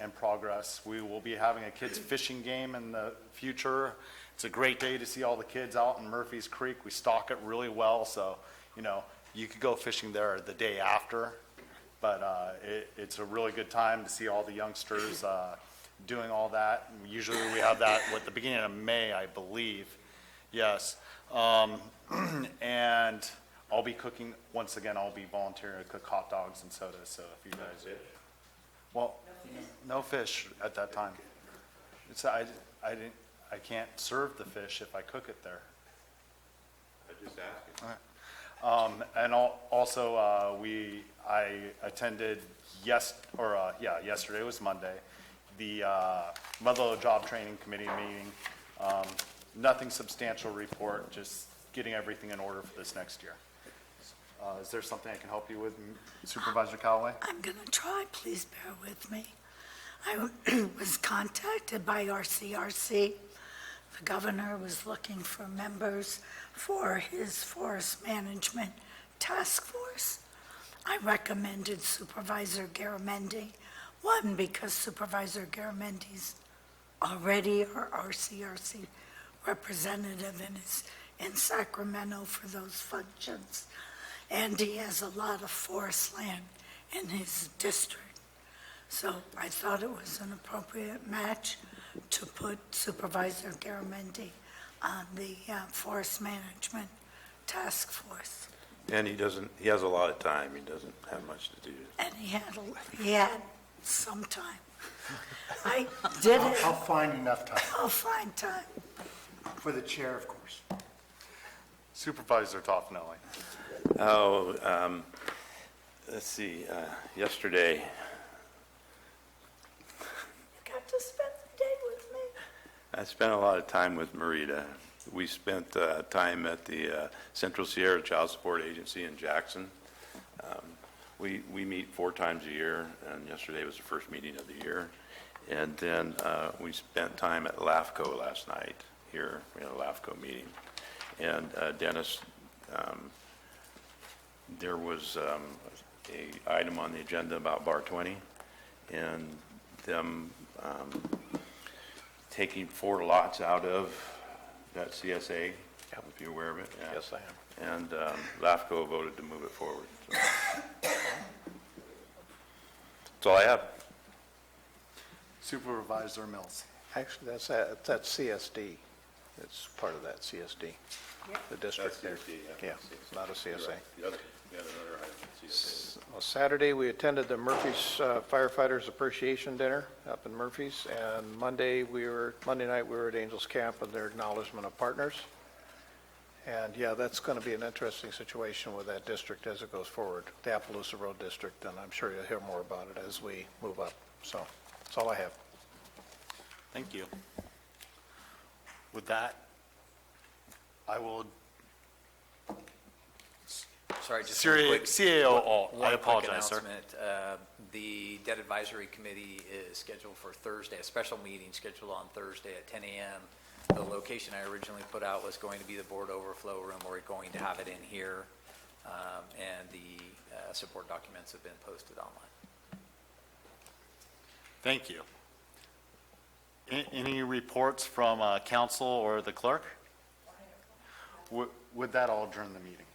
and progress. We will be having a kids fishing game in the future. It's a great day to see all the kids out in Murphy's Creek. We stock it really well, so you could go fishing there the day after. But it's a really good time to see all the youngsters doing all that. Usually we have that at the beginning of May, I believe. Yes. And I'll be cooking, once again, I'll be volunteering to cook hot dogs and sodas. So if you guys, well, no fish at that time. I can't serve the fish if I cook it there. I just asked you. All right. And also, I attended yesterday was Monday, the Mother Job Training Committee meeting. Nothing substantial report, just getting everything in order for this next year. Is there something I can help you with, Supervisor Callaway? I'm going to try. Please bear with me. I was contacted by RCRC. The governor was looking for members for his forest management task force. I recommended Supervisor Garamendi, one, because Supervisor Garamendi's already our RCRC representative and is in Sacramento for those functions, and he has a lot of forest land in his district. So I thought it was an appropriate match to put Supervisor Garamendi on the Forest Management Task Force. And he has a lot of time. He doesn't have much to do. And he had some time. I did it. I'll find enough time. I'll find time. For the chair, of course. Supervisor Toffenelli. Let's see, yesterday, Got to spend the day with me. I spent a lot of time with Marita. We spent time at the Central Sierra Child Support Agency in Jackson. We meet 4 times a year, and yesterday was the first meeting of the year. And then we spent time at LAFCO last night here. We had a LAFCO meeting. And Dennis, there was a item on the agenda about Bar 20 and them taking 4 lots out of that CSA, if you're aware of it. Yeah. Yes, I am. And LAFCO voted to move it forward. So. That's all I have. Supervisor Mills. Actually, that's CSD. It's part of that CSD, the district there. Yeah, not a CSA. Well, Saturday, we attended the Murphy's Firefighters Appreciation Dinner up in Murphy's, and Monday night, we were at Angels Camp and their acknowledgement of partners. And yeah, that's going to be an interesting situation with that district as it goes forward, the Appaloosa Road District, and I'm sure you'll hear more about it as we move up. So that's all I have. Thank you. With that, I will. Sorry, just Syria- one quick. CAO, one I quick apologize, sir. announcement. The Debt Advisory Committee is scheduled for Thursday, a special meeting scheduled on Thursday at 10 a.m. The location I originally put out was going to be the board overflow room. We're going to have it in here, and the support documents have been posted online. Thank you. Any reports from council or the clerk? With that, I'll adjourn the meeting.